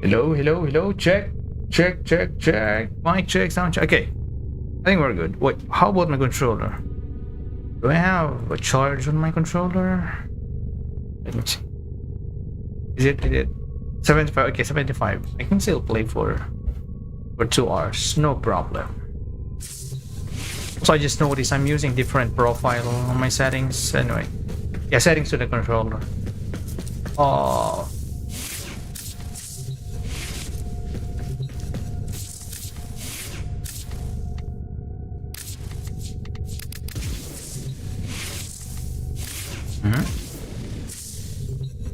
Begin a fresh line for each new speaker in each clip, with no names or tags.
Hello, hello, hello. Check. Check, check, check. Mic check, sound check. Okay. I think we're good. Wait, how about my controller? Do I have a charge on my controller? Let me see. Is it 75? Okay, 75. I can still play for 2 hours. No problem. So I just noticed I'm using different profile on my settings. Anyway. Yeah, settings to the controller. Oh.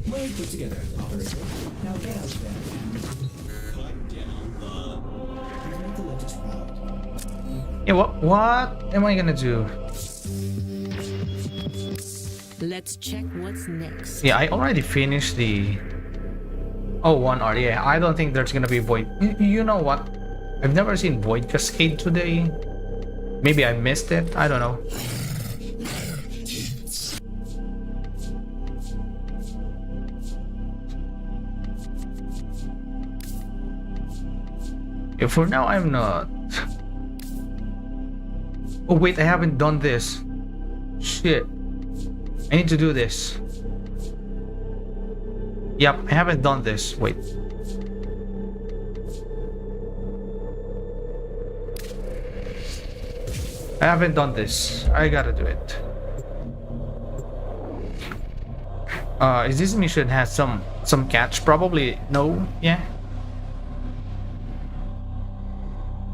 Well put together, operator. Now get out there and cut down the electric power.
Yeah, what am I gonna do?
Let's check what's next.
Yeah, I already finished the 1R. Yeah, I don't think there's gonna be Void. You know what? I've never seen Void Cascade today. Maybe I missed it. I don't know. Yeah, for now, I'm not. Oh wait, I haven't done this. Shit. I need to do this. Yep, I haven't done this. Wait. I haven't done this. I gotta do it. Is this mission has some catch? Probably no. Yeah.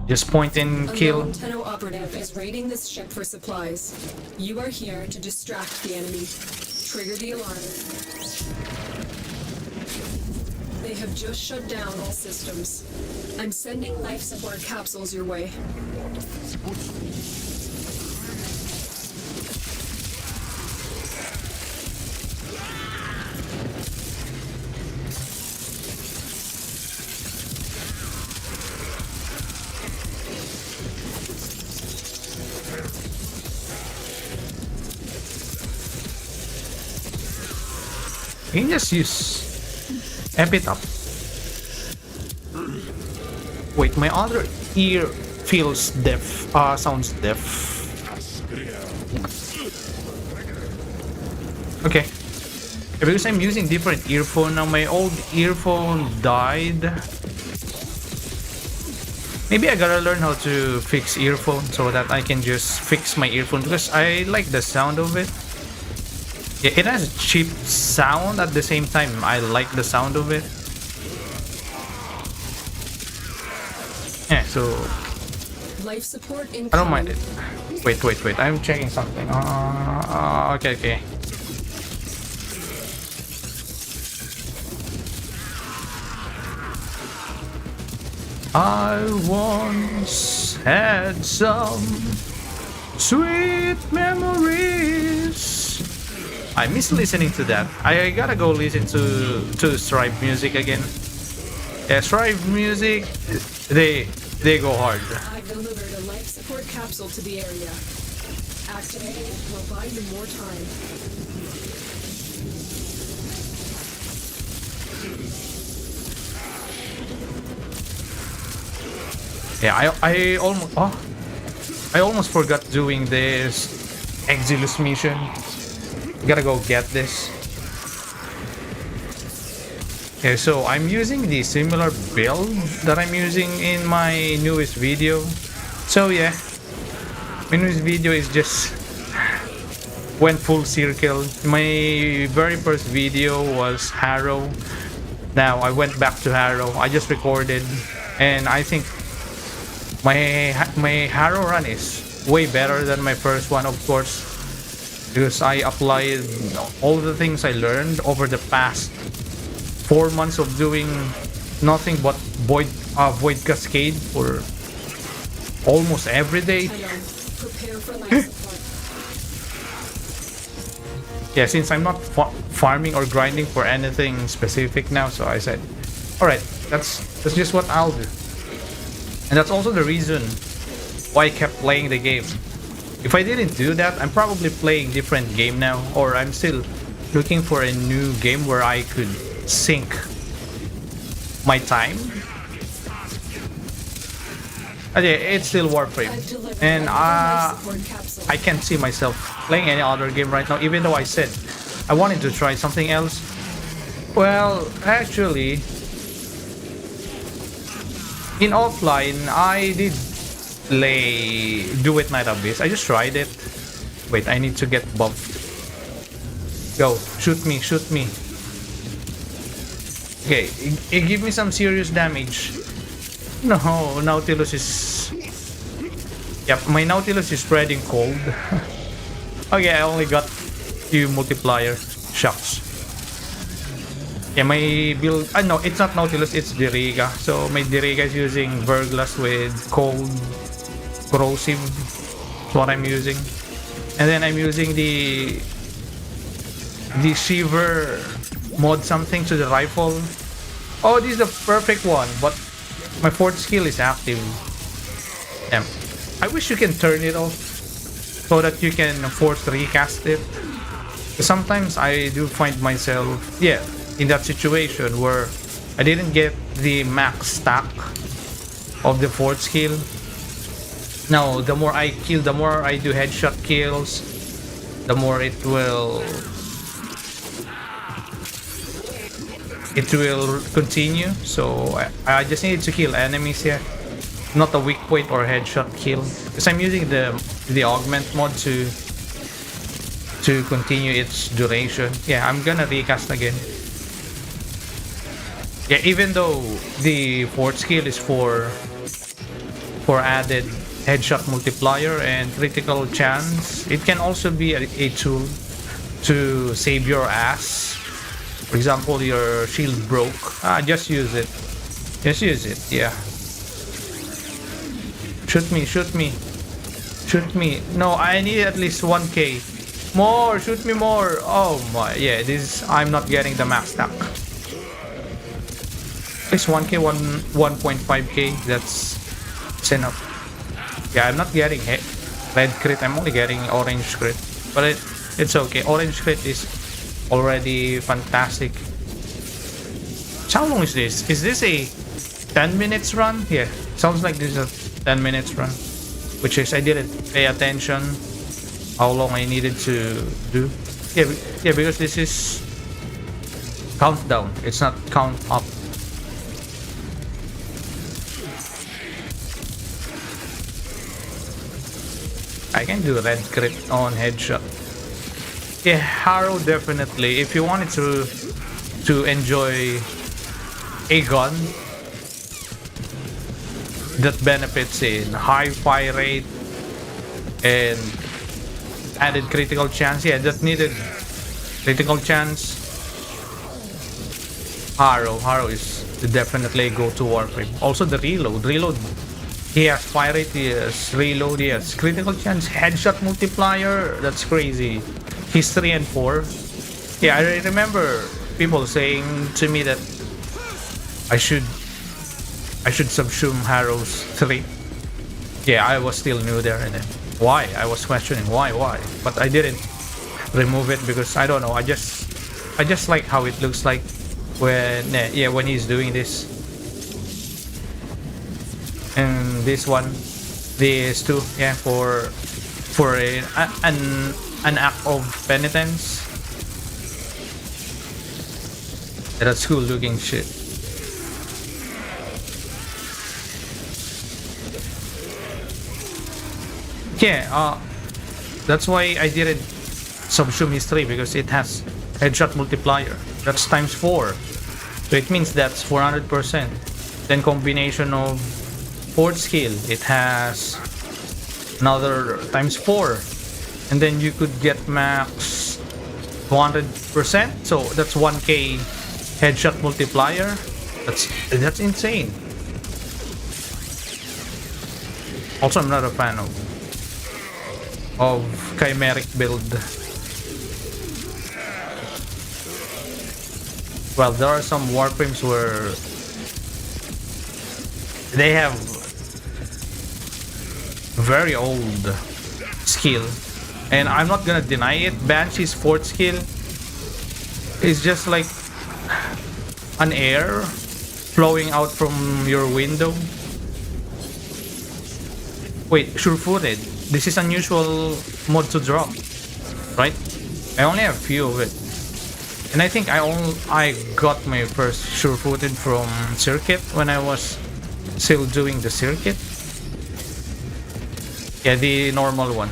Just point and kill.
A Tenno operative is raiding this ship for supplies. You are here to distract the enemy. Trigger the alarm. They have just shut down all systems. I'm sending life support capsules your way.
You can just use Epitaph. Wait, my other ear feels deaf. Sounds deaf. Okay. Because I'm using different earphone now. My old earphone died. Maybe I gotta learn how to fix earphone so that I can just fix my earphone because I like the sound of it. Yeah, it has a cheap sound at the same time. I like the sound of it. Yeah, so
Life support
I don't mind it. Wait. I'm checking something. Okay. I once had some sweet memories. I miss listening to that. I gotta go listen to Strive music again. Yeah, Strive music, they go hard.
I've delivered a life support capsule to the area. Activating it will buy you more time.
Yeah, I almost forgot doing this Exilus mission. Gotta go get this. Okay, so I'm using the similar build that I'm using in my newest video. So yeah, my newest video is just went full circle. My very first video was Harrow. Now I went back to Harrow. I just recorded, and I think my Harrow run is way better than my first one, of course. Because I applied all the things I learned over the past 4 months of doing nothing but Void Cascade for almost every day.
Prepare for life support.
Yeah, since I'm not farming or grinding for anything specific now, so I said, alright, that's just what I'll do. And that's also the reason why I kept playing the game. If I didn't do that, I'm probably playing different game now, or I'm still looking for a new game where I could sync my time. Okay, it's still Warframe,
I've delivered
and
my life support capsule.
I can't see myself playing any other game right now, even though I said I wanted to try something else. Well, actually, in offline, I did play Do It Night Abyss. I just tried it. Wait, I need to get buffed. Go, shoot me, shoot me. Okay, it give me some serious damage. No, Nautilus is... Yep, my Nautilus is spreading cold. Okay, I only got few multiplier. Shucks. Yeah, my build... no, it's not Nautilus, it's Diriga. So my Diriga is using Verglas with cold corrosive. That's what I'm using. And then I'm using the Shiver mod something to the rifle. Oh, this is the perfect one, but my fourth skill is active. Damn. I wish you can turn it off so that you can force recast it. Sometimes I do find myself, yeah, in that situation where I didn't get the max stack of the fourth skill. Now, the more I kill, the more I do headshot kills, the more it will continue. So I just need to kill enemies here, not a weak point or headshot kill, because I'm using the augment mod to continue its duration. Yeah, I'm gonna recast again. Yeah, even though the fourth skill is for added headshot multiplier and critical chance, it can also be a tool to save your ass. For example, your shield broke. Just use it. Just use it, yeah. Shoot me, shoot me. Shoot me. No, I need at least 1k. More, shoot me more. Oh my, yeah, this, I'm not getting the max stack. At least 1k, 1.5k, that's enough. Yeah, I'm not getting red crit, I'm only getting orange crit. But it's okay, orange crit is already fantastic. How long is this? Is this a 10 minutes run? Yeah, sounds like this is a 10 minutes run. Which is, I didn't pay attention how long I needed to do. Yeah, because this is countdown, it's not count up. I can do red crit on headshot. Yeah, Harrow definitely. If you wanted to enjoy a gun that benefits in high fire rate and added critical chance, yeah, that needed critical chance. Harrow is definitely a go-to Warframe. Also the reload. He has fire rate, he has reload, he has critical chance, headshot multiplier. That's crazy. He's 3 and 4. Yeah, I remember people saying to me that I should subsume Harrow's 3. Yeah, I was still new there, and then why? I was questioning why, but I didn't remove it because I don't know. I just like how it looks like when he's doing this. And this one, these two, yeah, for an act of penitence. Yeah, that's cool looking shit. Yeah, that's why I didn't subsume his 3, because it has headshot multiplier. That's times 4, so it means that's 400%. Then combination of fourth skill, it has another times 4, and then you could get max 200%. So that's 1k headshot multiplier. That's insane. Also, I'm not a fan of chimeric build. Well, there are some Warframes where they have very old skill, and I'm not gonna deny it. Banshee's fourth skill is just like an air flowing out from your window. Wait, sure-footed. This is unusual mod to drop, right? I only have few of it. And I think I got my first sure-footed from circuit when I was still doing the circuit. Yeah, the normal one.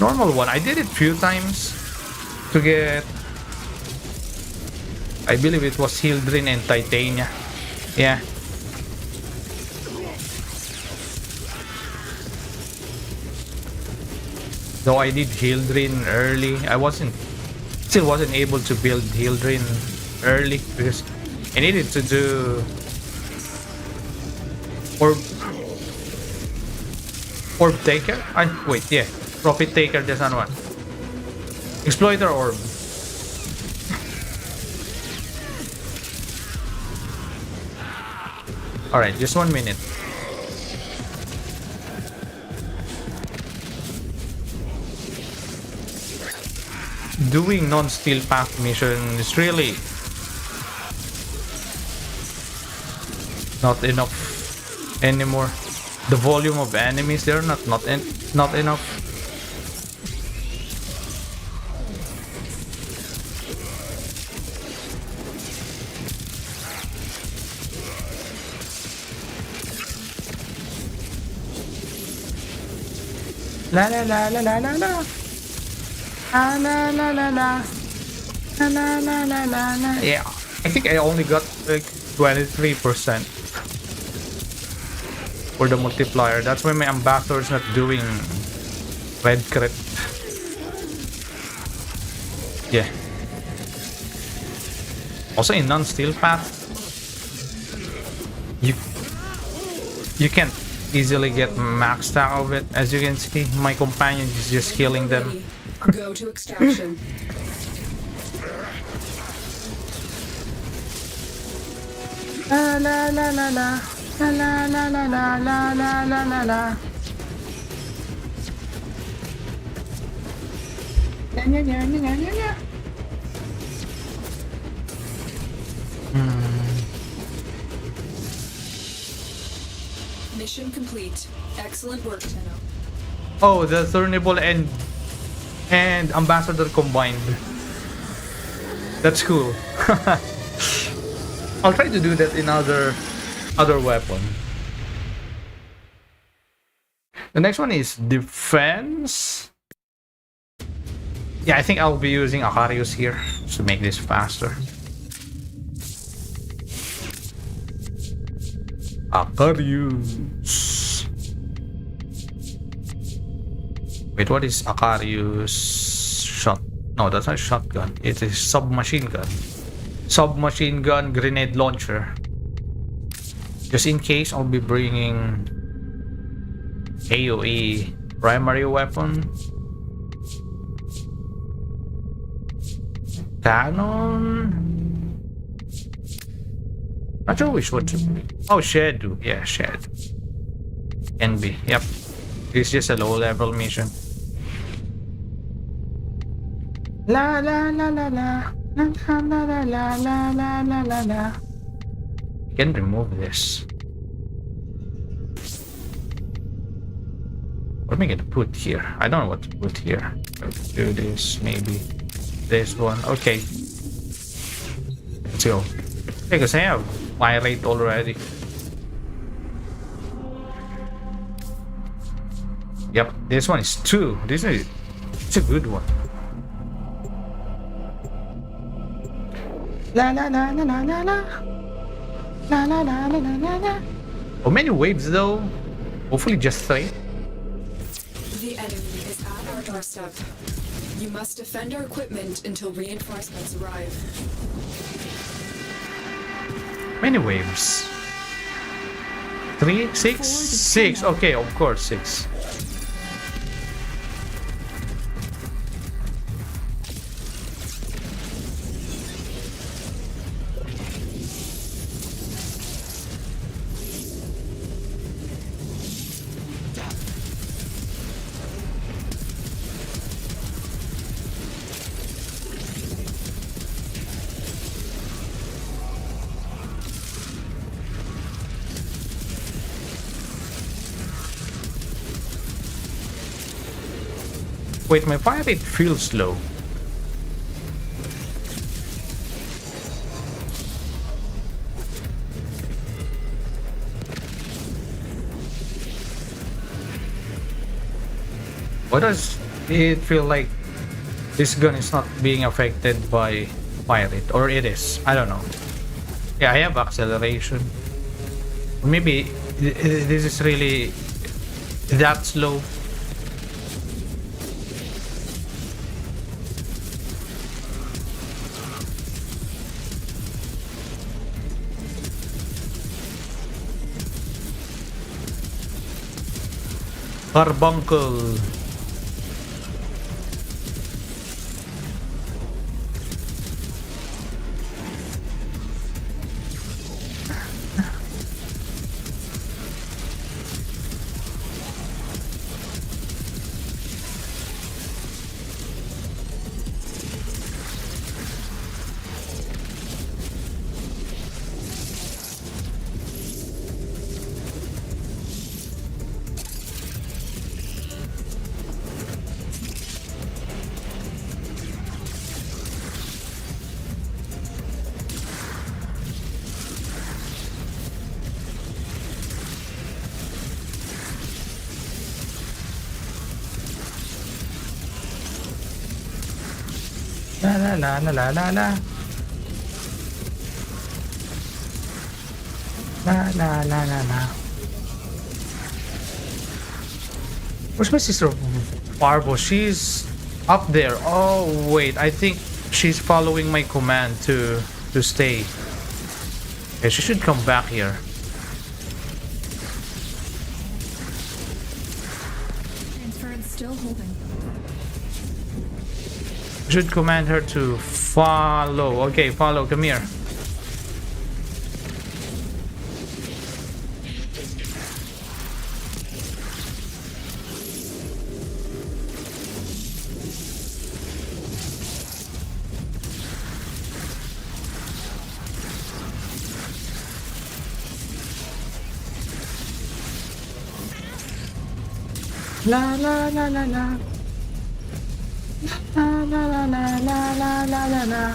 Normal one. I did it few times to get, I believe it was Hildryn and Titania. Yeah. Though I did Hildryn early, still wasn't able to build Hildryn early because I needed to do Orb Taker? Wait, yeah. Profit Taker, there's another one. Exploiter Orb. Alright, just 1 minute. Doing non-steel path mission is really not enough anymore. The volume of enemies there not enough. La la la la la la la. La la la la la. La la la la la la. Yeah, I think I only got like 23% for the multiplier. That's why my ambassador is not doing red crit. Yeah. Also in non-steel path, you can't easily get maxed out of it. As you can see, my companion is just healing them.
Go to extraction.
La la la la la. La la la la la la la la la la.
Mission complete. Excellent work, Tenno.
Oh, the Thornable and Ambassador combined. That's cool. I'll try to do that in other weapon. The next one is defense. Yeah, I think I'll be using Akarius here to make this faster. Akarius. Wait, what is Akarius? Shot? No, that's not shotgun. It is submachine gun. Submachine gun grenade launcher. Just in case, I'll be bringing AoE primary weapon. Cannon. Not sure which one to bring. Oh, Shadow. Yeah, Shadow. Can be. Yep. It's just a low level mission. La la la la la. La la la la la la la la la. You can remove this. What am I gonna put here? I don't know what to put here. Let's do this, maybe this one. Okay. Let's go. Because I have my rate already. Yep, this one is 2. It's a good one. La la la la la la la. La la la la la la la. How many waves though? Hopefully just 3.
The enemy is at our doorstep. You must defend our equipment until reinforcements arrive.
Many waves. 3, 6, 6. Okay, of course 6. Wait, my fire rate feels low. Why does it feel like this gun is not being affected by fire rate? Or it is? I don't know. Yeah, I have acceleration. Maybe this is really that slow. Carbuncle. La la la la la la la. La la la la la. Where's my sister Barbo? She's up there. Oh wait, I think she's following my command to stay. Okay, she should come back here.
Transference still holding.
Should command her to follow. Okay, follow. Come here. La la la la la. La la la la la la la la la.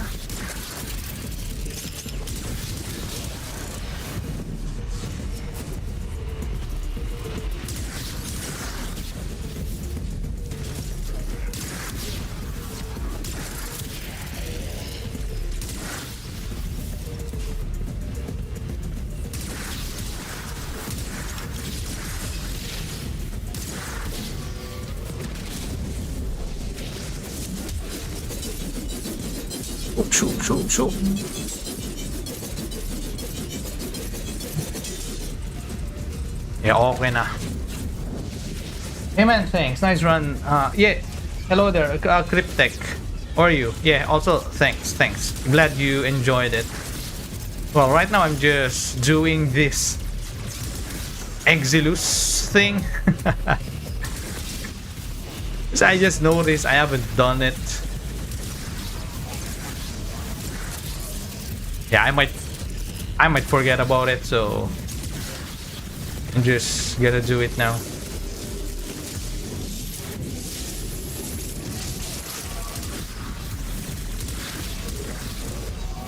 Shoot. Yeah, okay na. Hey man, thanks. Nice run. Yeah. Hello there, Cryptech. Or you? Yeah, also thanks. Glad you enjoyed it. Well, right now I'm just doing this Exilus thing. So I just noticed I haven't done it. Yeah, I might forget about it, so I'm just gonna do it now.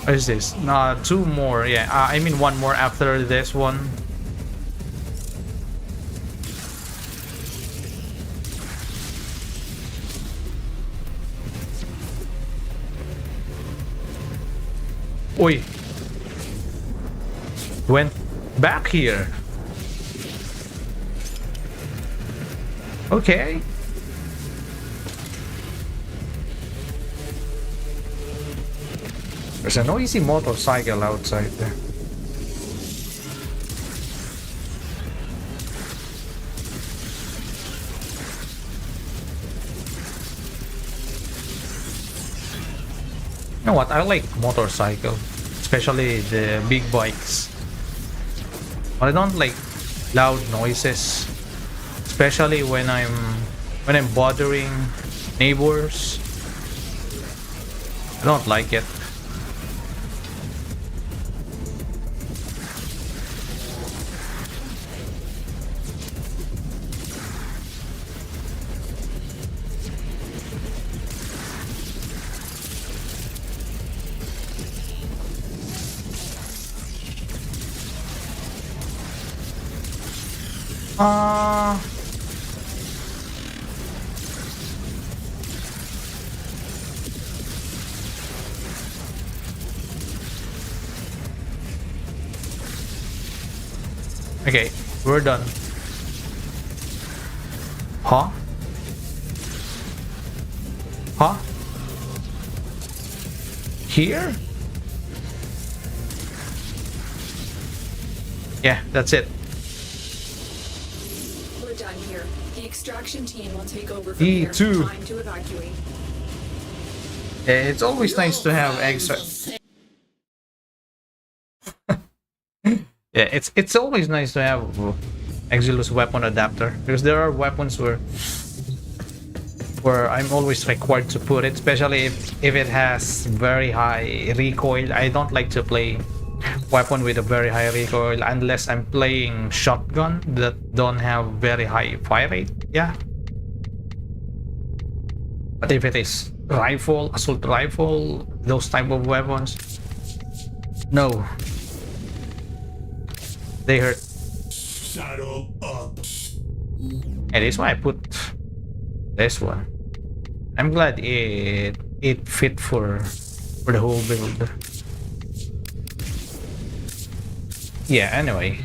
What is this? Two more. Yeah, I mean one more after this one. Oi! Went back here. Okay. There's a noisy motorcycle outside there. You know what? I like motorcycle, especially the big bikes. But I don't like loud noises, especially when I'm bothering neighbors. I don't like it. Uh Okay, we're done. Huh? Huh? Here? Yeah, that's it.
We're done here. The extraction team will take over from
Me
here.
too.
Time to evacuate.
Yeah, it's always nice to have extra. Yeah, it's always nice to have Exilus weapon adapter, because there are weapons where I'm always required to put it, especially if it has very high recoil. I don't like to play weapon with a very high recoil unless I'm playing shotgun that don't have very high fire rate. Yeah. But if it is rifle, assault rifle, those type of weapons, no. They hurt.
Saddle up.
And that's why I put this one. I'm glad it fit for the whole build. Yeah, anyway.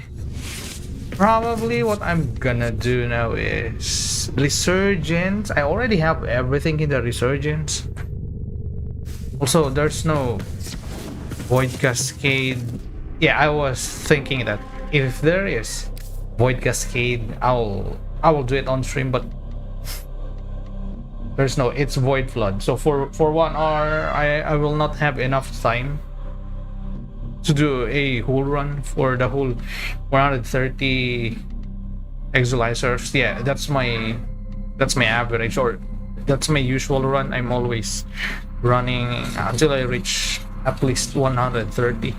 Probably what I'm gonna do now is Resurgence. I already have everything in the Resurgence. Also, there's no Void Cascade. Yeah, I was thinking that if there is Void Cascade, I will do it on stream, but there's no, it's Void Flood. So for 1 hour, I will not have enough time to do a whole run for the whole 130 exilizers. Yeah, that's my average, or that's my usual run. I'm always running until I reach at least 130.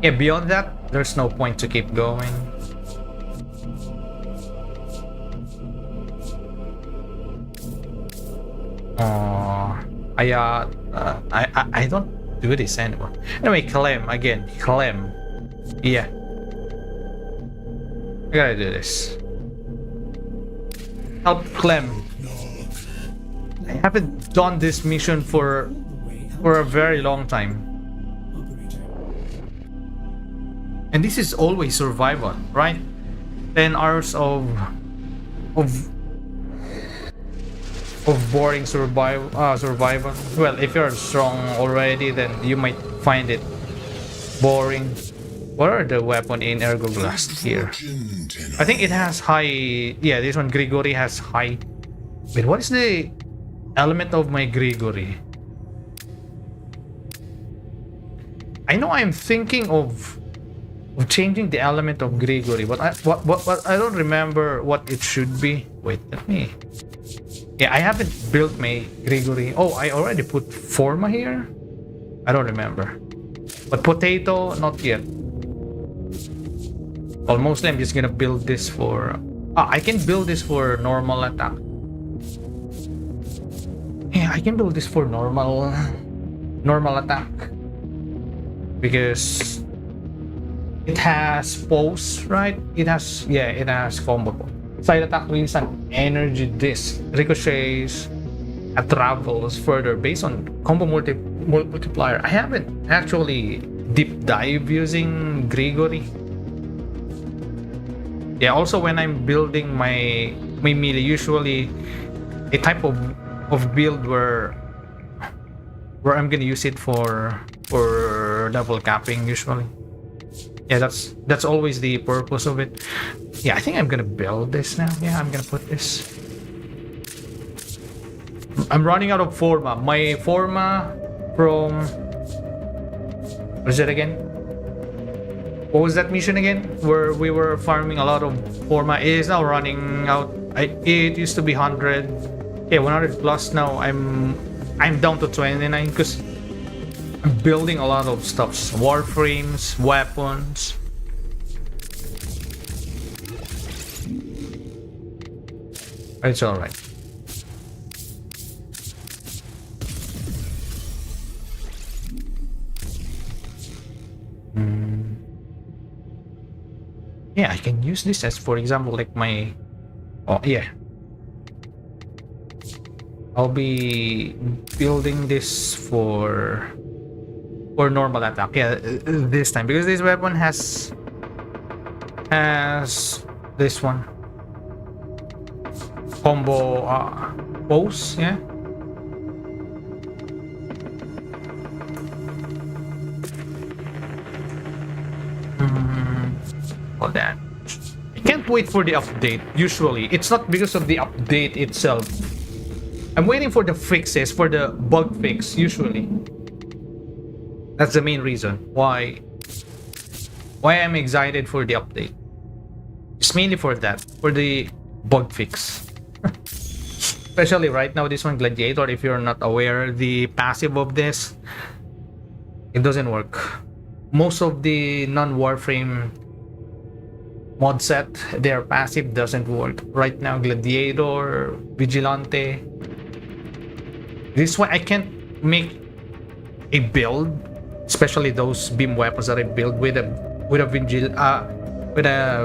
Yeah, beyond that, there's no point to keep going. I don't do this anymore. Anyway, Clem again. Clem. Yeah. I gotta do this. Help Clem. I haven't done this mission for a very long time. And this is always survival, right? 10 hours of boring survival. Well, if you're strong already, then you might find it boring. What are the weapon in Ergoblast here? I think it has high. Yeah, this one Grigori has high. Wait, what is the element of my Grigori? I know I'm thinking of changing the element of Grigori, but I don't remember what it should be. Wait, let me. Yeah, I haven't built my Grigori. Oh, I already put Forma here? I don't remember. But Potato, not yet. Well, mostly I'm just gonna build this for... I can build this for normal attack. Yeah, I can build this for normal attack. Because it has pose, right? It has combo. Side attack release an energy disc, ricochets, and travels further based on combo multiplier. I haven't actually deep dive using Grigori. Yeah, also when I'm building my melee, usually a type of build where I'm gonna use it for level capping usually. Yeah, that's always the purpose of it. Yeah, I think I'm gonna build this now. Yeah, I'm gonna put this. I'm running out of Forma. My Forma from... What is it again? What was that mission again? Where we were farming a lot of Forma. It is now running out. It used to be 100. Yeah, 100 plus now. I'm down to 29 because I'm building a lot of stuffs. Warframes, weapons. It's alright. Yeah, can use this as, for example, like my... Oh, yeah. I'll be building this for normal attack. Yeah, this time. Because this weapon has this one. Combo pose, yeah. All that. I can't wait for the update. Usually, it's not because of the update itself. I'm waiting for the fixes, for the bug fix. Usually, that's the main reason why I'm excited for the update. It's mainly for that, for the bug fix. Especially right now, this one Gladiator. If you're not aware, the passive of this, it doesn't work. Most of the non-Warframe mod set, their passive doesn't work. Right now, Gladiator, Vigilante. This one, I can't make a build, especially those beam weapons that I build with a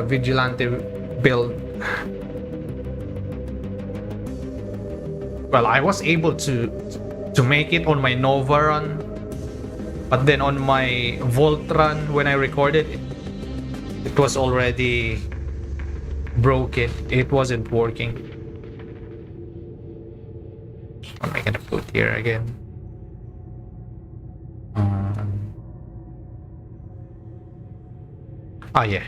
Vigilante build. Well, I was able to make it on my Nova run, but then on my Volt run, when I recorded it was already broken. It wasn't working. What am I gonna put here again? Oh yeah.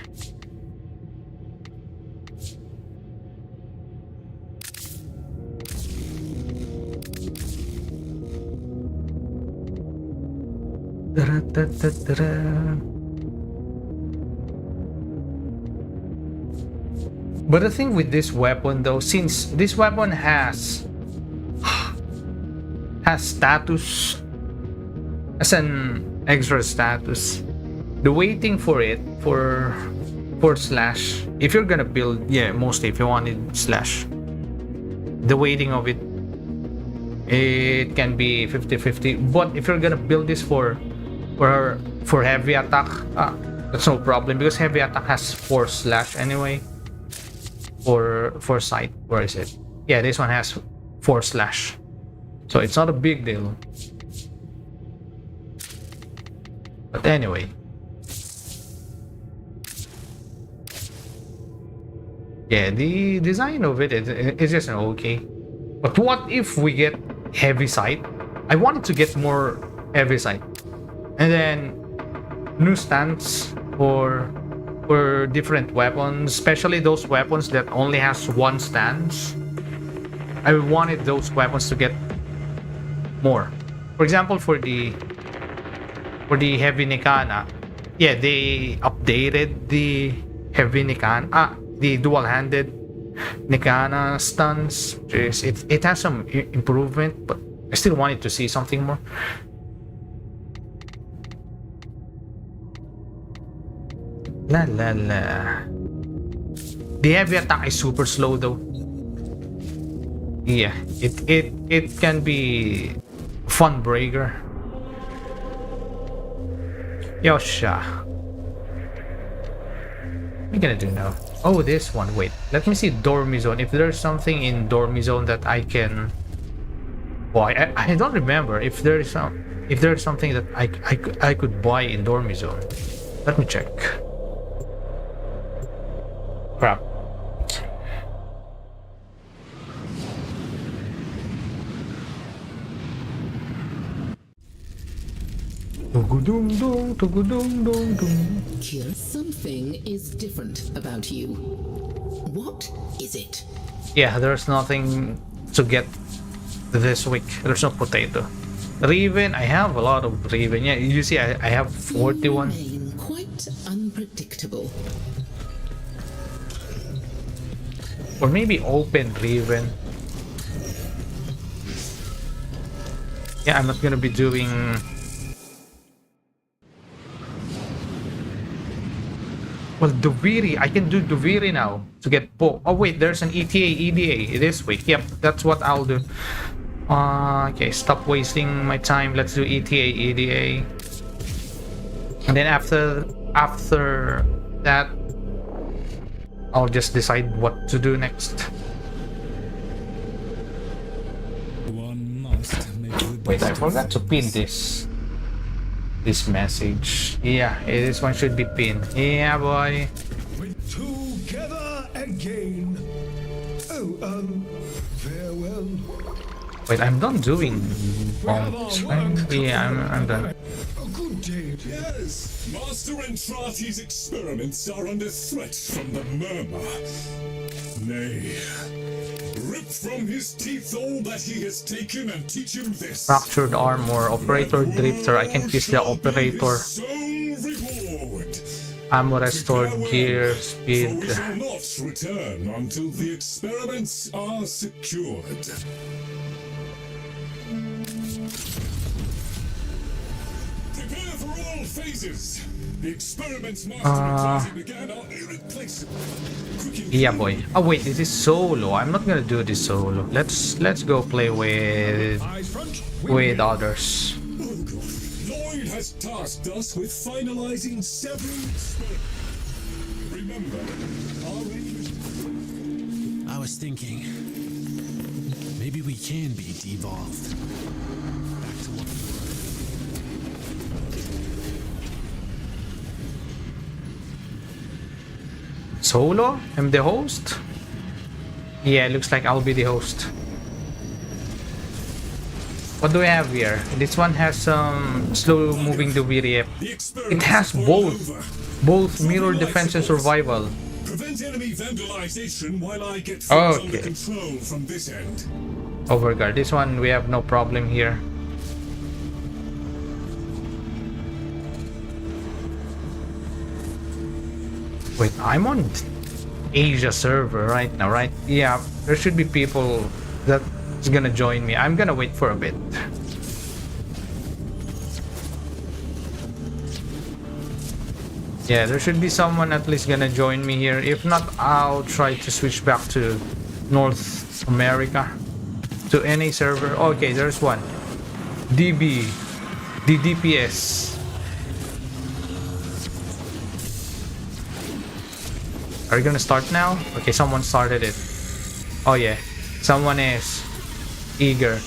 But the thing with this weapon though, since this weapon has status as an extra status, the waiting for it for slash, if you're gonna build, yeah, mostly if you wanted slash, the waiting of it can be 50-50. But if you're gonna build this for heavy attack, that's no problem, because heavy attack has 4 slash anyway. For sight, where is it? Yeah, this one has 4 slash, so it's not a big deal. But anyway, yeah, the design of it is just okay. But what if we get heavy sight? I wanted to get more heavy sight, and then new stance for different weapons, especially those weapons that only has 1 stance. I wanted those weapons to get more. For example, for the heavy Nikana, yeah, they updated the heavy Nikana, the dual-handed Nikana stance. It has some improvement, but I still wanted to see something more. La la la. The heavy attack is super slow though. Yeah, it can be fun breaker. Yosha. What am I gonna do now? Oh, this one. Wait, let me see Dormy Zone. If there's something in Dormy Zone that I can... Boy, I don't remember if there's something that I could buy in Dormy Zone. Let me check. Crap.
Something is different about you. What is it?
Yeah, there's nothing to get this week. There's no potato. Riven, I have a lot of Riven. Yeah, you see, I have 41.
You remain quite unpredictable.
Or maybe open Riven. Yeah, I'm not gonna be doing... Well, Duviri, I can do Duviri now to get both. Oh wait, there's an ETA this week. Yep, that's what I'll do. Okay, stop wasting my time. Let's do ETA. And then after that, I'll just decide what to do next.
One must make the
Wait, I
best
forgot to pin this message. Yeah, this one should be pinned. Yeah, boy.
Together again. Oh, farewell.
Wait, I'm done doing bombs, right? Yeah, I'm done.
A good day.
Yes, Master Entrati's experiments are under threat from the Murmur. Nay, rip from his teeth all that he has taken and teach him this.
Fractured armor, operator drifter. I can use the operator.
Sole reward.
Ammo restored, gear,
For
speed.
we shall not return until the experiments are secured. Prepare for all phases. The experiments Master Entrati began are irreplaceable. Quick and
Yeah, boy. Oh wait, this is solo. I'm not gonna do this solo. Let's go play with others.
Lloyd has tasked us with finalizing several experiments. Remember, our aim is
I was thinking, maybe we can be devolved. Back to what we were.
Solo? I'm the host? Yeah, looks like I'll be the host. What do we have here? This one has some slow moving Duviri. It has both mirror defense and survival.
prevent enemy vandalization while I get things under
Okay.
control from this end.
Overguard. This one we have no problem here. Wait, I'm on Asia server right now, right? Yeah, there should be people that's gonna join me. I'm gonna wait for a bit. Yeah, there should be someone at least gonna join me here. If not, I'll try to switch back to North America, to NA server. Okay, there's one. DB, DDPS. Are you gonna start now? Okay, someone started it. Oh yeah, someone is eager.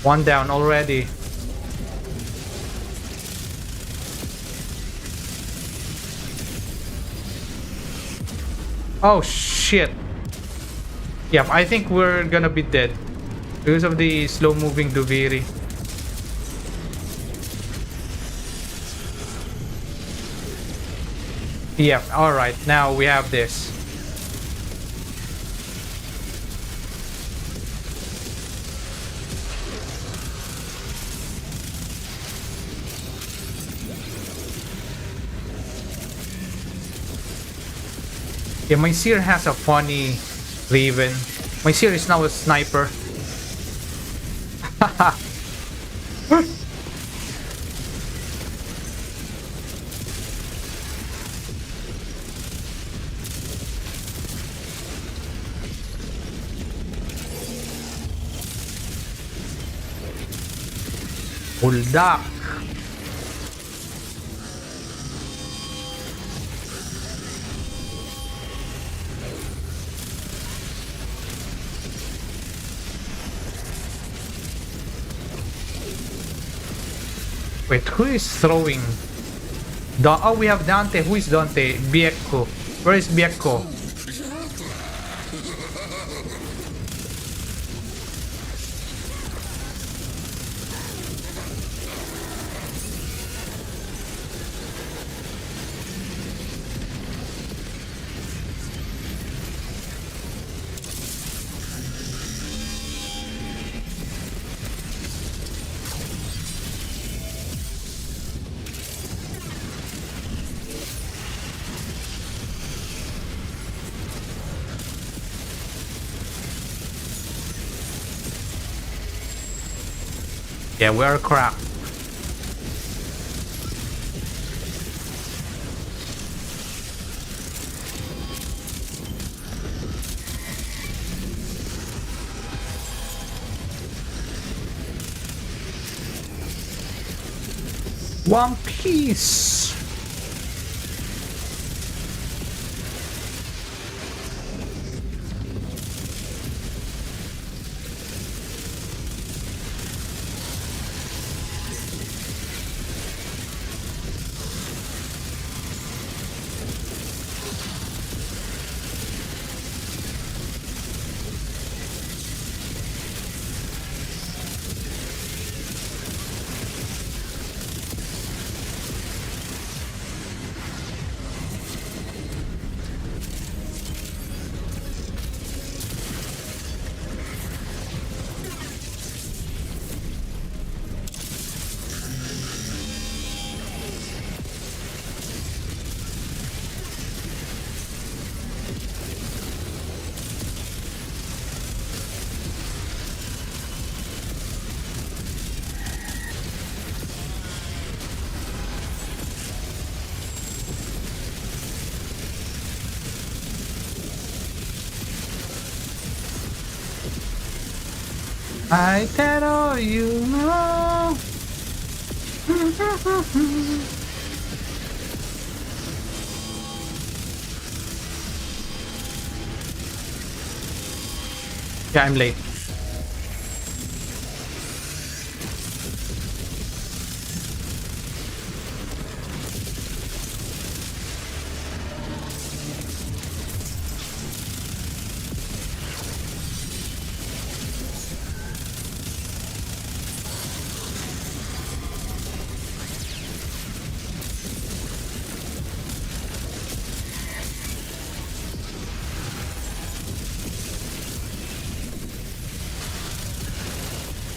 One down already. Oh shit. Yep, I think we're gonna be dead because of the slow moving Duviri. Yep, alright, now we have this. Yeah, my Seer has a funny Raven. My Seer is now a sniper. Buldak. Wait, who is throwing? Oh, we have Dante. Who is Dante? Biekko. Where is Biekko? Yeah, we're cracked. One Piece. I tell you know. Yeah, I'm late.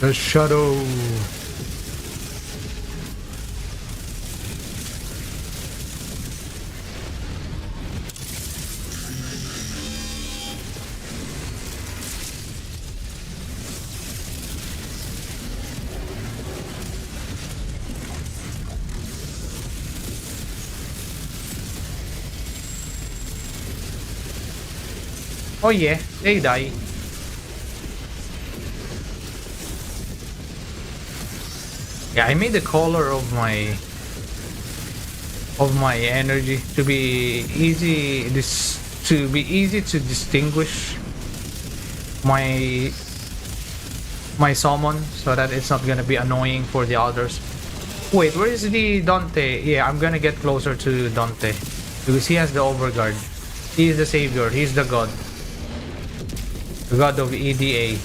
The shadow. Oh yeah, they die. Yeah, I made the color of my energy to be easy to distinguish my summon, so that it's not gonna be annoying for the others. Wait, where is the Dante? Yeah, I'm gonna get closer to Dante because he has the overguard. He is the savior. He's the god. The god of EDA.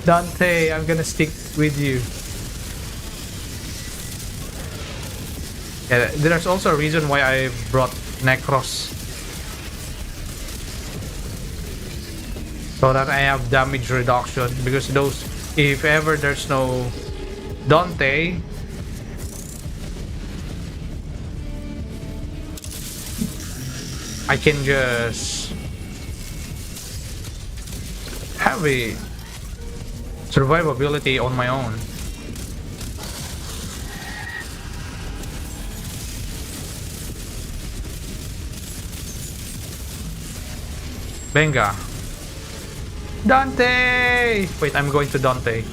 Dante, I'm gonna stick with you. Yeah, there's also a reason why I brought Necros. So that I have damage reduction, because if ever there's no Dante, I can just have a survivability on my own. Venga. Dante! Wait, I'm going to Dante.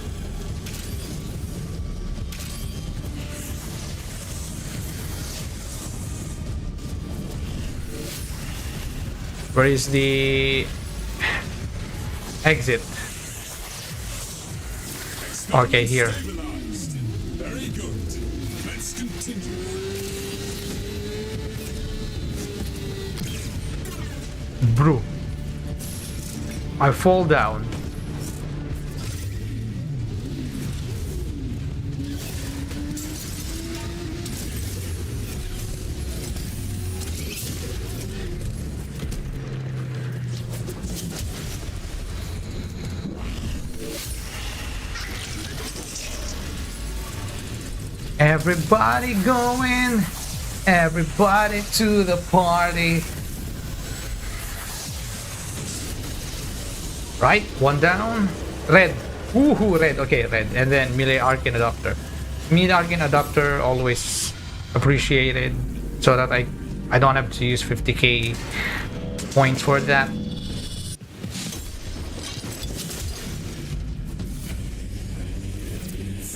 Where is the exit? Okay, here.
Very good. Let's continue.
Bro. I fall down. Everybody going, everybody to the party. Right, one down. Red. Woohoo, red. Okay, red. And then melee arcane adapter. Melee arcane adapter always appreciated, so that I don't have to use 50k points for that.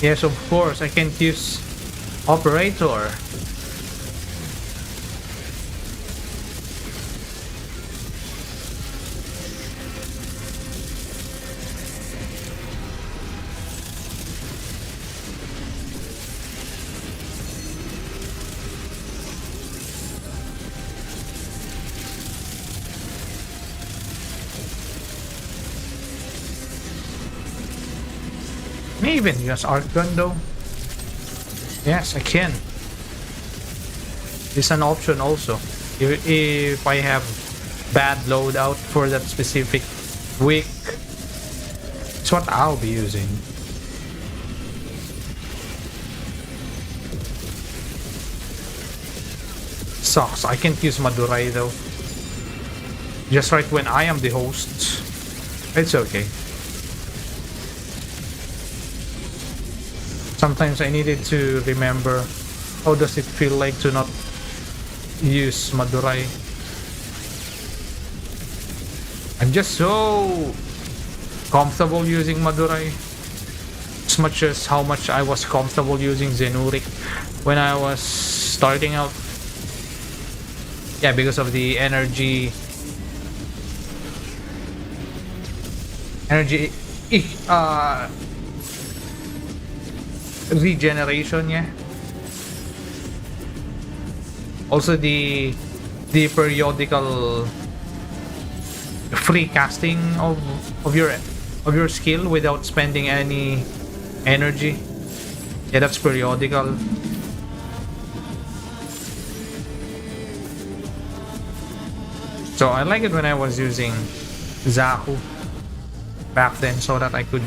Yes, of course, I can't use operator. Can I even use arc gun though? Yes, I can. It's an option also. If I have bad loadout for that specific week, it's what I'll be using. Sucks, I can't use Madurai though. Just right when I am the host. It's okay. Sometimes I needed to remember how does it feel like to not use Madurai. I'm just so comfortable using Madurai, as much as how much I was comfortable using Zenuric when I was starting out. Yeah, because of the energy regeneration, yeah. Also the periodical free casting of your skill without spending any energy. Yeah, that's periodical. So I like it when I was using Zahu back then, so that I could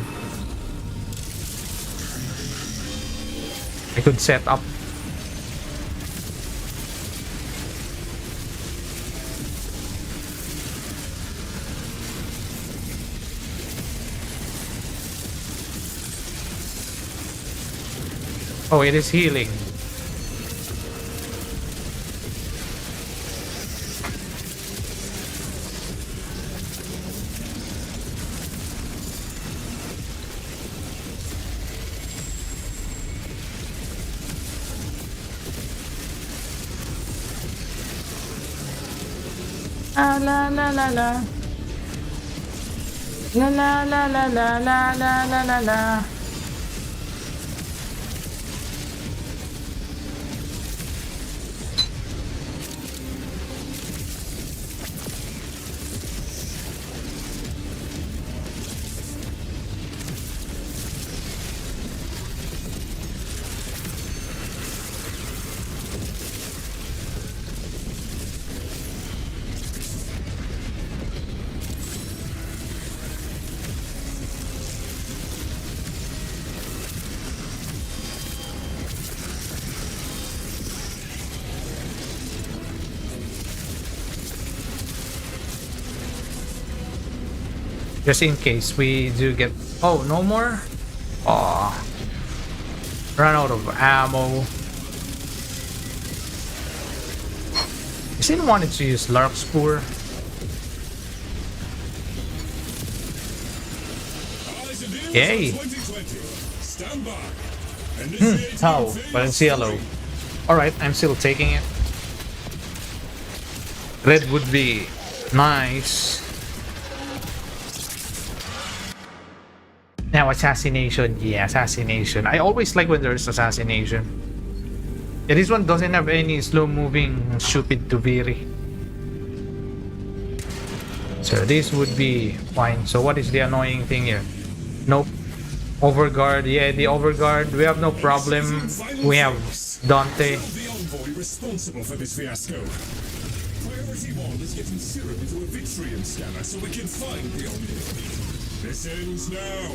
set up. Oh, it is healing. La la la la la la la la la la la la la la. Just in case we do get... Oh, no more? Aw. Run out of ammo. I still wanted to use Larkspur. Yay! How? But it's yellow. Alright, I'm still taking it. Red would be nice. Now, assassination. Yeah, assassination. I always like when there's assassination. Yeah, this one doesn't have any slow-moving stupid Tuviri. So this would be fine. So what is the annoying thing here? Nope. Overguard. Yeah, the overguard. We have no problem. We have Dante.
The envoy responsible for this fiasco. Priority 1 is getting serum into a Vitrium scanner so we can find the envoy. This ends now.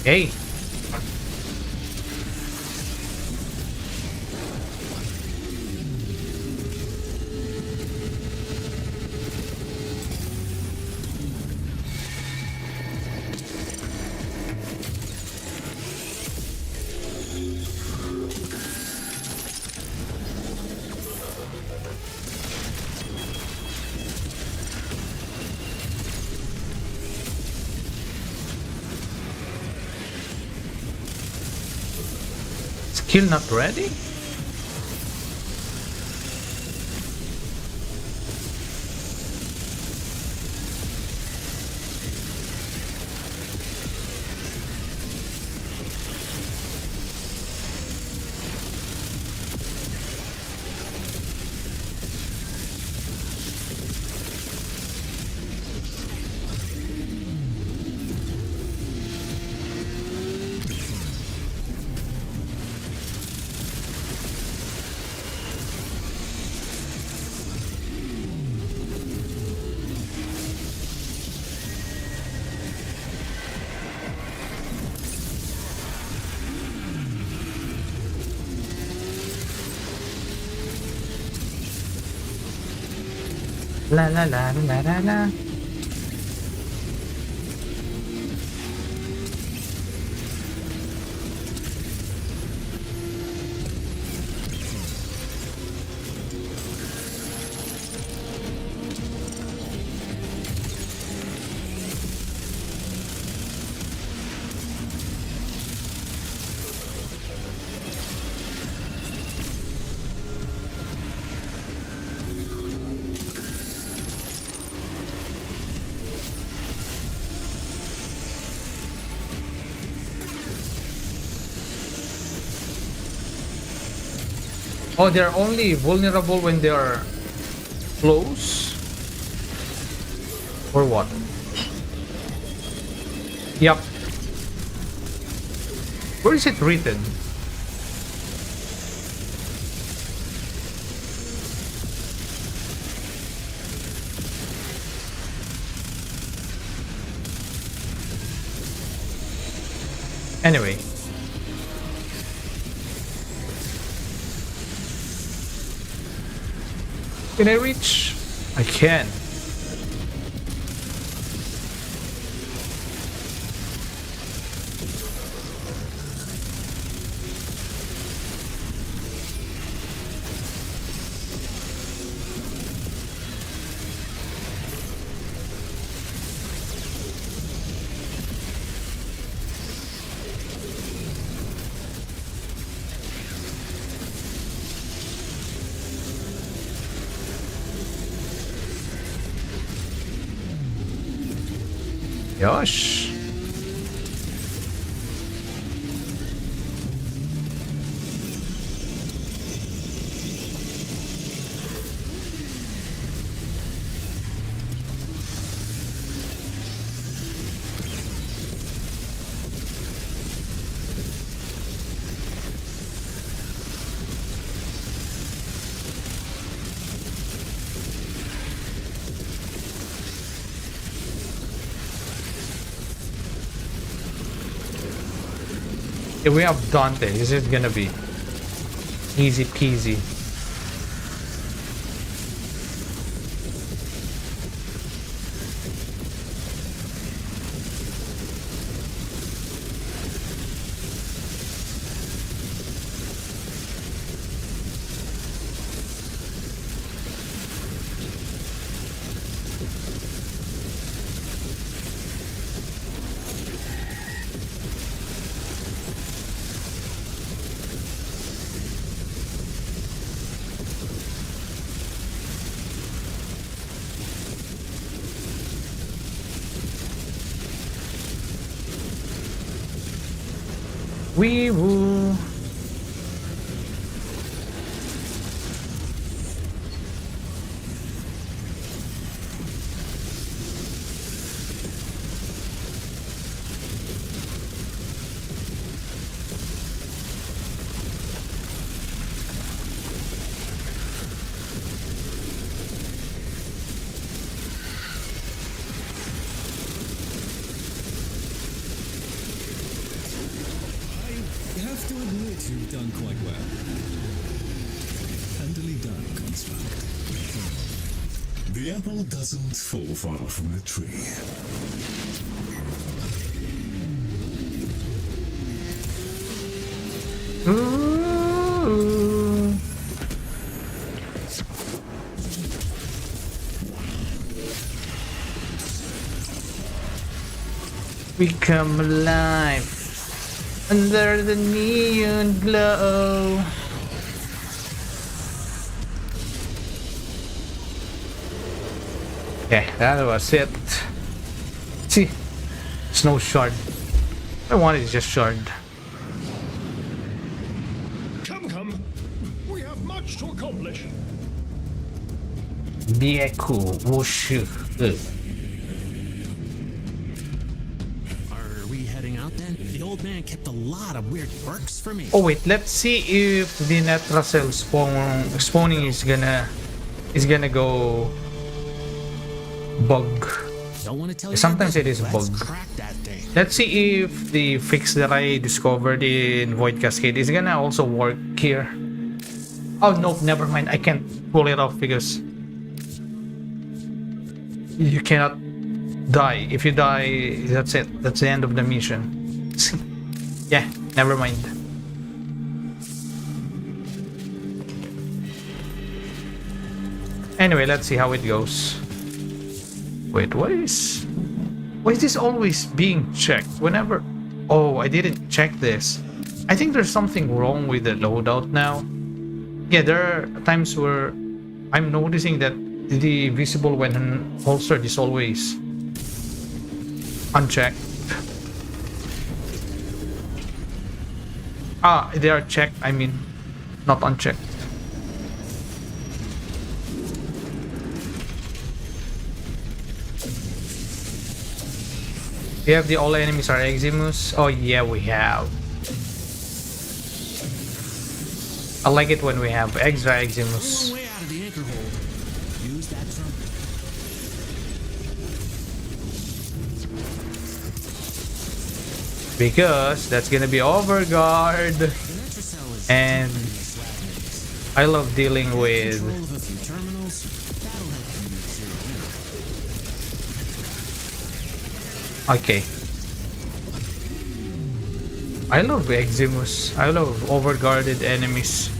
Hey. Skill not ready? La la la la la la. Oh, they're only vulnerable when they are close? Or what? Yup. Where is it written? Anyway. Can I reach? I can. Yosh. If we have Dante, this is gonna be easy peasy. Wee woo.
have to admit you've done quite well. Tenderly done, construct.
The apple doesn't fall far from the tree.
Ooh. We come alive under the neon glow. Okay, that was it. See, it's no shard. I want is just shard.
Come. We have much to accomplish.
Bieku wushu.
Are we heading out then? The old man kept a lot of weird perks for me.
Oh wait, let's see if the Netracell spawning is gonna go bug.
Don't want to tell you.
Sometimes it is
Let's
bug.
crack that thing.
Let's see if the fix that I discovered in Void Cascade is gonna also work here. Oh nope, never mind. I can't pull it off because you cannot die. If you die, that's it. That's the end of the mission. Yeah, never mind. Anyway, let's see how it goes. Wait, why is this always being checked whenever? Oh, I didn't check this. I think there's something wrong with the loadout now. Yeah, there are times where I'm noticing that the visible when holstered is always unchecked. Ah, they are checked, I mean, not unchecked. We have the all enemies are Eximus. Oh yeah, we have. I like it when we have extra Eximus.
Way out of the anchor hole. Use that trumpet.
Because that's gonna be overguard.
The Netracell is
And I love dealing with
control of a few terminals. That'll help you zero in.
okay. I love Eximus. I love overguarded enemies.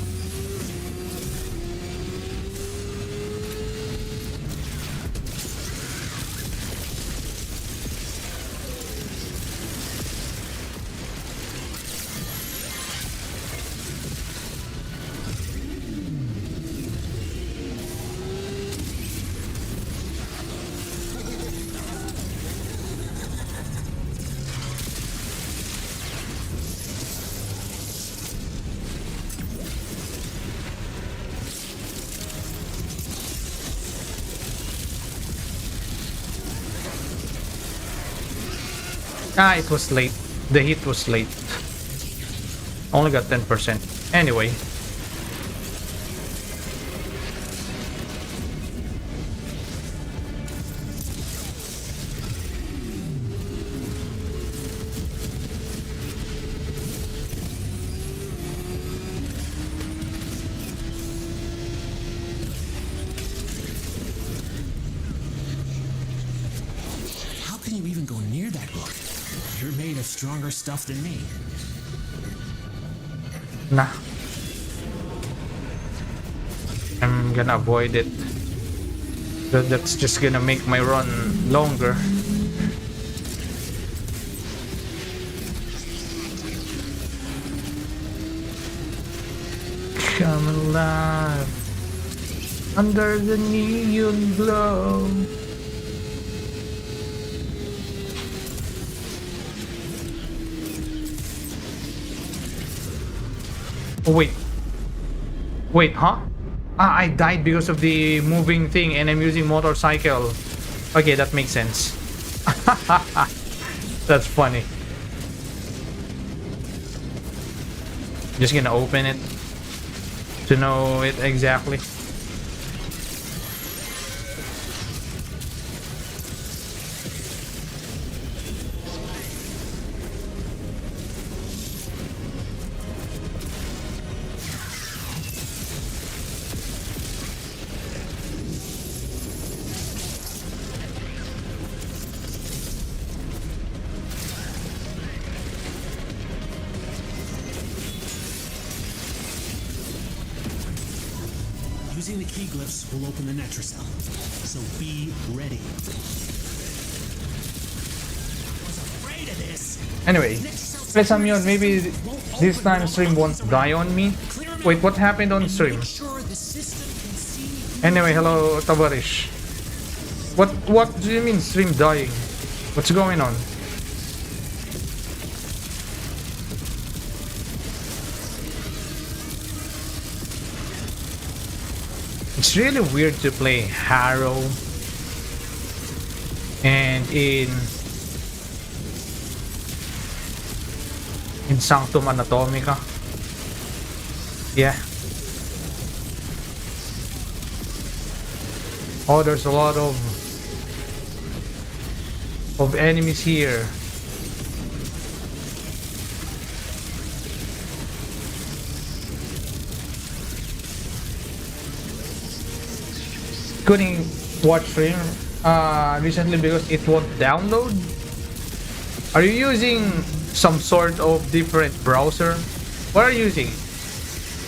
Ah, it was late. The hit was late. Only got 10%. Anyway.
How can you even go near that book? You're made of stronger stuff than me.
Nah. I'm gonna avoid it. That's just gonna make my run longer. Come alive under the neon glow. Oh, wait, huh? Ah, I died because of the moving thing and I'm using motorcycle. Okay, that makes sense. That's funny. Just gonna open it to know it exactly.
Using the key glyphs will open the Netracell, so be ready. I was afraid of this.
Anyway, let's unmute. Maybe this time stream won't die on me. Wait, what happened on stream? Anyway, hello Tavarish. What do you mean stream dying? What's going on? It's really weird to play Harrow and in Sanctum Anatomica. Yeah. Oh, there's a lot of enemies here. Couldn't watch stream recently because it won't download. Are you using some sort of different browser? What are you using?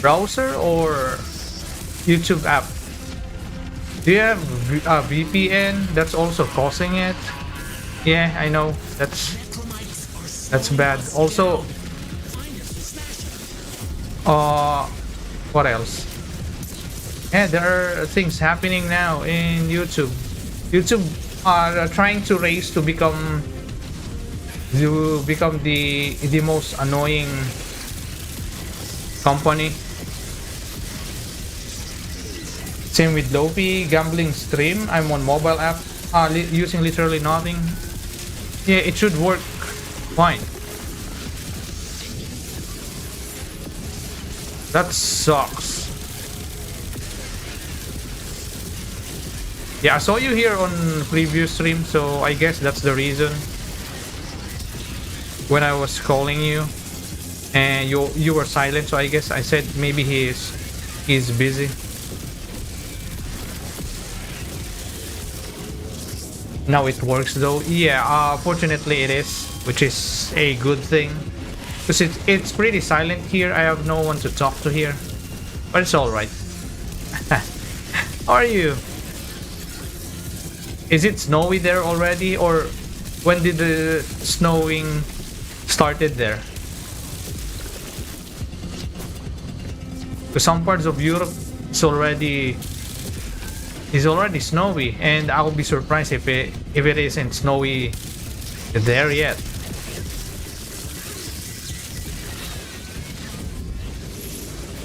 Browser or YouTube app? Do you have a VPN that's also causing it? Yeah, I know. That's bad. Also, what else? Yeah, there are things happening now in YouTube. YouTube are trying to race to become the most annoying company. Same with Loki, gambling stream. I'm on mobile app, using literally nothing. Yeah, it should work fine. That sucks. Yeah, I saw you here on previous stream, so I guess that's the reason. When I was calling you, and you were silent, so I guess I said maybe he's busy. Now it works though. Yeah, fortunately it is, which is a good thing, because it's pretty silent here. I have no one to talk to here, but it's all right. How are you? Is it snowy there already, or when did the snowing started there? Because some parts of Europe it's already snowy, and I'll be surprised if it isn't snowy there yet.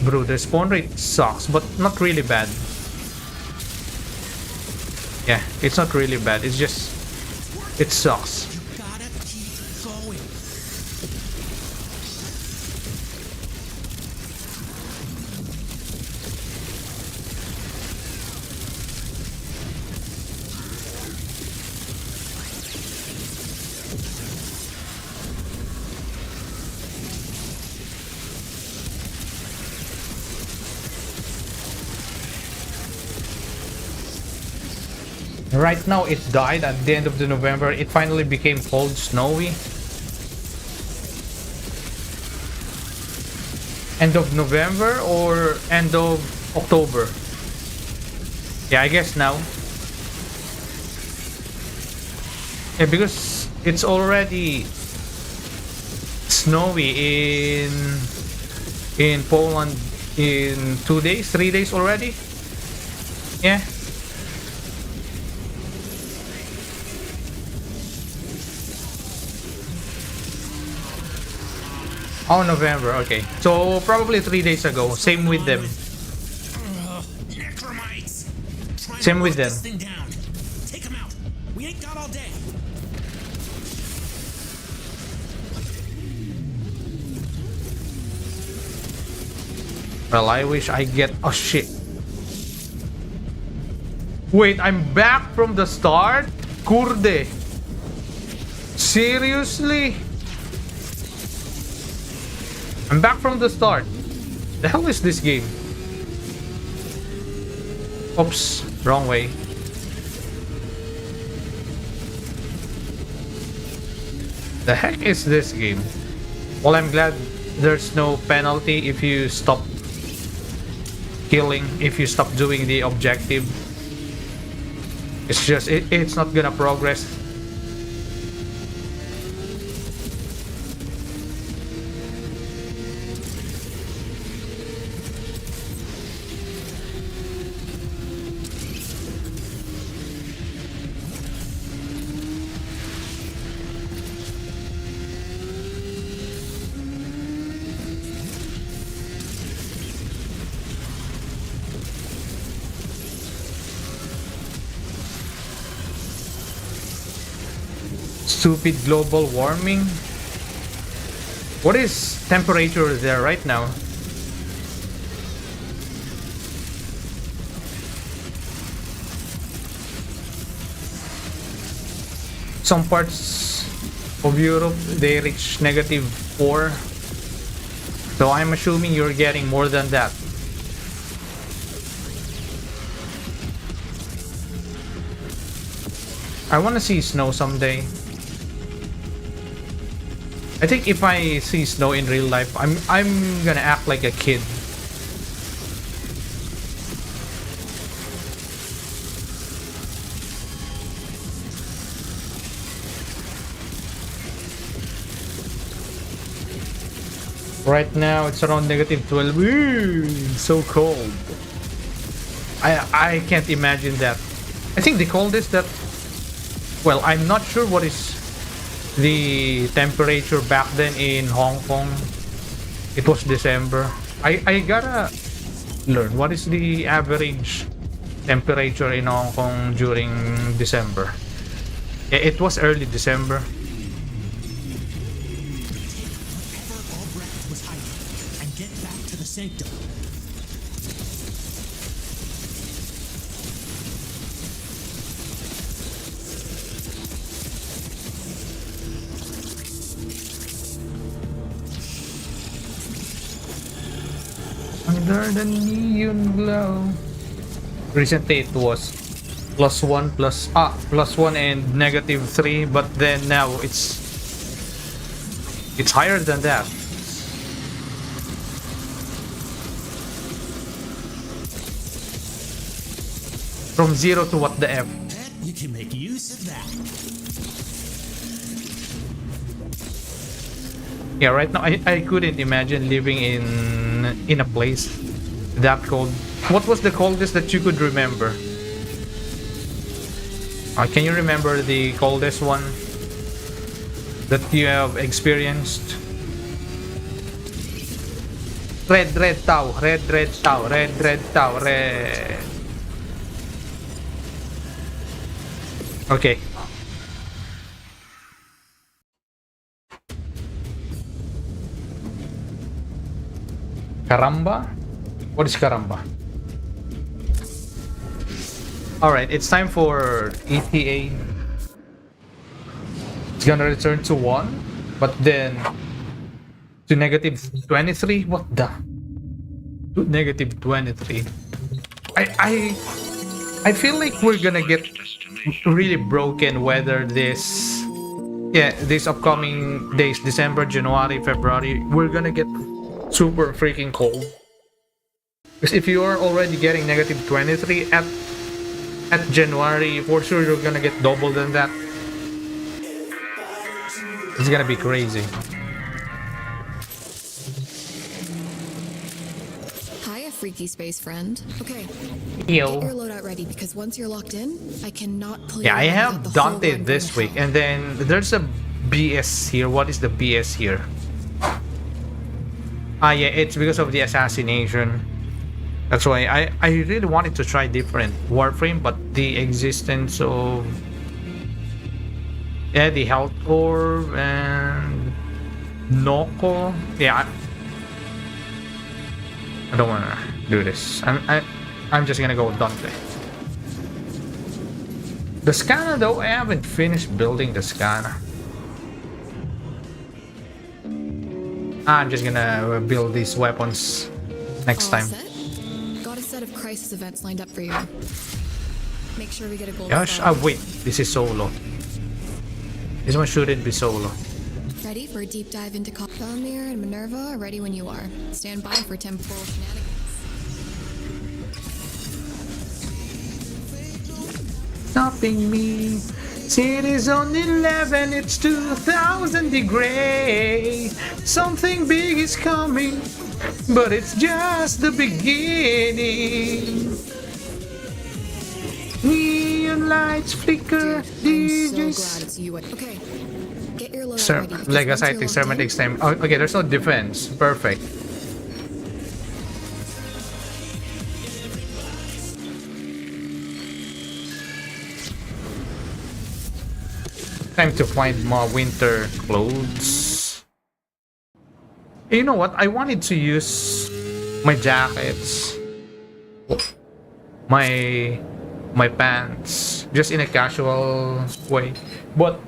Bro, the spawn rate sucks, but not really bad. Yeah, it's not really bad. It's just, it sucks.
Gotta keep going.
Right now it died at the end of the November. It finally became cold, snowy. End of November or end of October? Yeah, I guess now. Yeah, because it's already snowy in Poland in 2 days, 3 days already. Yeah. Oh, November, okay. So probably 3 days ago. Same with them. Same with them.
Take them out. We ain't got all day.
Well, I wish I get a shit. Wait, I'm back from the start? Kurde. Seriously? I'm back from the start. The hell is this game? Oops, wrong way. The heck is this game? Well, I'm glad there's no penalty if you stop killing if you stop doing the objective. It's just it's not gonna progress. Stupid global warming. What is temperature there right now? Some parts of Europe, they reach -4. So I'm assuming you're getting more than that. I want to see snow someday. I think if I see snow in real life, I'm gonna act like a kid. Right now it's around -12. Ooh, so cold. I can't imagine that. I think the coldest that, well, I'm not sure what is the temperature back then in Hong Kong. It was December. I gotta learn what is the average temperature in Hong Kong during December. It was early December.
Wherever Albrecht was hiding, and get back to the sanctum.
Under the neon glow. Recently it was +1 +1 and -3, but then now it's higher than that. From 0 to what the F?
You can make use of that.
Yeah, right now I couldn't imagine living in a place that cold. What was the coldest that you could remember? Can you remember the coldest one that you have experienced? Red Tau. Okay. Caramba? What is Caramba? Alright, it's time for ETA. It's gonna return to 1, but then to -23? What the? To -23. I feel like we're gonna get really broken weather this upcoming days, December, January, February. We're gonna get super freaking cold. Because if you are already getting -23 at January, for sure you're gonna get double than that. It's gonna be crazy.
Hiya, freaky space friend. Okay,
Yo.
get your loadout ready because once you're locked in, I cannot pull you
Yeah, I
out
have
without the whole
Dante
run
this
going
week,
to hell.
and then there's a BS here. What is the BS here? Yeah, it's because of the assassination. That's why I really wanted to try different Warframe, but the existence of the health orb and Noko. Yeah, I don't wanna do this. I'm just gonna go with Dante. The scanner though, I haven't finished building the scanner. I'm just gonna build these weapons next
All
time.
set? Got a set of crisis events lined up for you. Make sure we get a gold
Gosh,
star.
wait, this is solo. This one shouldn't be solo.
Ready for a deep dive into Felmir and Minerva are ready when you are. Stand by for temporal shenanigans.
stopping me. City's on 11, it's 2000 degrees. Something big is coming, but it's just the beginning. Neon lights flicker,
I'm so
DJs.
glad it's you. Okay, get your load
Sir,
ready.
Legacy
Once you're
experiment
locked in,
time. Oh, okay, there's no defense. Perfect. Time to find more winter clothes. You know what? I wanted to use my jackets, my pants, just in a casual way. But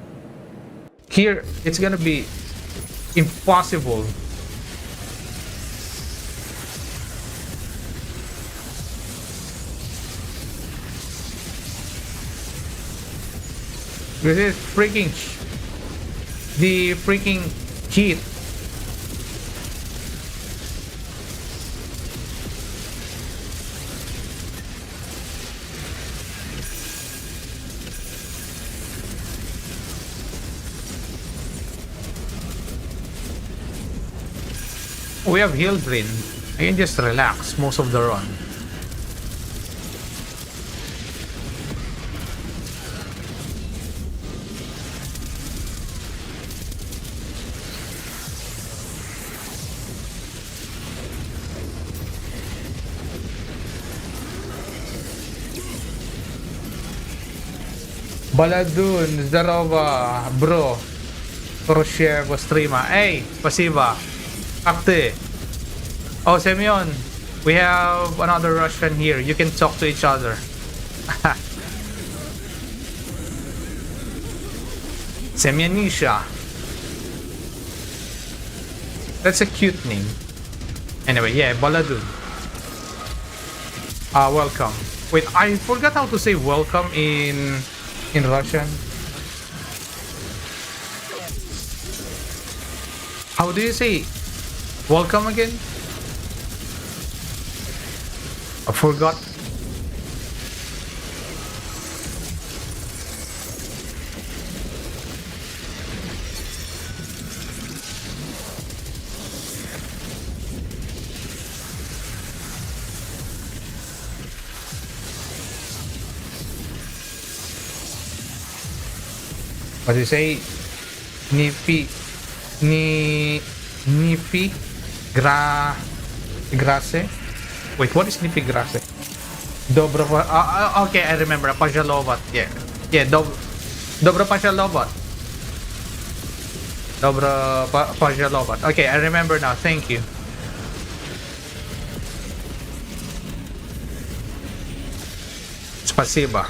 here, it's gonna be impossible. This is the freaking heat. We have Hildryn. I can just relax most of the run. Baladun, Zdarova, bro. Kroshevo streama. Hey, спасибо. Как ты? Oh, Semyon, we have another Russian here. You can talk to each other. Semyonisha. That's a cute name. Anyway, yeah, Baladun. Welcome. Wait, I forgot how to say welcome in Russian. How do you say welcome again? I forgot. What do you say? Nipi Grasse? Wait, what is Nipi Grasse? Dobro okay, I remember. Pajalovat. Yeah. Yeah, Dobro Pajalovat. Dobro Pajalovat. Okay, I remember now. Thank you. Spasiba.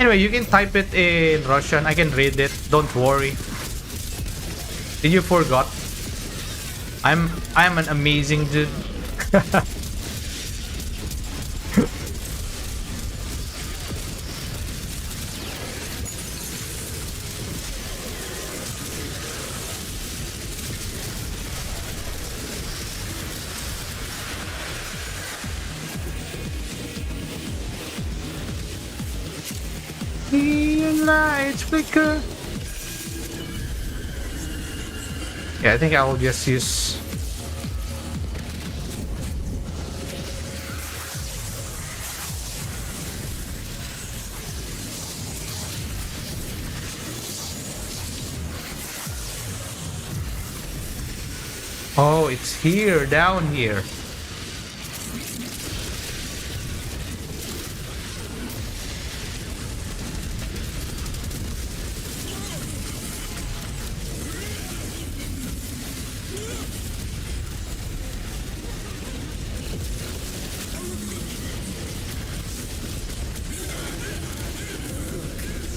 Anyway, you can type it in Russian. I can read it. Don't worry. Did you forgot? I'm an amazing dude. Neon lights flicker. Yeah, I think I will just use. Oh, it's here, down here.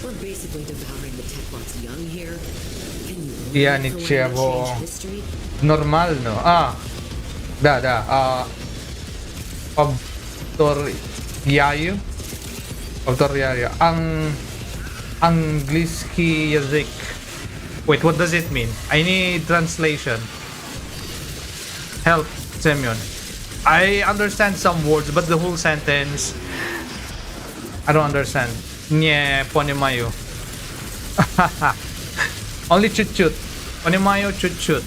We're basically devouring the tech bots young here. Can you
Yeah,
believe the way
dicevo
they changed history?
normal, no? Повторяю. Повторяю. Английский язык. Wait, what does it mean? I need translation. Help, Semyon. I understand some words, but the whole sentence, I don't understand. Nie ponimayo. Only chut-chut. Ponimayo chut-chut.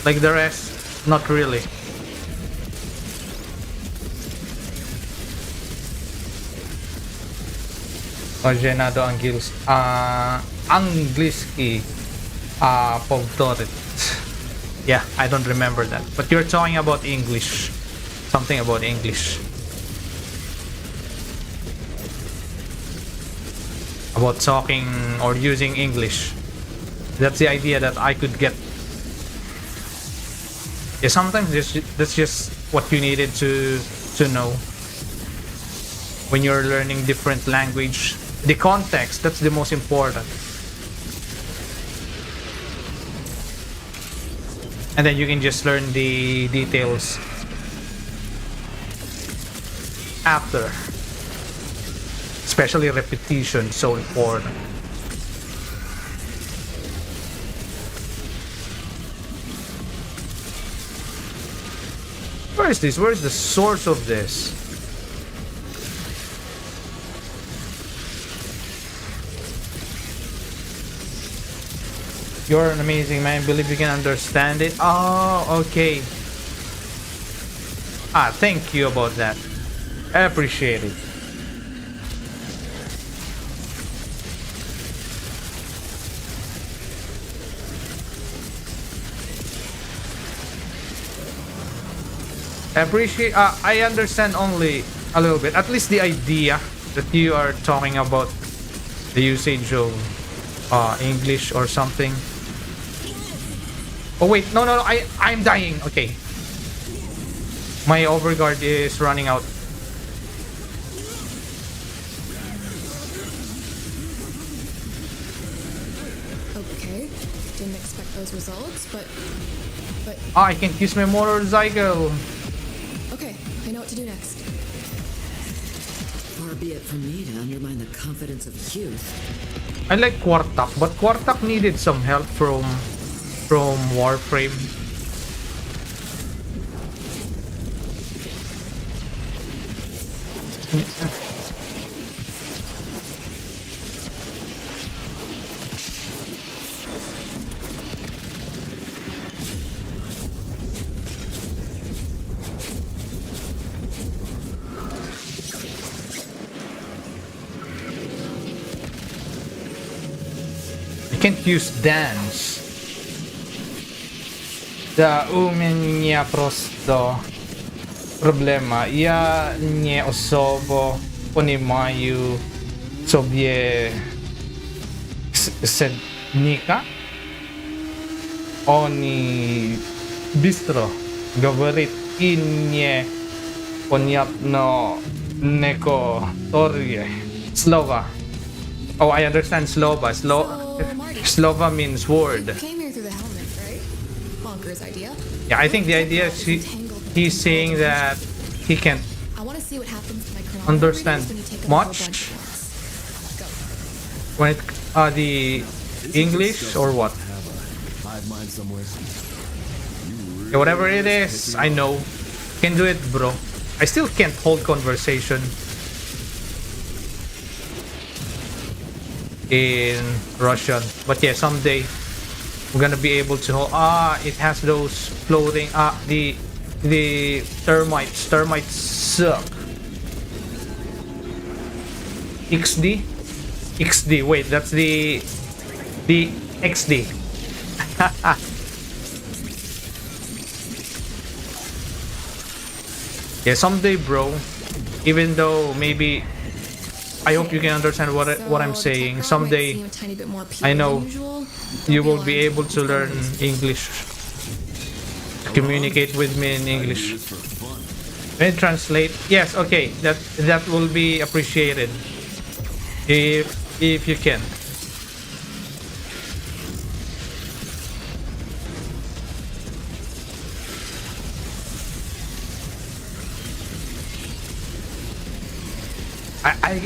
Like the rest, not really. Ojenado angliski powtorit. Yeah, I don't remember that. But you're talking about English. Something about English. About talking or using English. That's the idea that I could get. Yeah, sometimes that's just what you needed to know. When you're learning different language. The context, that's the most important. And then you can just learn the details after. Especially repetition, so important. Where is this? Where is the source of this? You're an amazing man. I believe you can understand it. Oh, okay. Thank you about that. I appreciate it. I understand only a little bit. At least the idea that you are talking about the usage of English or something. Oh wait, no, I'm dying. Okay. My overguard is running out.
Okay, didn't expect those results, but...
I can't use my motorcycle.
Okay, I know what to do next.
Far be it from me to undermine the confidence of youth.
I like Quartak, but Quartak needed some help from Warframe. You can't use dance. Да, у меня просто проблема. Я не особо понимаю собственника. Он быстро говорит и не понятно некоторые слова. Oh, I understand Slova. Slova means word.
Came here through the helmet, right? Bonker's idea.
Yeah, I think the idea is he's saying that he can't
I want to see what happens to my chronometer
understand
when you take up a whole bunch
much
of points. Go.
when it the English or what. Yeah, whatever it is, I know. Can do it, bro. I still can't hold conversation in Russian, but yeah, someday we're gonna be able to hold. It has those floating. The termites suck. XD. Wait, that's the XD. Yeah, someday, bro. Even though maybe, I hope you can understand what I'm saying. Someday, I know you will be able to learn English, to communicate with me in English. When translate, yes, okay, that will be appreciated if you can.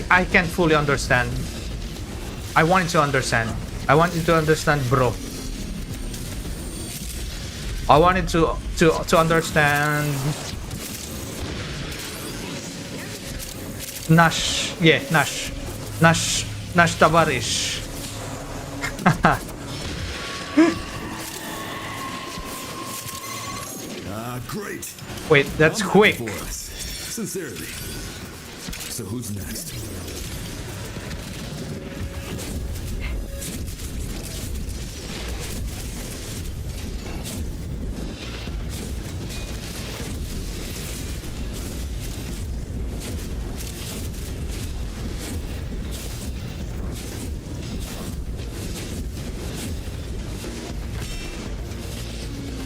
I can't fully understand. I wanted to understand. I want you to understand, bro. I wanted to understand Nash. Yeah, Nash Tavarish.
Great.
Wait, that's quick.
For us. Sincerely. So who's next?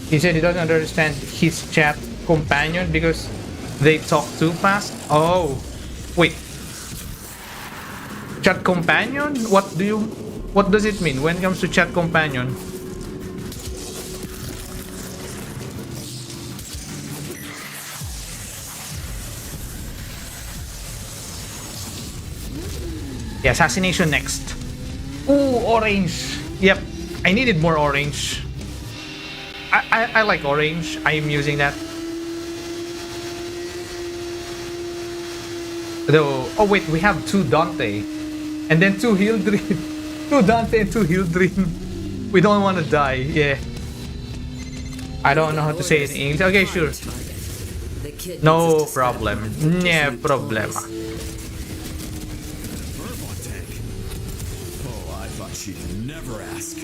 He said he doesn't understand his chat companion because they talk too fast. Oh, wait. Chat companion? What does it mean when it comes to chat companion? The assassination next. Ooh, orange. Yep, I needed more orange. I like orange. I am using that. Though, oh wait, we have 2 Dante. And then 2 Hildryn. 2 Dante and 2 Hildryn. We don't want to die, yeah. I don't know how to say it in English. Okay, sure. No problem. No problema.
Oh, I thought she'd never ask.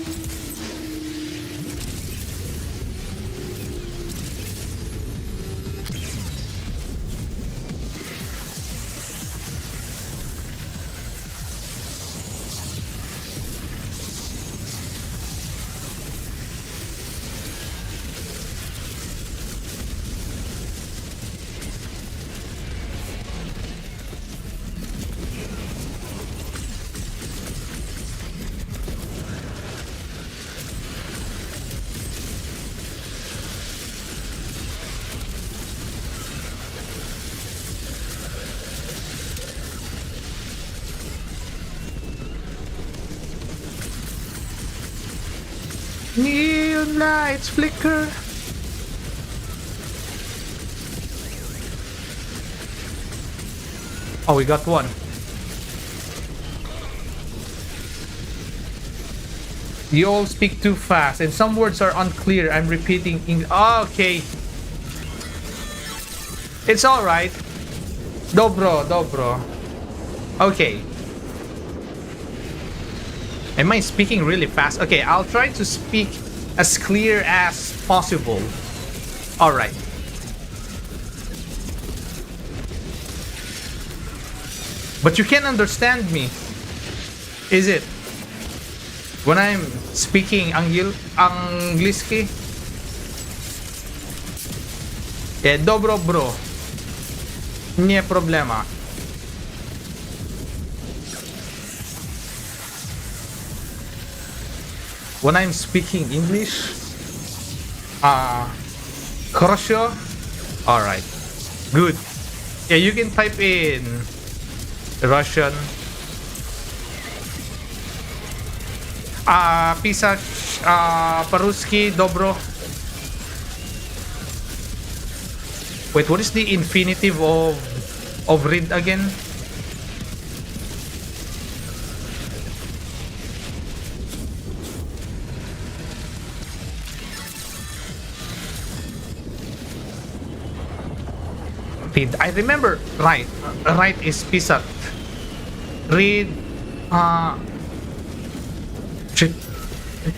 Neon lights flicker. Oh, we got one. You all speak too fast and some words are unclear. I'm repeating okay. It's alright. Dobro. Okay. Am I speaking really fast? Okay, I'll try to speak as clear as possible. Alright. But you can't understand me, is it? When I'm speaking Angliski? Yeah, dobro bro. Nie problema. When I'm speaking English, хорошо. Alright, good. Yeah, you can type in Russian. Pisać по-русски добро. Wait, what is the infinitive of read again? Read. I remember right. Right is pisat. Read.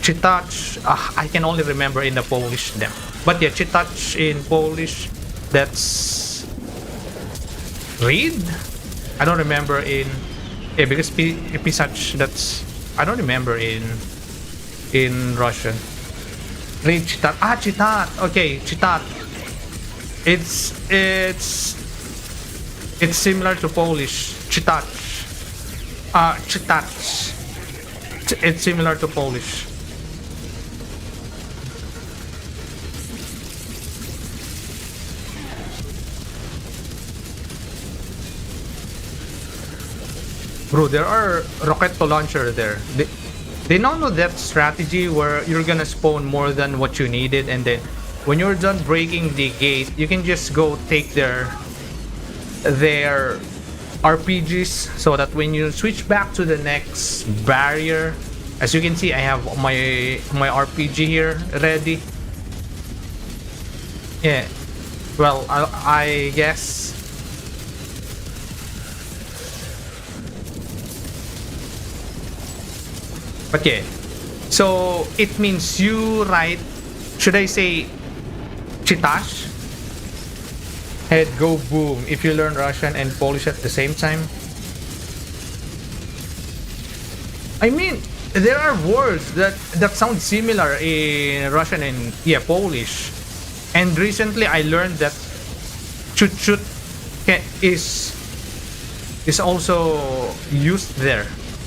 Czytać. I can only remember in the Polish them. But yeah, czytać in Polish. That's read. I don't remember in. Yeah, because pisać. That's. I don't remember in Russian. Read czytać. Czytać. Okay, czytać. It's similar to Polish. Czytać. Czytać. It's similar to Polish. Bro, there are rocket launcher there. They don't know that strategy where you're gonna spawn more than what you needed and then when you're done breaking the gate, you can just go take their RPGs, so that when you switch back to the next barrier, as you can see, I have my RPG here ready. Yeah, well, I guess but yeah, so it means you write, should I say Chitash? Head go boom if you learn Russian and Polish at the same time. I mean, there are words that sound similar in Russian and Polish. And recently I learned that chut chut is also used there.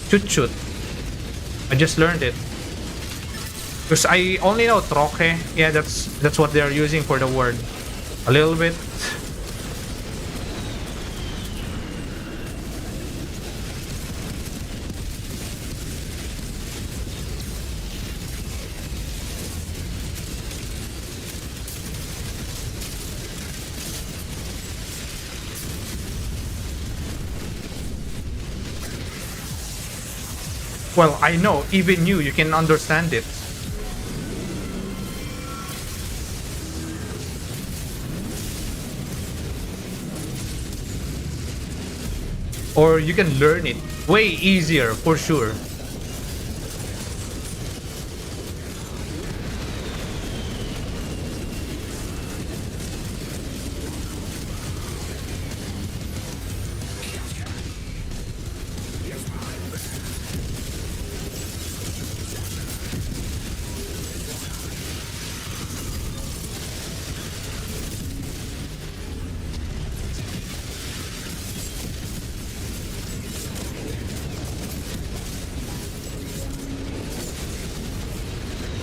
Chut chut. I just learned it. Because I only know troche. Yeah, that's what they're using for the word. A little bit. Well, I know, even you can understand it. Or you can learn it way easier, for sure.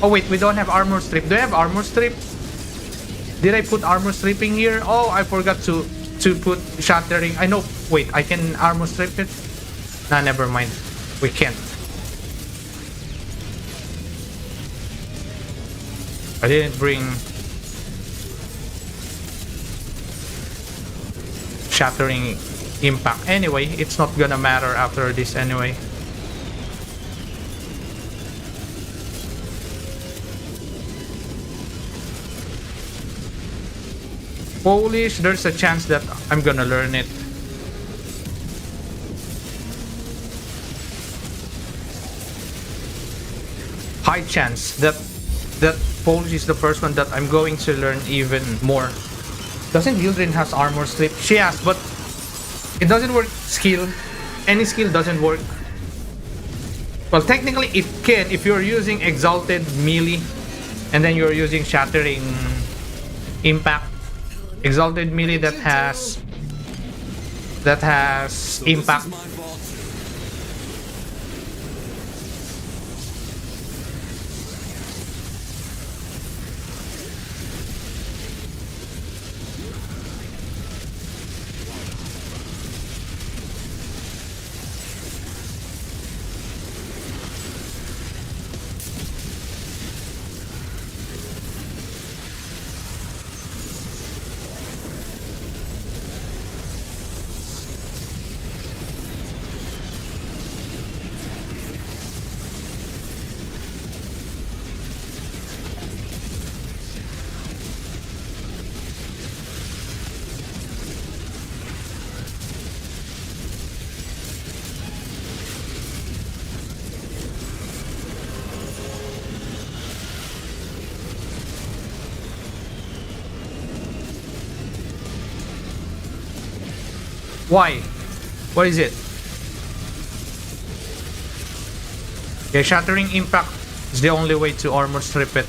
Oh wait, we don't have armor strip. Do I have armor strip? Did I put armor stripping here? Oh, I forgot to put shattering. I know. Wait, I can armor strip it? Nah, never mind. We can't. I didn't bring shattering impact. Anyway, it's not gonna matter after this anyway. Polish, there's a chance that I'm gonna learn it. High chance that Polish is the first one that I'm going to learn even more. Doesn't Hildryn has armor strip? She has, but it doesn't work skill. Any skill doesn't work. Well, technically it can if you're using exalted melee and then you're using shattering impact. Exalted melee that has impact. Why? What is it? Yeah, shattering impact is the only way to armor strip it.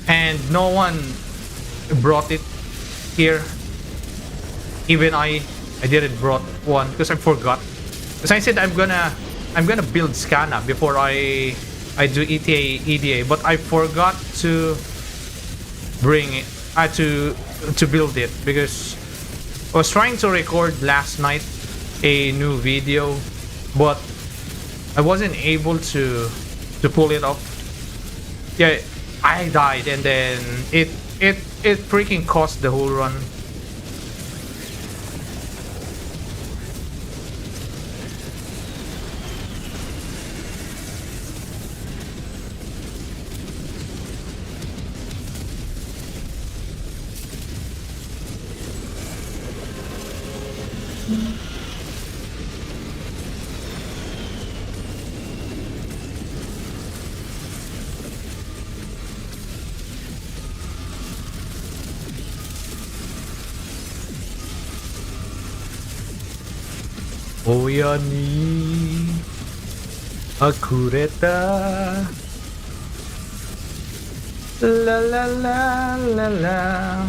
And no one brought it here. Even I didn't brought one because I forgot. Because I said I'm gonna build Scana before I do EDA, but I forgot to bring it, to build it, because I was trying to record last night a new video, but I wasn't able to pull it off. Yeah, I died, and then it freaking cost the whole run. Oyani Akureta La la la la la.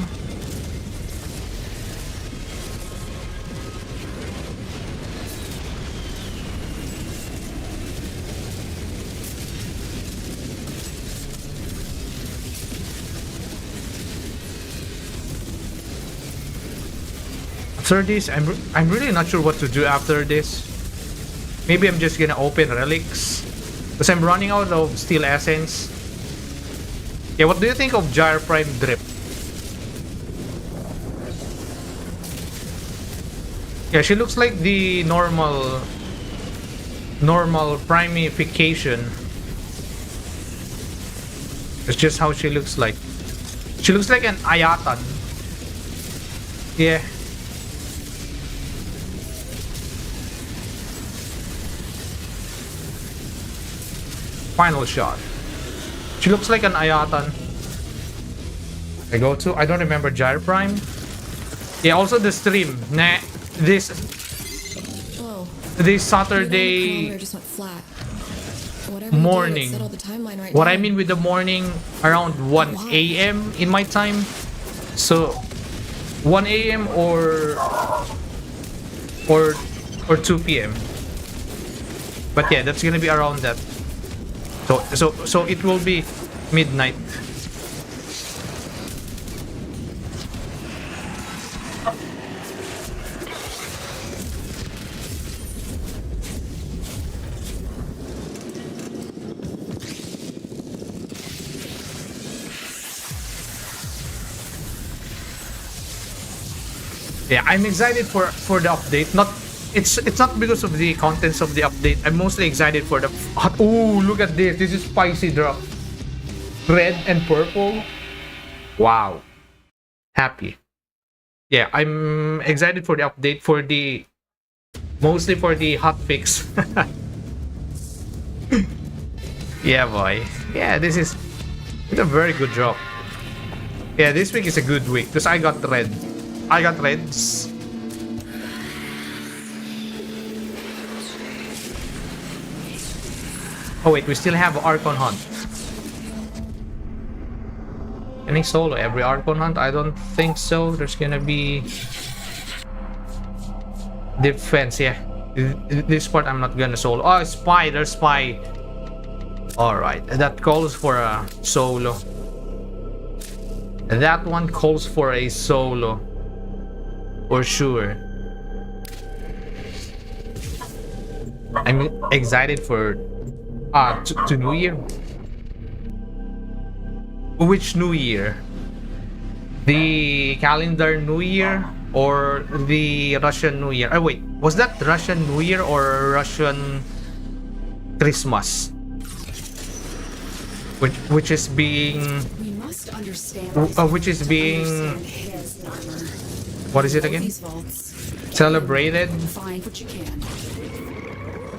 After this, I'm really not sure what to do after this. Maybe I'm just gonna open relics because I'm running out of steel essence. Yeah, what do you think of Gyre Prime Drip? Yeah, she looks like the normal primification. It's just how she looks like. She looks like an Ayatan. Yeah. Final shot. She looks like an Ayatan. I don't remember Gyre Prime. Yeah, also the stream. Nah, this Saturday
just went flat.
morning. What I mean with the morning, around 1 a.m. in my time. So 1 a.m. or 2 p.m. But yeah, that's gonna be around that. So it will be midnight. Yeah, I'm excited for the update. It's not because of the contents of the update. I'm mostly excited for the oh, look at this. This is spicy drop. Red and purple. Wow. Happy. Yeah, I'm excited for the update, mostly for the hotfix. Yeah, boy. Yeah, it's a very good drop. Yeah, this week is a good week because I got red. I got reds. Oh wait, we still have Archon Hunt. Any solo every Archon Hunt? I don't think so. There's gonna be defense, yeah. This part I'm not gonna solo. Oh, spy, there's spy. Alright, that calls for a solo. That one calls for a solo. For sure. I'm excited for to New Year. Which New Year? The calendar New Year or the Russian New Year? Oh wait, was that Russian New Year or Russian Christmas? Which is being what is it again? Celebrated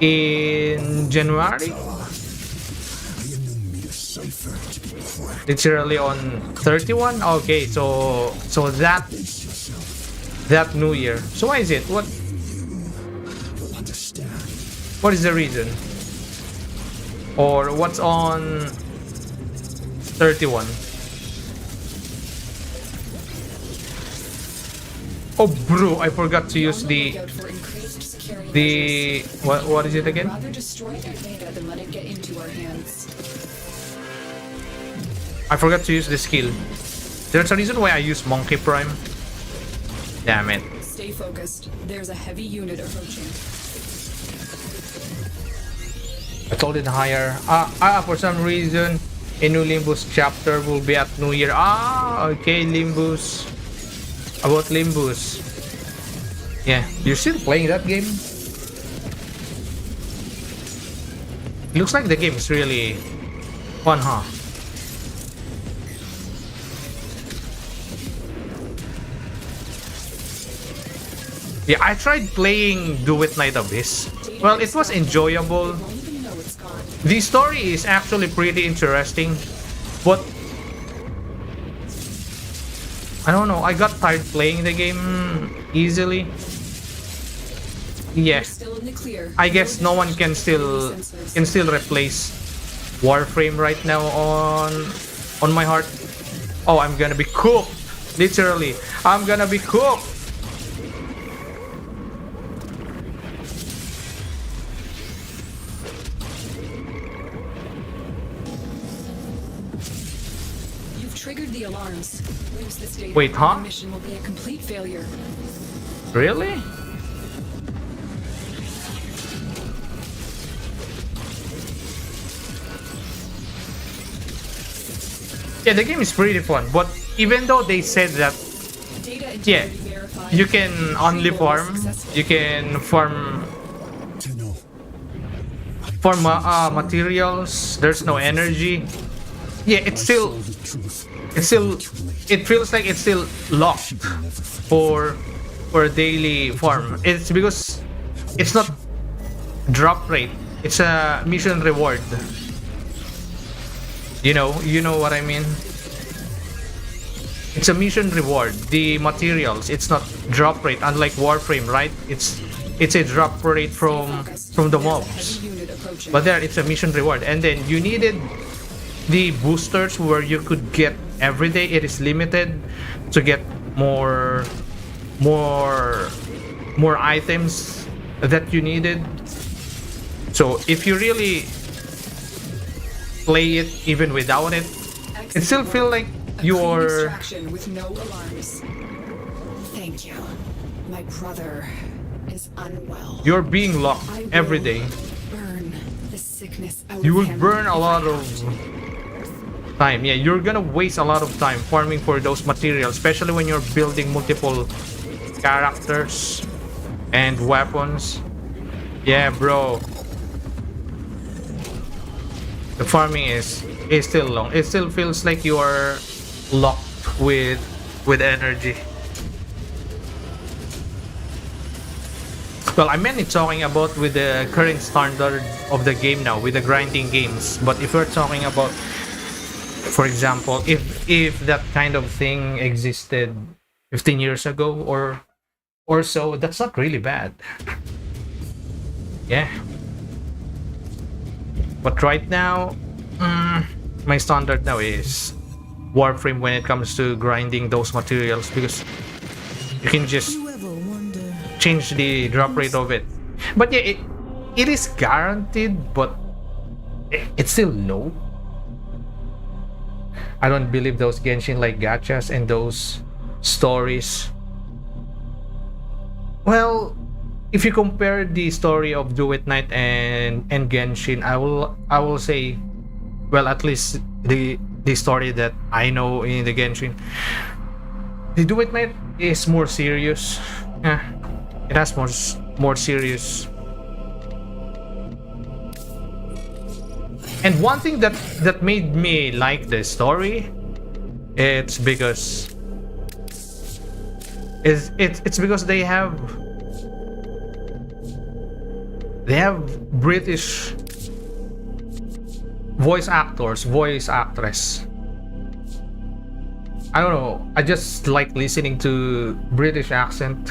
in January? Literally on 31? Okay, so that New Year. So why is it? What is the reason? Or what's on 31? Oh bro, I forgot to use the what is it again?
Rather destroy their data than let it get into our hands.
I forgot to use the skill. There's a reason why I use Monkey Prime. Damn it.
Stay focused. There's a heavy unit approaching.
I told it higher. For some reason, a new Limbus chapter will be at New Year. Okay, Limbus. About Limbus. Yeah, you're still playing that game? Looks like the game is really fun, huh? Yeah, I tried playing Do It Night Abyss. Well, it was enjoyable. The story is actually pretty interesting, but I don't know, I got tired playing the game easily. Yeah, I guess no one can still replace Warframe right now on my heart. Oh, I'm gonna be cooked. Literally, I'm gonna be cooked.
Triggered the alarms. Lose this data.
Wait, huh?
The mission will be a complete failure.
Really? Yeah, the game is pretty fun, but even though they said that, yeah, you can only farm, you can farm
Tenno,
materials. There's no energy. Yeah, it feels like it's still locked for daily farm. It's because it's not drop rate. It's a mission reward. You know what I mean? It's a mission reward. The materials, it's not drop rate, unlike Warframe, right? It's a drop rate from the mobs. But there, it's a mission reward, and then you needed the boosters where you could get every day. It is limited to get more items that you needed. So if you really play it even without it, it still feels like you're
with no alarms. Thank you. My brother is unwell.
you're being locked every day.
Burn the sickness out
You
of
will
him.
burn a lot of time. Yeah, you're gonna waste a lot of time farming for those materials, especially when you're building multiple characters and weapons. Yeah, bro. The farming is still long. It still feels like you are locked with energy. Well, I'm mainly talking about with the current standard of the game now, with the grinding games. But if we're talking about, for example, if that kind of thing existed 15 years ago or so, that's not really bad. Yeah. But right now, my standard now is Warframe when it comes to grinding those materials, because you can just change the drop rate of it. But yeah, it is guaranteed, but it's still low. I don't believe those Genshin like gachas and those stories. Well, if you compare the story of Do It Night and Genshin, I will say, well, at least the story that I know in the Genshin, the Do It Night is more serious. Yeah, it has more serious. And one thing that made me like the story, it's because it's because they have British voice actress. I don't know, I just like listening to British accent,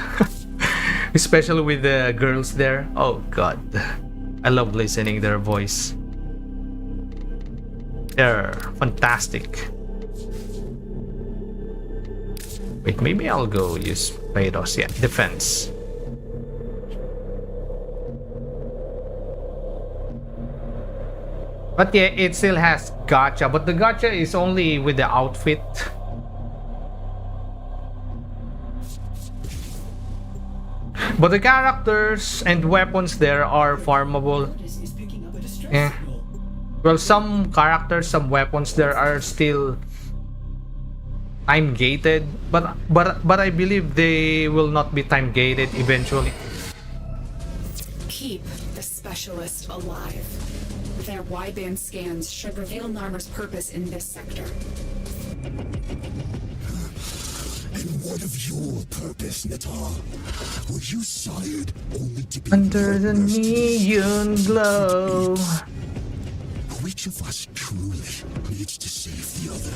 especially with the girls there. Oh god, I love listening their voice. They're fantastic. Wait, maybe I'll go use Phaedos. Yeah, defense. But yeah, it still has gacha, but the gacha is only with the outfit. But the characters and weapons there are farmable. Eh. Well, some characters, some weapons there are still time gated, but I believe they will not be time gated eventually.
Keep the specialist alive. Their wideband scans should reveal Narmer's purpose in this sector.
And what of your purpose, Natal? Were you sired only to be
Under the
bloodlust?
neon glow.
Which of us truly needs to save the other?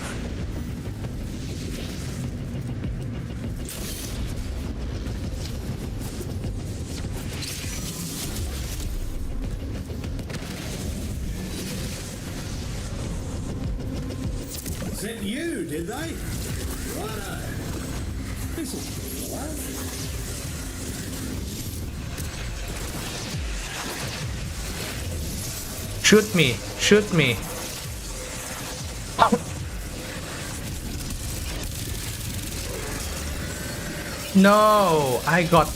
Sent you, did they? Righto. This'll be all right.
Shoot me, shoot me. No, I got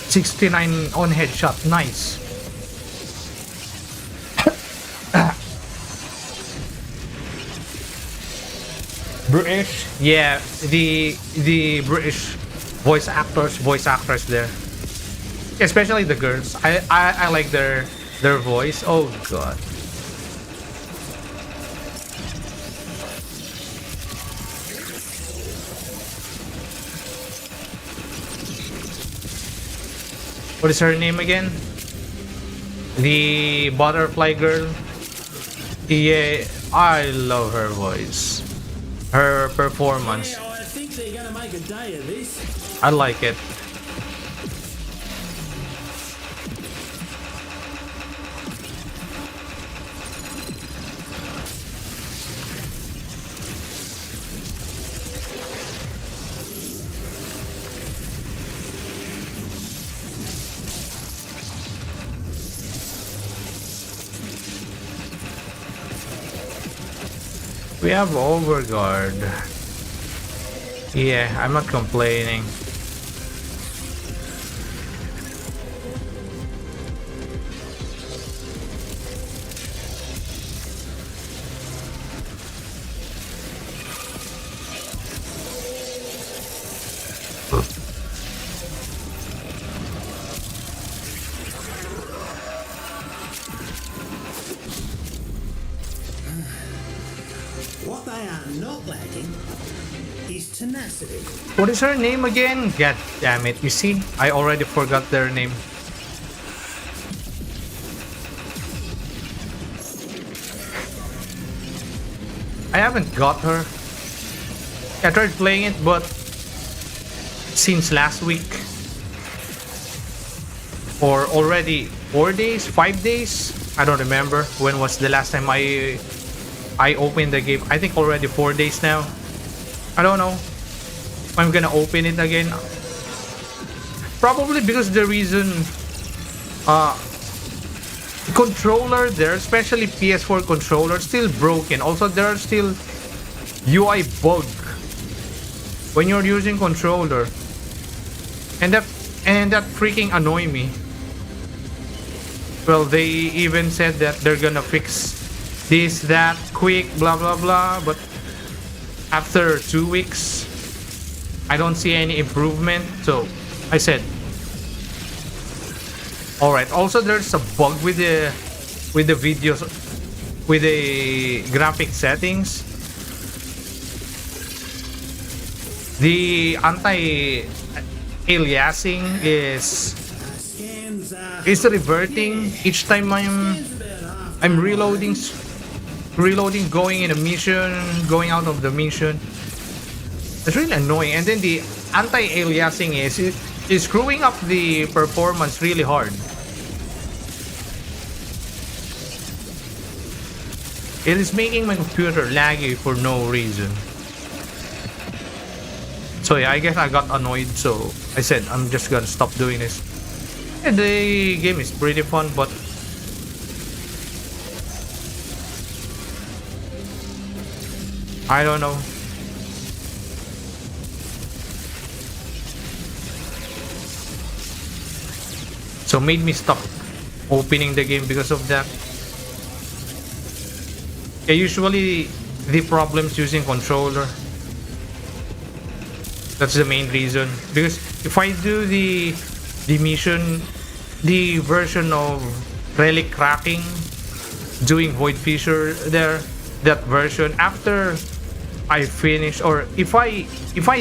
69 on headshot. Nice. British, yeah, the British voice actors there, especially the girls. I like their voice. Oh god. What is her name again? The butterfly girl. Yeah, I love her voice. Her performance.
Yeah, I think they're gonna make a day of this.
I like it. We have overguard. Yeah, I'm not complaining.
What they are not lacking is tenacity.
What is her name again? God damn it. You see, I already forgot their name. I haven't got her. I tried playing it, but since last week, or already 4 days, 5 days, I don't remember when was the last time I opened the game. I think already 4 days now. I don't know if I'm gonna open it again. Probably because the reason controller there, especially PS4 controller, still broken. Also, there are still UI bug when you're using controller, and that freaking annoy me. Well, they even said that they're gonna fix this, that, quick, blah blah blah, but after 2 weeks I don't see any improvement, so I said alright. Also, there's a bug with the videos, with the graphic settings. The anti-aliasing is reverting each time I'm reloading, going in a mission, going out of the mission. It's really annoying. And then the anti-aliasing is screwing up the performance really hard. It is making my computer laggy for no reason. So yeah, I guess I got annoyed, so I said I'm just gonna stop doing this. And the game is pretty fun, but I don't know. So made me stop opening the game because of that. Yeah, usually the problems using controller. That's the main reason. Because if I do the mission, the version of relic cracking, doing void fissure there, that version, after I finish, or if I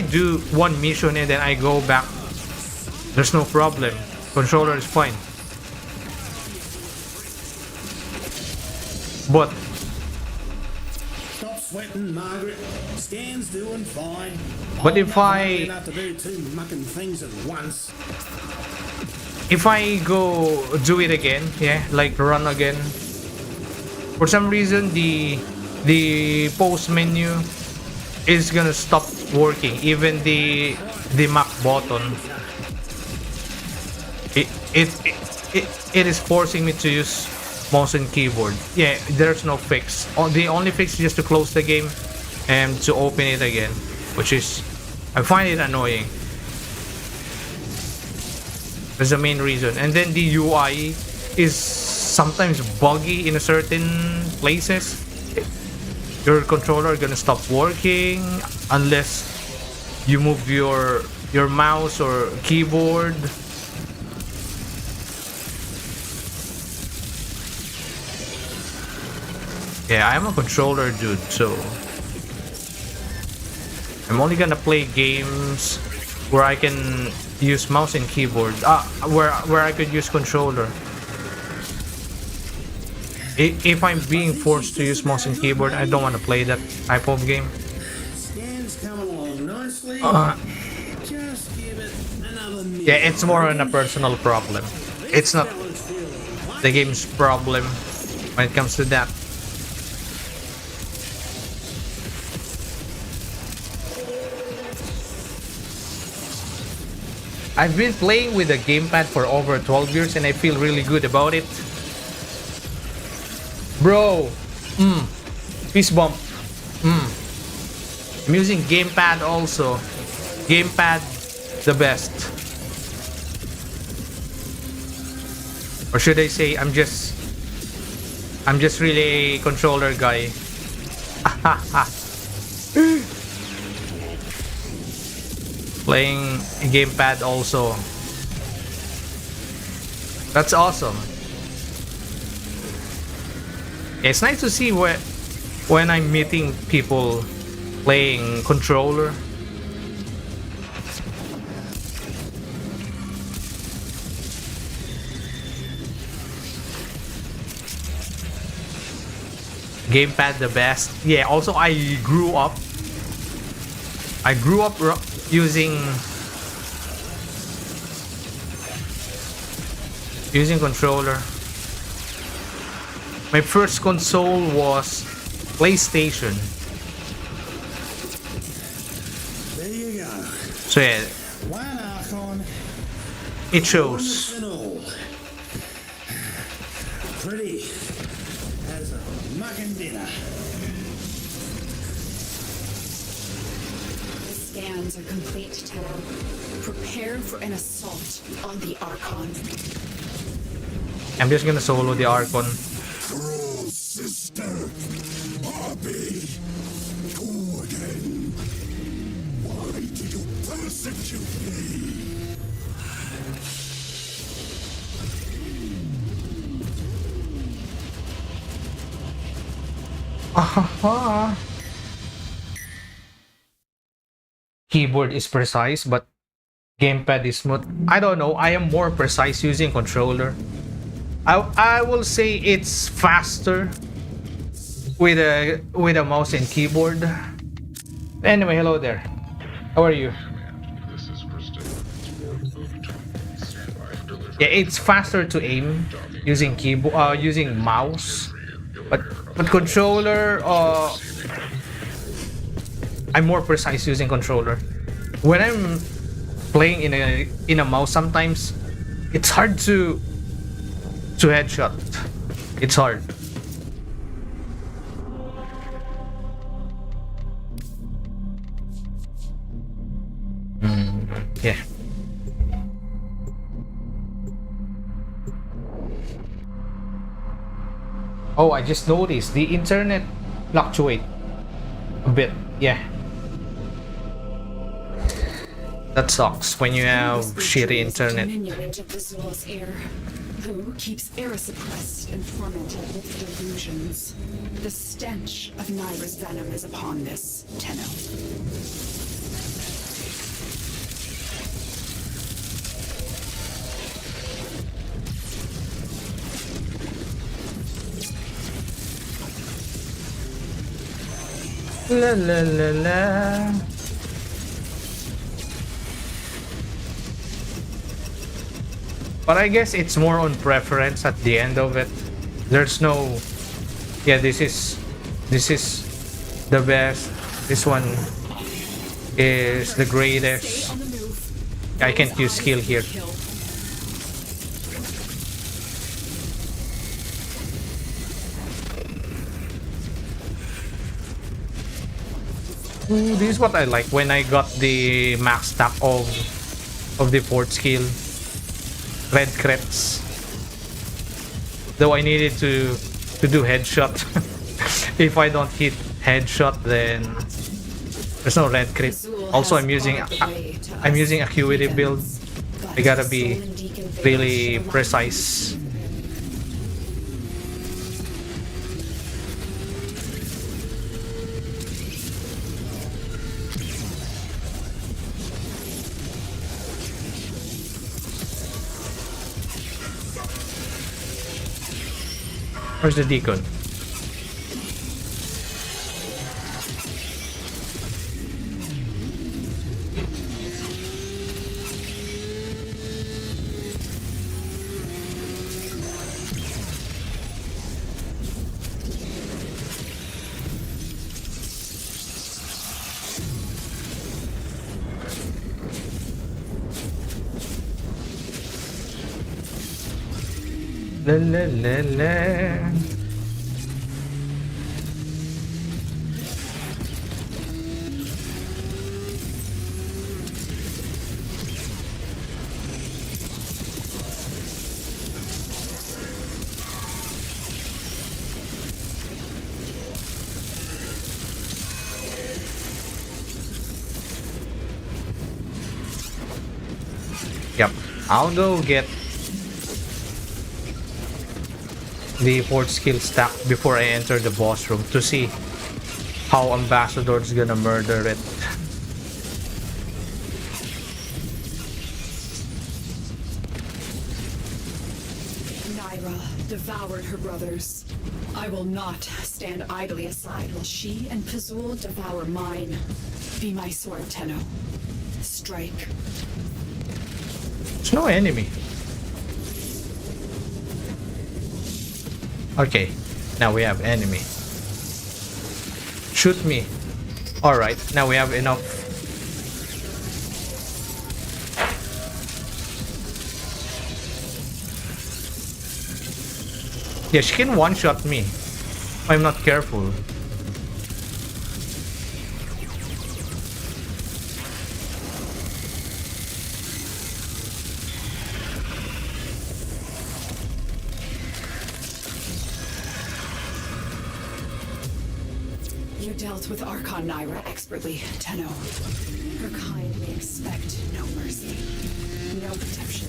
do one mission and then I go back, there's no problem. Controller is fine. But
Stop sweating, Margaret. Scan's doing fine.
But if
I don't have to do two mucking things at once.
if I go do it again, yeah, like run again, for some reason the post menu is gonna stop working. Even the Mac button, it is forcing me to use mouse and keyboard. Yeah, there's no fix. The only fix is just to close the game and to open it again, which is, I find it annoying. That's the main reason. And then the UI is sometimes buggy in certain places. Your controller gonna stop working unless you move your mouse or keyboard. Yeah, I'm a controller dude, so I'm only gonna play games where I can use mouse and keyboard. Where I could use controller. If I'm being forced to use mouse and keyboard, I don't want to play that type of game.
Scan's coming along nicely. Just give it another minute.
Yeah, it's more on a personal problem. It's not the game's problem when it comes to that. I've been playing with a gamepad for over 12 years and I feel really good about it. Bro, fist bump. I'm using gamepad also. Gamepad, the best. Or should I say, I'm just really a controller guy. Playing gamepad also. That's awesome. It's nice to see when I'm meeting people playing controller. Gamepad the best. Yeah, also I grew up using controller. My first console was PlayStation.
There you go.
So yeah,
One Archon.
it shows.
And all. Pretty as a mucking dinner.
The scans are complete, Tenno. Prepare for an assault on the Archon.
I'm just gonna solo the Archon.
Cruel sister, Harpy, Gordon, why do you persecute me?
Keyboard is precise, but gamepad is smooth. I don't know. I am more precise using controller. I will say it's faster with a mouse and keyboard. Anyway, hello there. How are you? Yeah, it's faster to aim using keyboard, using mouse, but controller. I'm more precise using controller. When I'm playing in a mouse, sometimes it's hard to headshot. It's hard. Yeah. Oh, I just noticed the internet fluctuate a bit. Yeah. That sucks when you have shitty internet.
Who keeps Era suppressed and tormented with delusions? The stench of Nyra's venom is upon this, Tenno.
La la la la. But I guess it's more on preference at the end of it. There's no, yeah, this is the best. This one is the greatest. I can't use skill here. Ooh, this is what I like when I got the max stack of the fourth skill. Red crits. Though I needed to do headshot. If I don't hit headshot, then there's no red crit. Also, I'm using acuity build. I gotta be really precise. Where's the deacon? La la la la. Yep, I'll go get the fourth skill stack before I enter the boss room to see how Ambassador's gonna murder it.
Nyra devoured her brothers. I will not stand idly aside while she and Pazul devour mine. Be my sword, Tenno. Strike.
There's no enemy. Okay, now we have enemy. Shoot me. Alright, now we have enough. Yeah, she can one-shot me if I'm not careful.
You dealt with Archon Nyra expertly, Tenno. Her kind may expect no mercy, no protection.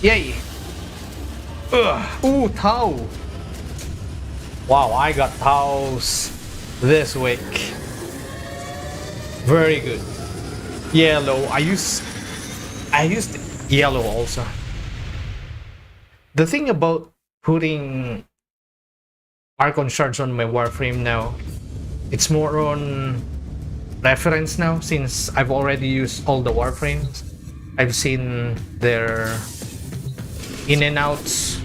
Yay! Ugh. Ooh, Tau! Wow, I got Taus this week. Very good. Yellow. I used yellow also. The thing about putting Archon shards on my Warframe now, it's more on reference now since I've already used all the Warframes. I've seen their in and outs.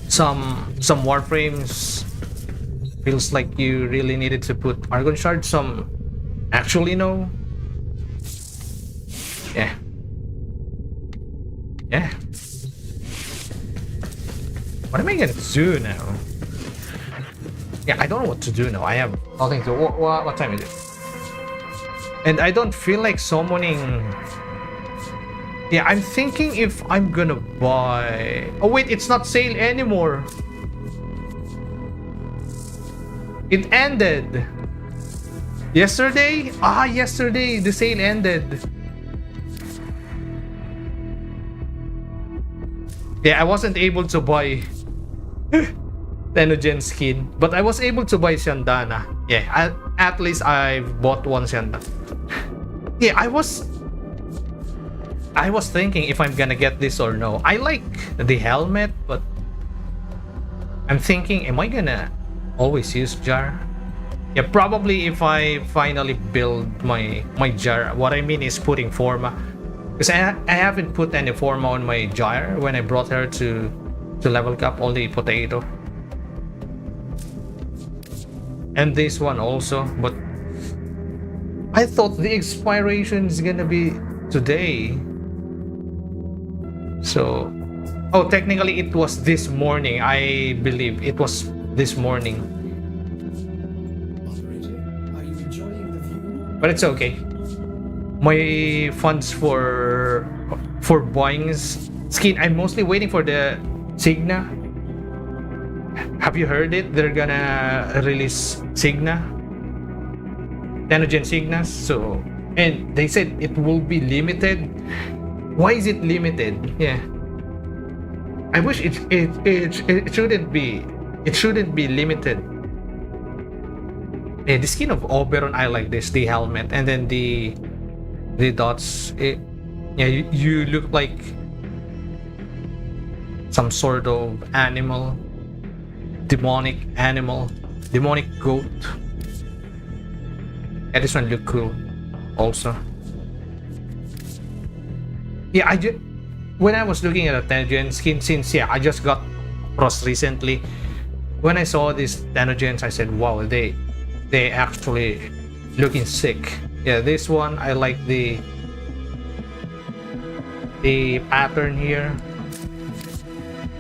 Some Warframes feels like you really needed to put Archon shards. Some actually no. Yeah. Yeah. What am I gonna do now? Yeah, I don't know what to do now. I have nothing to. What time is it? And I don't feel like summoning. Yeah, I'm thinking if I'm gonna buy. Oh wait, it's not sale anymore. It ended yesterday. Yesterday the sale ended. Yeah, I wasn't able to buy Tenogen skin, but I was able to buy Sandana. Yeah, at least I bought one Sandana. Yeah, I was thinking if I'm gonna get this or no. I like the helmet, but I'm thinking, am I gonna always use Gyre? Yeah, probably if I finally build my Gyre. What I mean is putting Forma, because I haven't put any Forma on my Gyre when I brought her to level cap, only Potato. And this one also, but I thought the expiration is gonna be today. So, oh, technically it was this morning. I believe it was this morning.
Operator, are you enjoying the view?
But it's okay. My funds for buying skin, I'm mostly waiting for the Signa. Have you heard it? They're gonna release Signa, Tenogen Signas. So, and they said it will be limited. Why is it limited? Yeah, I wish it shouldn't be. It shouldn't be limited. Yeah, the skin of Oberon, I like this. The helmet and then the dots. Yeah, you look like some sort of animal. Demonic animal, demonic goat. Yeah, this one look cool also. Yeah, when I was looking at a Tenogen skin, since I just got Frost recently, when I saw these Tenogens, I said, wow, they actually looking sick. Yeah, this one I like the pattern here.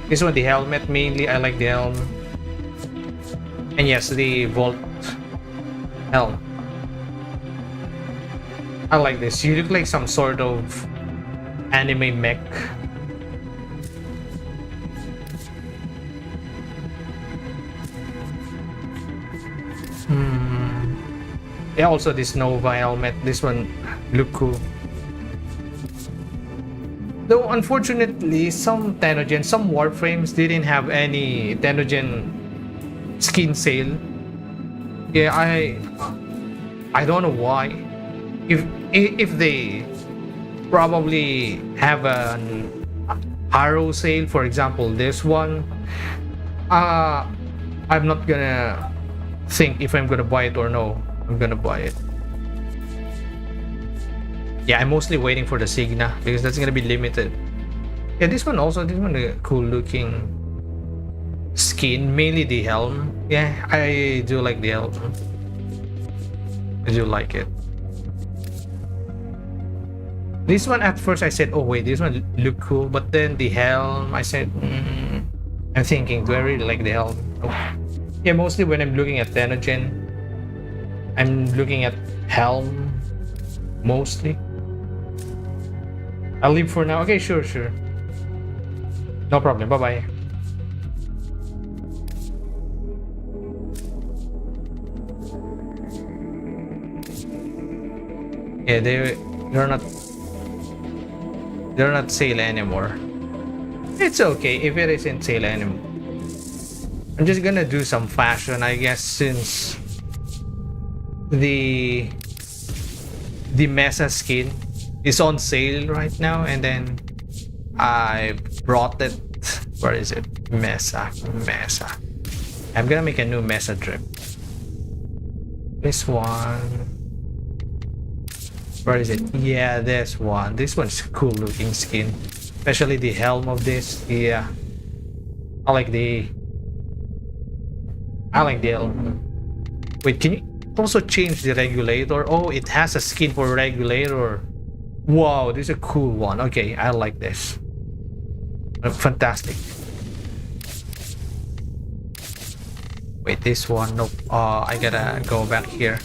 This one, the helmet mainly, I like the helm. And yes, the Volt helm. I like this. You look like some sort of anime mech. Yeah, also this Nova helmet. This one look cool. Though unfortunately, some Tenogen, some Warframes didn't have any Tenogen skin sale. Yeah, I don't know why. If they probably have an Harrow sale, for example, this one, I'm not gonna think if I'm gonna buy it or no. I'm gonna buy it. Yeah, I'm mostly waiting for the Signa because that's gonna be limited. Yeah, this one also, this one a cool looking skin, mainly the helm. Yeah, I do like the helm. I do like it. This one at first I said, oh wait, this one look cool, but then the helm, I said, I'm thinking, do I really like the helm? Oh. Yeah, mostly when I'm looking at Tenogen, I'm looking at helm mostly. I'll leave for now. Okay, sure. No problem. Bye-bye. Yeah, they're not sale anymore. It's okay if it isn't sale anymore. I'm just gonna do some fashion, I guess, since the Mesa skin is on sale right now, and then I brought it. Where is it? Mesa. I'm gonna make a new Mesa drip. This one. Where is it? Yeah, this one. This one's cool looking skin, especially the helm of this. Yeah, I like the helm. Wait, can you also change the regulator? Oh, it has a skin for regulator. Wow, this is a cool one. Okay, I like this. Fantastic. Wait, this one. Nope. I gotta go back here.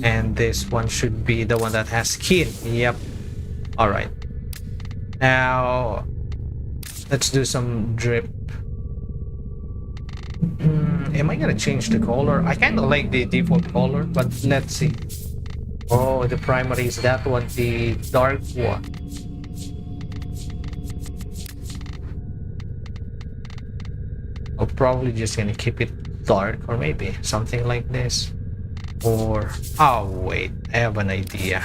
And this one should be the one that has skin. Yep. Alright. Now, let's do some drip. Am I gonna change the color? I kind of like the default color, but let's see. Oh, the primary is that one, the dark one. I'm probably just gonna keep it dark, or maybe something like this. Or, oh wait, I have an idea.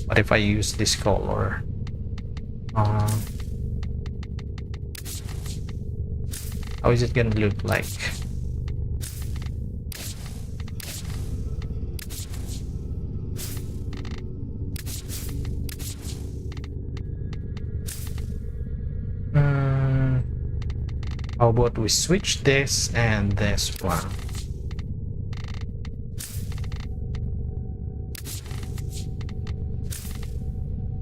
What if I use this color? How is it gonna look like? How about we switch this and this one?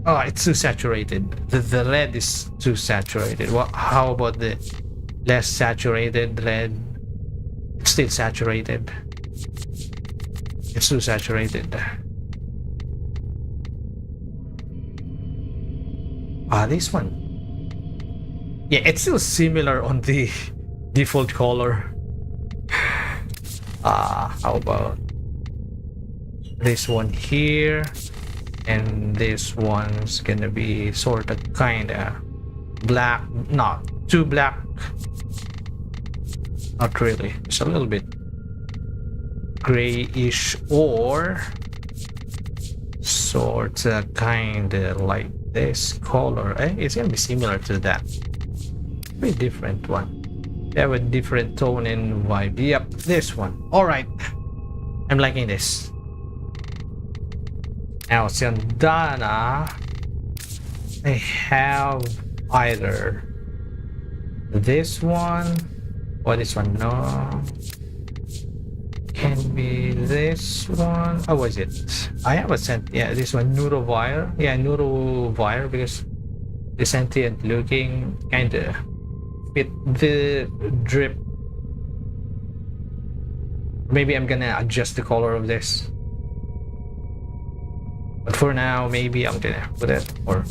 Oh, it's too saturated. The red is too saturated. Well, how about the less saturated red? It's still saturated. It's too saturated. This one. Yeah, it's still similar on the default color. How about this one here? And this one's gonna be sort of kinda black, not too black, not really, it's a little bit grayish, or sort of kinda like this color. It's gonna be similar to that. Very different one. They have a different tone and vibe. Yep, this one. All right, I'm liking this. Now, Sandana, I have either this one or this one. No, can be this one. Oh, was it? I have a yeah, this one, Neurovire. Yeah, Neurovire, because the sentient looking kind of fit the drip. Maybe I'm gonna adjust the color of this. But for now, maybe I'm gonna put it or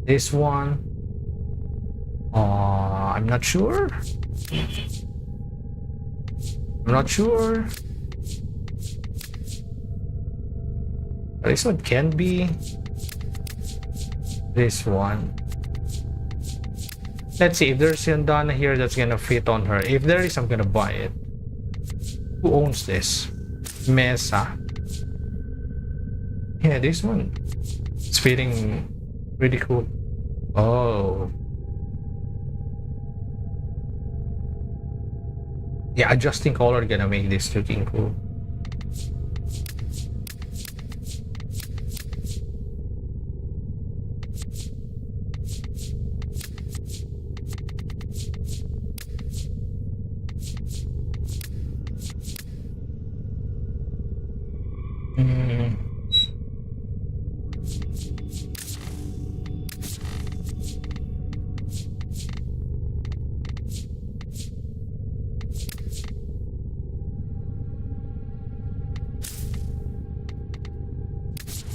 this one. I'm not sure. I'm not sure. This one can be this one. Let's see if there's a Donna here that's gonna fit on her. If there is, I'm gonna buy it. Who owns this? Mesa. Yeah, this one. It's fitting really cool. Oh. Yeah, adjusting color gonna make this looking cool.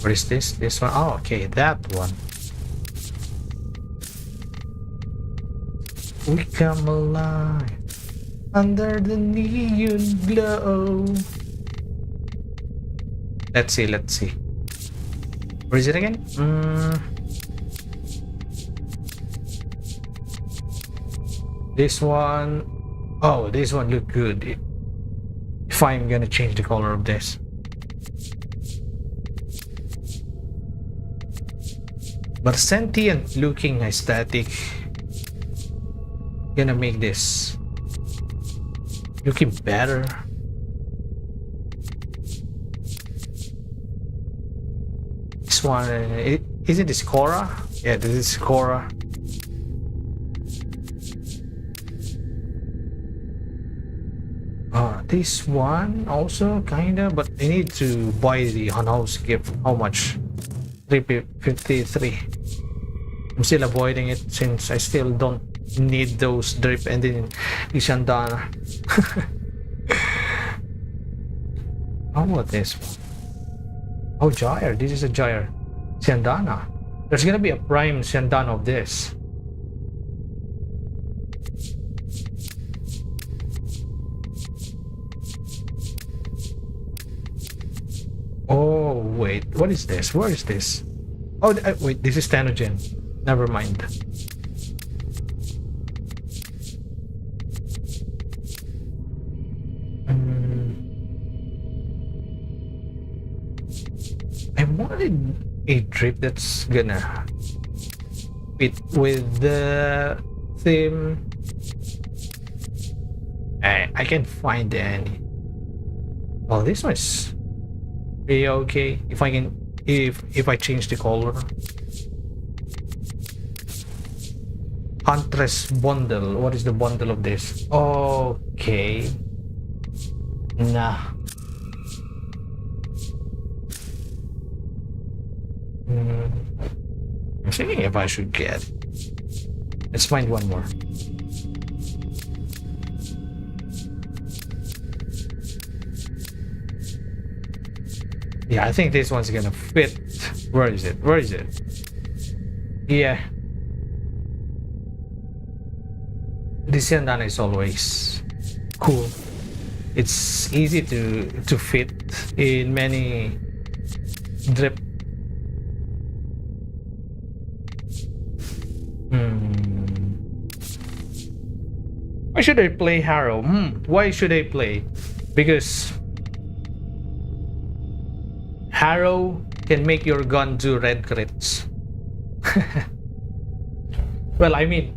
What is this? This one? Oh, okay, that one. We come alive under the neon glow. Let's see, let's see. Where is it again? This one. Oh, this one look good. If I'm gonna change the color of this. But sentient looking aesthetic gonna make this looking better. This one, isn't this Khora? Yeah, this is Khora. This one also kinda, but I need to buy the Unhouse gift. How much? 353. I'm still avoiding it since I still don't need those drip and then Ishandana. How about this one? Oh, Gyre. This is a Gyre. Sandana. There's gonna be a prime Sandana of this. Oh, wait. What is this? Where is this? Oh, wait. This is Tenogen. Never mind. I wanted a drip that's gonna fit with the theme. I can't find any. Well, this one's pretty okay. If I can, if I change the color. Huntress bundle. What is the bundle of this? Okay. Nah. I'm thinking if I should get. Let's find one more. Yeah, I think this one's gonna fit. Where is it? Where is it? Yeah. This Sandana is always cool. It's easy to fit in many drip. Why should I play Harrow? Why should I play? Because Harrow can make your gun do red crits. Well, I mean,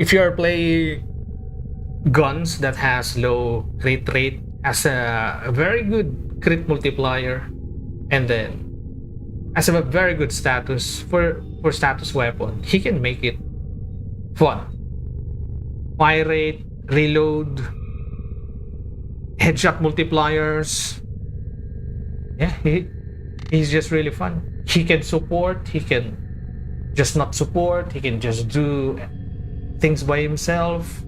if you're playing guns that has low crit rate, has a very good crit multiplier, and then has a very good status for status weapon, he can make it fun. Fire rate, reload, headshot multipliers. Yeah, he's just really fun. He can support, he can just not support, he can just do things by himself.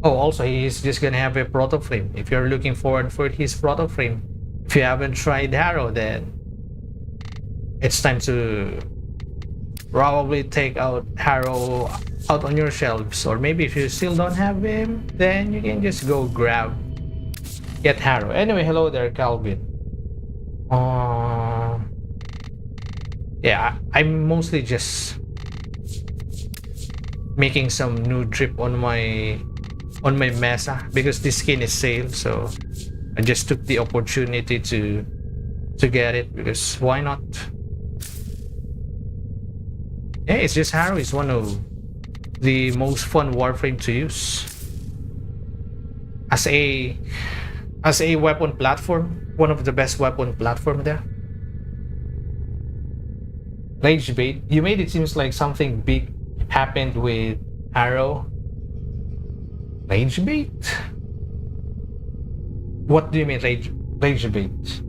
Oh, also he's just gonna have a proto frame. If you're looking forward for his proto frame, if you haven't tried Harrow, then it's time to probably take out Harrow out on your shelves. Or maybe if you still don't have him, then you can just go get Harrow. Anyway, hello there, Calvin. Yeah, I'm mostly just making some new drip on my Mesa because this skin is sale, so I just took the opportunity to get it because why not? Yeah, it's just Harrow is one of the most fun Warframe to use as a weapon platform. One of the best weapon platform there. Rage bait. You made it seems like something big happened with Harrow. Rage bait? What do you mean rage bait?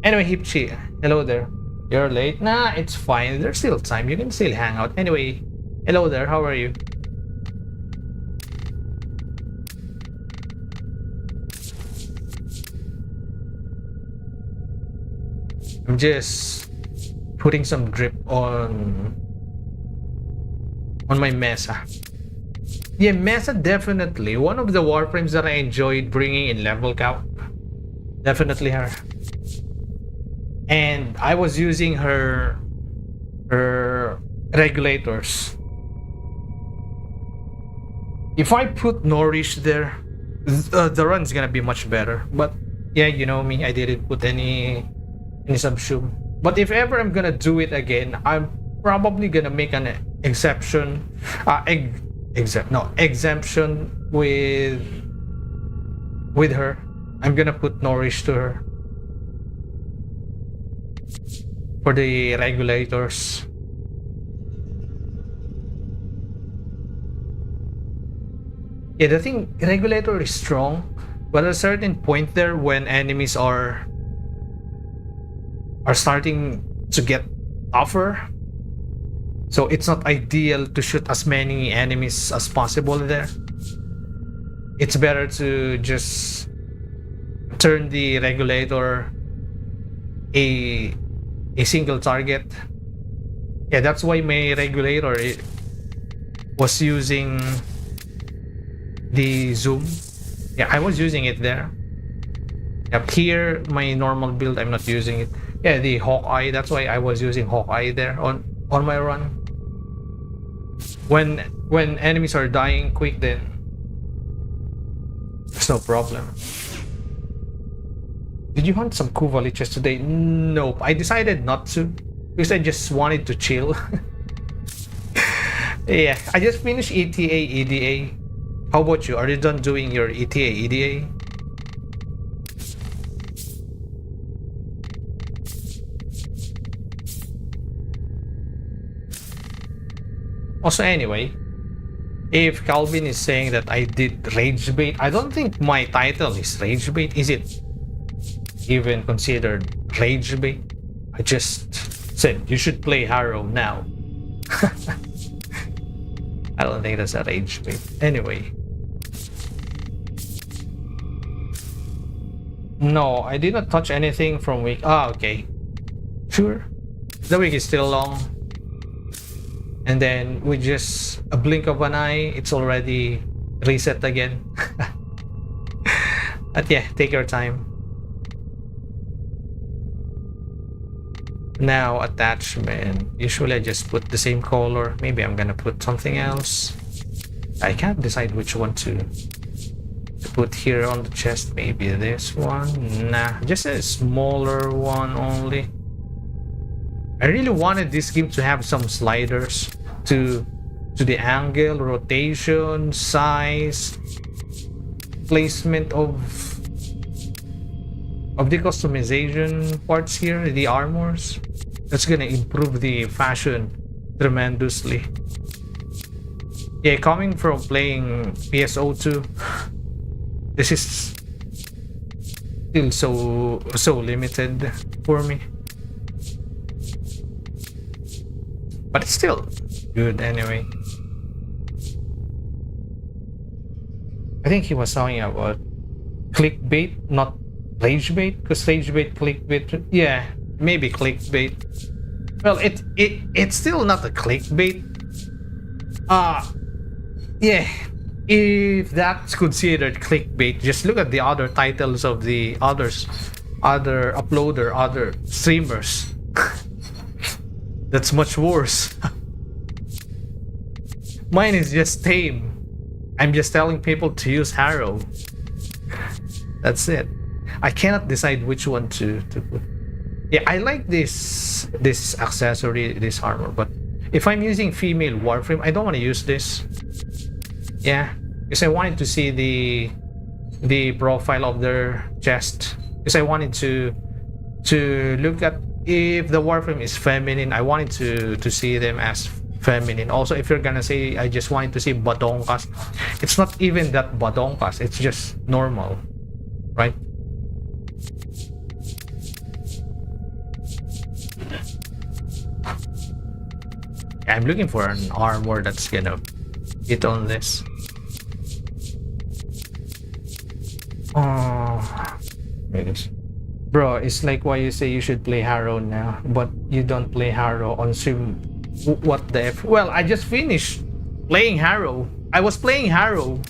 Anyway, Hipchi, hello there. You're late? Nah, it's fine. There's still time. You can still hang out. Anyway, hello there. How are you? I'm just putting some drip on my Mesa. Yeah, Mesa definitely. One of the Warframes that I enjoyed bringing in level cap. Definitely her. And I was using her regulators. If I put Nourish there, the run's gonna be much better. But yeah, you know me, I didn't put any subsume. But if ever I'm gonna do it again, I'm probably gonna make an exemption with her. I'm gonna put Nourish to her for the regulators. Yeah, the thing, regulator is strong, but at a certain point there, when enemies are starting to get tougher, so it's not ideal to shoot as many enemies as possible there. It's better to just turn the regulator a single target. Yeah, that's why my regulator was using the zoom. Yeah, I was using it there. Up here, my normal build, I'm not using it. Yeah, the Hawkeye, that's why I was using Hawkeye there on my run. When enemies are dying quick, then there's no problem. Did you hunt some Kuva liches today? Nope, I decided not to because I just wanted to chill. Yeah, I just finished ETA, EDA. How about you? Are you done doing your ETA, EDA? Also, anyway, if Calvin is saying that I did rage bait, I don't think my title is rage bait. Is it even considered rage bait? I just said you should play Harrow now. I don't think that's a rage bait. Anyway. No, I did not touch anything from week. Ah, okay. Sure. The week is still long. And then with just a blink of an eye, it's already reset again. But yeah, take your time. Now, attachment. Usually I just put the same color. Maybe I'm gonna put something else. I can't decide which one to put here on the chest. Maybe this one. Nah, just a smaller one only. I really wanted this game to have some sliders to the angle, rotation, size, placement of the customization parts here, the armors. That's gonna improve the fashion tremendously. Yeah, coming from playing PSO2, this is still so limited for me. But it's still good anyway. I think he was talking about clickbait, not rage bait, because rage bait, clickbait. Yeah, maybe clickbait. Well, it's still not a clickbait. Yeah, if that's considered clickbait, just look at the other titles of the other uploader, other streamers. That's much worse. Mine is just tame. I'm just telling people to use Harrow. That's it. I cannot decide which one to put. Yeah, I like this accessory, this armor, but if I'm using female Warframe, I don't want to use this. Yeah, because I wanted to see the profile of their chest. Because I wanted to look at if the Warframe is feminine. I wanted to see them as feminine. Also, if you're gonna say I just wanted to see badonkas, it's not even that badonkas. It's just normal, right? I'm looking for an armor that's gonna hit on this. Oh, bro, it's like why you say you should play Harrow now, but you don't play Harrow on stream. What the F? Well, I just finished playing Harrow. I was playing Harrow.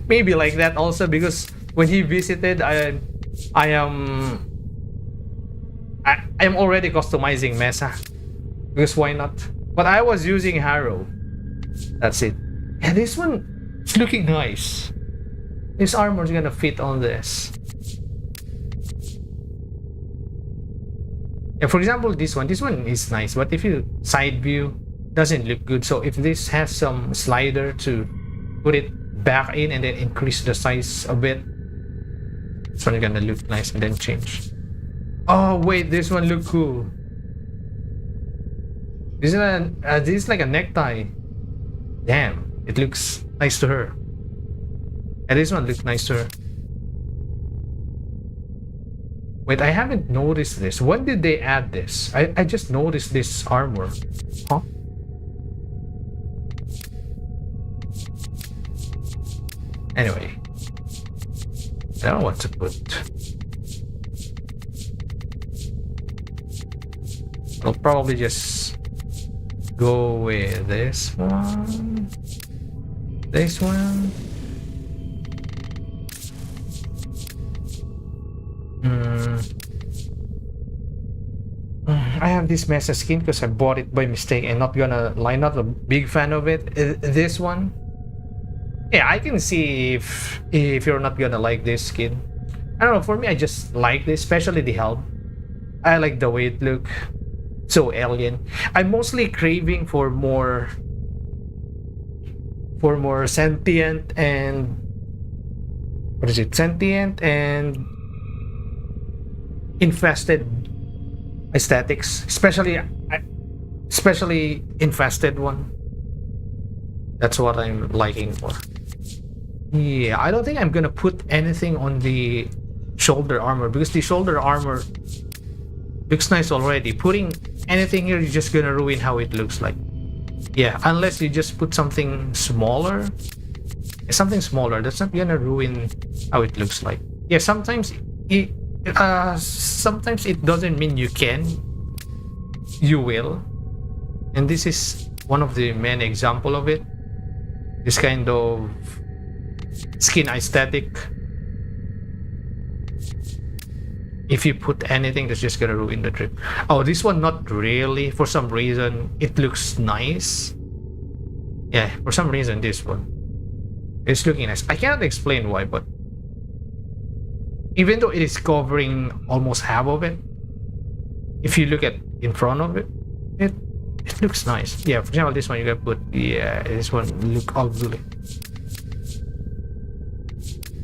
Maybe like that also, because when he visited, I am already customizing Mesa. Because why not? But I was using Harrow. That's it. Yeah, this one is looking nice. This armor is gonna fit on this. Yeah, for example, this one is nice, but if you side view, doesn't look good. So if this has some slider to put it back in and then increase the size a bit, this one is gonna look nice and then change. Oh wait, this one look cool. This is like a necktie. Damn, it looks nice to her. And this one looks nice to her. Wait, I haven't noticed this. When did they add this? I just noticed this armor. Huh? Anyway. I don't know what to put. I'll probably just go with this one. This one. I have this Mesa skin because I bought it by mistake and not gonna lie, not a big fan of it. This one, yeah, I can see if you're not gonna like this skin. I don't know, for me I just like this, especially the helm. I like the way it look, so alien. I'm mostly craving for more sentient and what is it? Sentient and infested aesthetics, especially infested one. That's what I'm liking for. Yeah, I don't think I'm gonna put anything on the shoulder armor because the shoulder armor looks nice already. Putting anything here is just gonna ruin how it looks like. Yeah, unless you just put something smaller. Something smaller, that's not gonna ruin how it looks like. Yeah, sometimes it doesn't mean you can. You will. And this is one of the main example of it. This kind of skin aesthetic. If you put anything, that's just gonna ruin the trip. Oh, this one not really. For some reason, it looks nice. Yeah, for some reason, this one. It's looking nice. I cannot explain why, but even though it is covering almost half of it, if you look at in front of it, it looks nice. Yeah, for example, this one you can put, yeah, this one look ugly.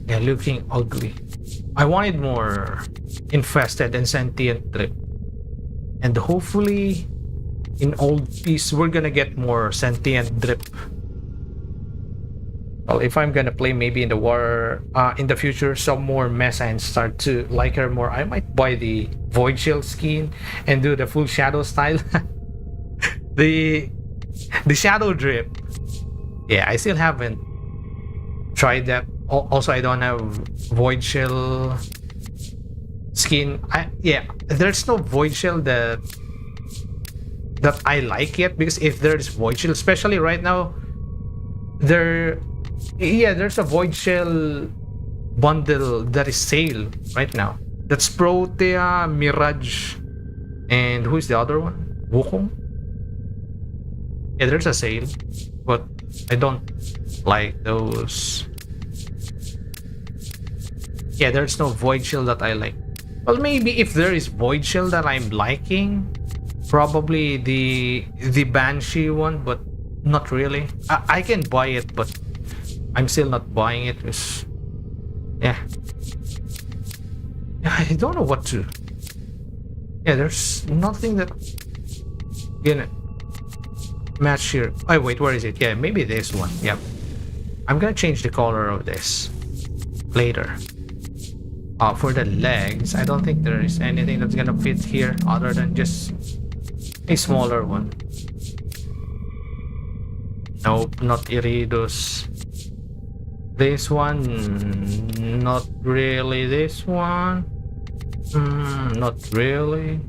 Yeah, looking ugly. I wanted more infested and sentient drip. And hopefully in old piece we're gonna get more sentient drip. Well, if I'm gonna play maybe in the war in the future some more Mesa and start to like her more, I might buy the Void Shield skin and do the full shadow style. the shadow drip. Yeah, I still haven't tried that. Also, I don't have Void Shield skin. Yeah, there's no Void Shield that I like yet, because if there's Void Shield, especially right now, there's a Void Shield bundle that is sale right now. That's Protea, Mirage, and who's the other one? Wukong? Yeah, there's a sale, but I don't like those. Yeah, there's no Void Shield that I like. Well, maybe if there is Void Shield that I'm liking, probably the Banshee one, but not really. I can buy it, but I'm still not buying it because, yeah, I don't know what to. Yeah, there's nothing that gonna match here. Oh wait, where is it? Yeah, maybe this one. Yep. I'm gonna change the color of this later. For the legs, I don't think there is anything that's gonna fit here other than just a smaller one. Nope, not Iridos. This one, not really. This one, not really.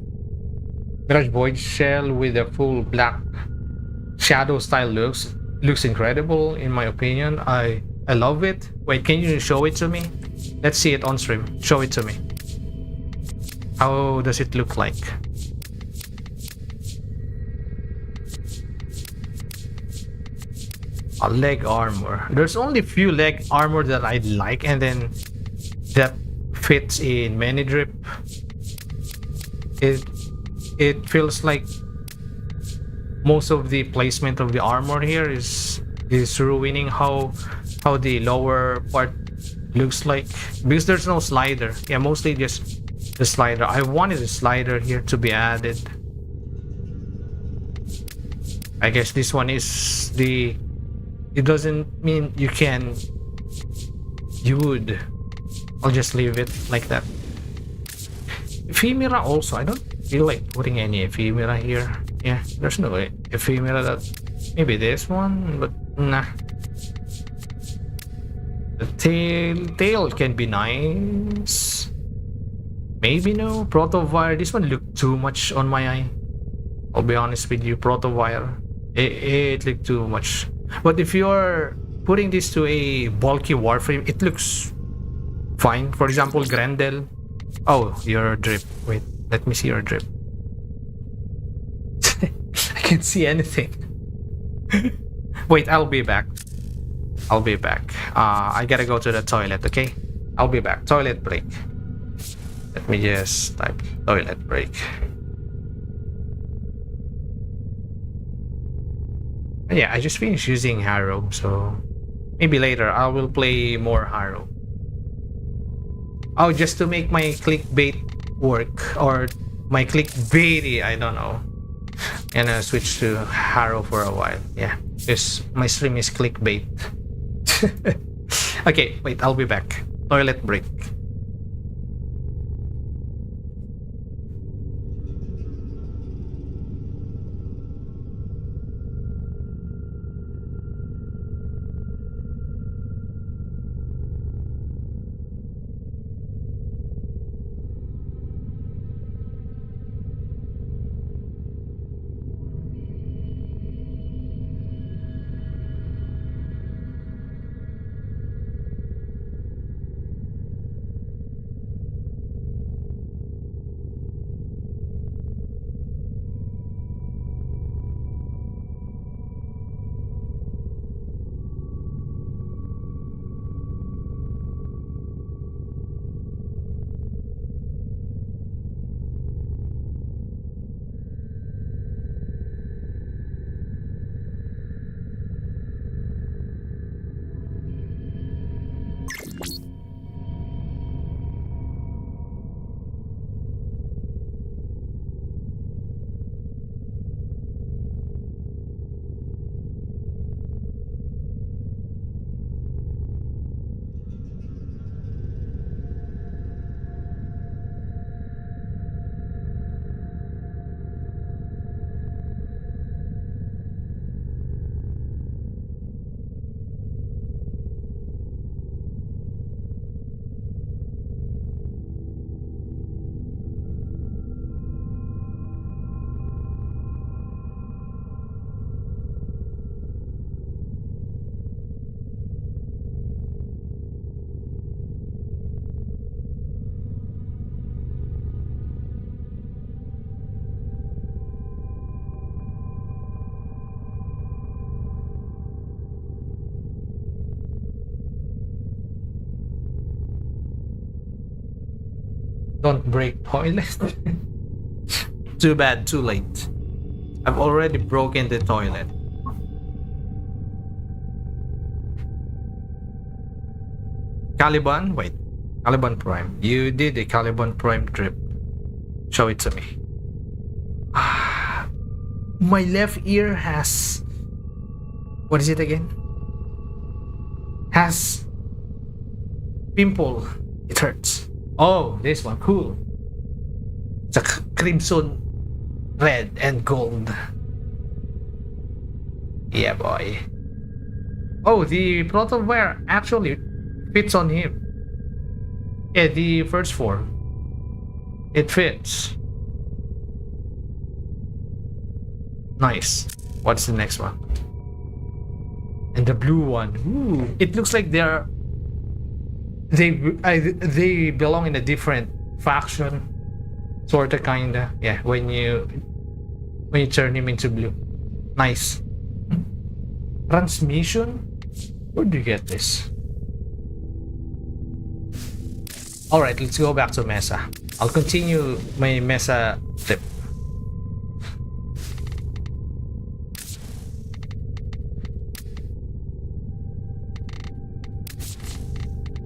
Mirage Void Shell with a full black shadow style looks incredible in my opinion. I love it. Wait, can you show it to me? Let's see it on stream. Show it to me. How does it look like? A leg armor. There's only few leg armor that I like, and then that fits in many drip. It feels like most of the placement of the armor here is ruining how the lower part looks like, because there's no slider. Yeah, mostly just the slider. I wanted a slider here to be added. I guess this one is the. It doesn't mean you can. You would. I'll just leave it like that. Ephemera also. I don't feel like putting any ephemera here. Yeah, there's no ephemera that. Maybe this one, but nah. The tail can be nice. Maybe no. Protovire. This one looked too much on my eye. I'll be honest with you. Protovire. It looked too much. But if you're putting this to a bulky Warframe, it looks fine. For example, Grendel. Oh, your drip. Wait, let me see your drip. I can't see anything. Wait, I'll be back. I'll be back. I gotta go to the toilet, okay? I'll be back. Toilet break. Let me just type toilet break. Yeah, I just finished using Harrow, so maybe later I will play more Harrow. Oh, just to make my clickbait work, or my clickbaity, I don't know. And I switch to Harrow for a while. Yeah, because my stream is clickbait. Okay, wait, I'll be back. Toilet break. Don't break toilet. Too bad, too late. I've already broken the toilet. Caliban? Wait. Caliban Prime. You did a Caliban Prime trip. Show it to me. My left ear has... What is it again? Has... pimple. It hurts. Oh, this one. Cool. It's a crimson, red, and gold. Yeah, boy. Oh, the Protoware actually fits on him. Yeah, the first form. It fits. Nice. What's the next one? And the blue one. Ooh, it looks like they belong in a different faction, sorta, kinda. Yeah, when you turn him into blue. Nice. Transmission? Where do you get this? Alright, let's go back to Mesa. I'll continue my Mesa trip.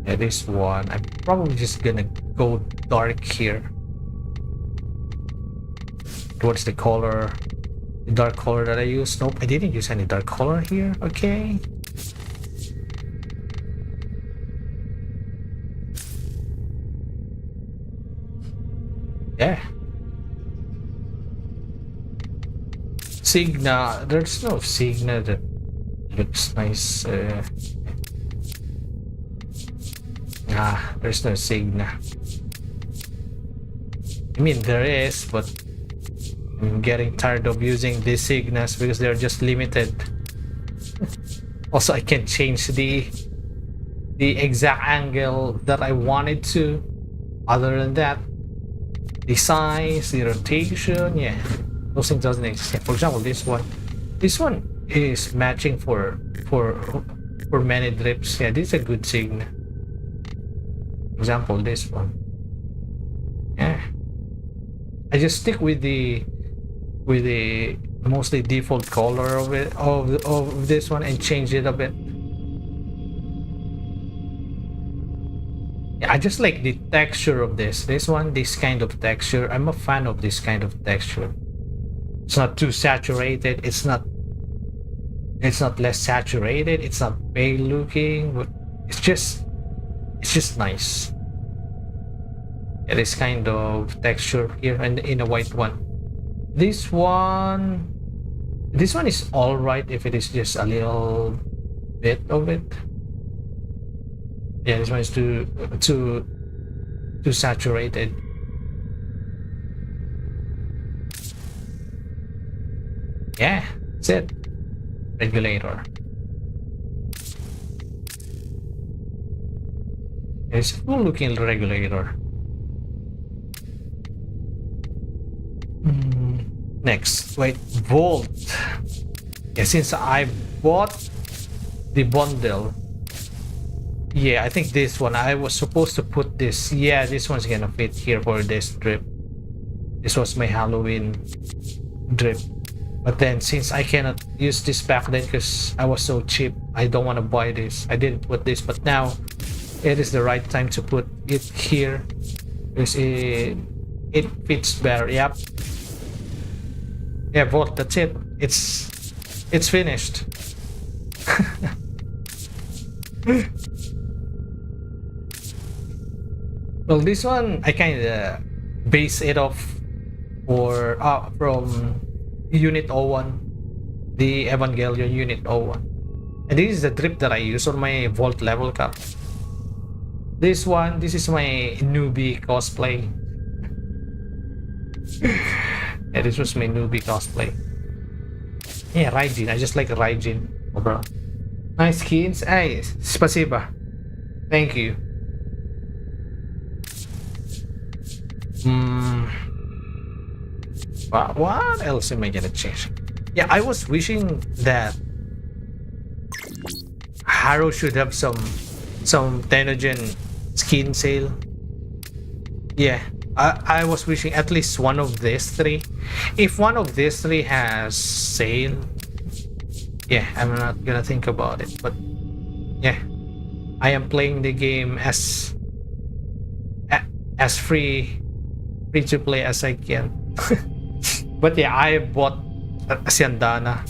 Yeah, this one. I'm probably just gonna go dark here. What's the color? The dark color that I used? Nope, I didn't use any dark color here. Okay. Yeah. Signa. There's no Signa that looks nice. There's no Signa. I mean, there is, but I'm getting tired of using these Signas because they're just limited. Also, I can change the exact angle that I wanted to. Other than that, the size, the rotation, yeah, those things doesn't exist. For example, this one is matching for many drips. Yeah, this is a good Signa. For example, this one. Yeah, I just stick with the mostly default color of it of this one and change it a bit. Yeah, I just like the texture of this kind of texture. I'm a fan of this kind of texture. It's not too saturated, it's not less saturated, it's not pale looking, but it's just nice. Yeah, this kind of texture here and in a white one. This one is all right if it is just a little bit of it. Yeah, this one is too saturated. Yeah, that's it. Regulator. It's a cool looking regulator. Next, wait, Volt. Yeah, since I bought the bundle, yeah, I think this one, I was supposed to put this. Yeah, this one's gonna fit here for this drip. This was my Halloween drip. But then, since I cannot use this back then because I was so cheap, I don't want to buy this. I didn't put this, but now it is the right time to put it here because it fits better. Yep. Yeah, Volt, that's it. It's finished. Well, this one I kinda base it off from Unit 01, the Evangelion Unit 01. And this is the drip that I use on my Volt level cap. This is my newbie cosplay. Yeah, this was my newbie cosplay. Yeah, Raijin. I just like Raijin. Oh, bro. Nice skins. Ay, spasiba. Thank you. What else am I gonna change? Yeah, I was wishing that Harrow should have some Tennogen skin sale. Yeah, I was wishing at least one of these three. If one of these three has sale, yeah, I'm not gonna think about it. But yeah, I am playing the game as free to play as I can. But yeah, I bought Siandana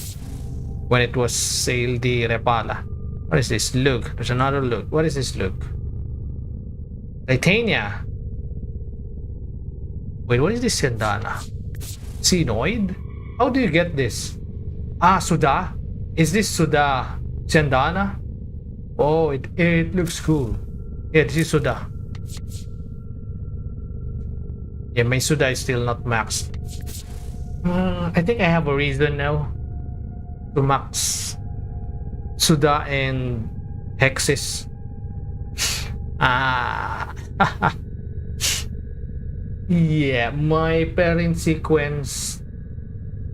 when it was sale, the Repala. What is this? Look, there's another look. What is this look? Titania. Wait, what is this Siandana? Xenoid? How do you get this? Suda? Is this Suda Siandana? Oh, it looks cool. Yeah, this is Suda. Yeah, my Suda is still not maxed. I think I have a reason now to max Suda and Hexis. Yeah, my parent sequence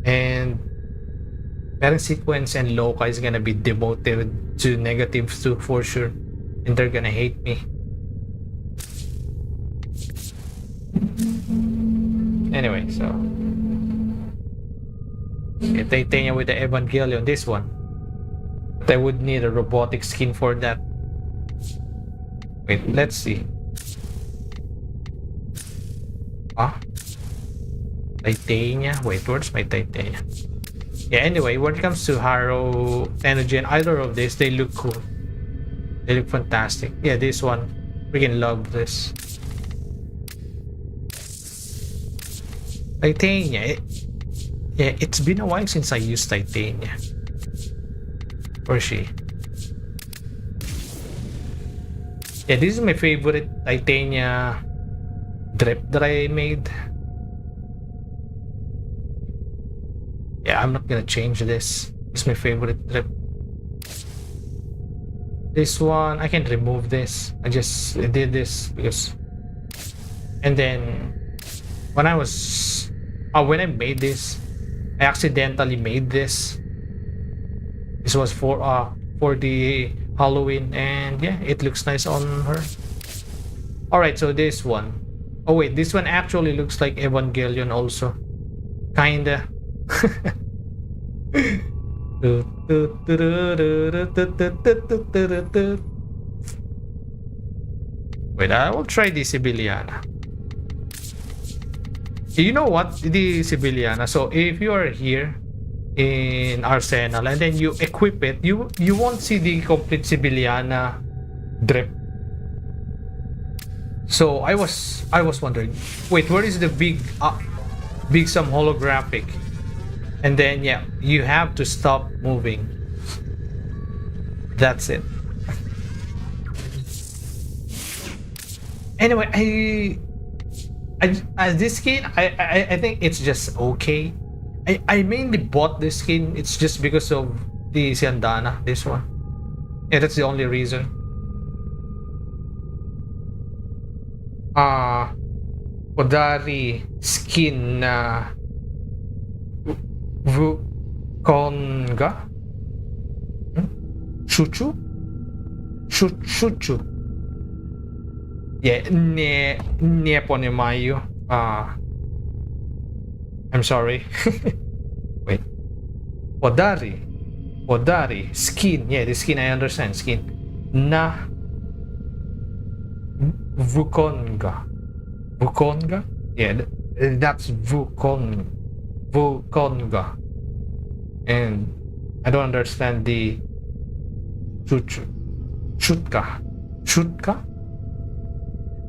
and Loka is gonna be demoted to -2 for sure, and they're gonna hate me. Anyway, so yeah, Titania with the Evangelion, this one. But I would need a robotic skin for that. Wait, let's see. Titania. Wait, where's my Titania? Yeah, anyway, when it comes to Harrow, Tennogen, either of these, they look cool. They look fantastic. Yeah, this one. Freaking love this. Titania. Yeah, it's been a while since I used Titania. Where is she? Yeah, this is my favorite Titania drip that I made. Yeah, I'm not gonna change this. It's my favorite drip. This one, I can remove this. I just did this because... And then when I made this, I accidentally made this. This was for the Halloween, and yeah, it looks nice on her. Alright, so this one. Oh wait, this one actually looks like Evangelion also. Kinda. Wait, I will try the Sibeliana. You know what? The Sibeliana. So if you are here in Arsenal and then you equip it, you won't see the complete Sibeliana drip. So I was wondering, wait, where is the big some holographic? And then yeah, you have to stop moving. That's it. Anyway, this skin, I think it's just okay. I mainly bought this skin. It's just because of the Siandana, this one. Yeah, that's the only reason. Kodari skin na Vukonga? Chuchu? Chuchu. Yeah, ne ponimayo. I'm sorry. Wait. Podari. Skin. Yeah, the skin, I understand. Skin. Na. Vukonga. Vukonga? Yeah, that's Vukonga. And I don't understand the Shutka?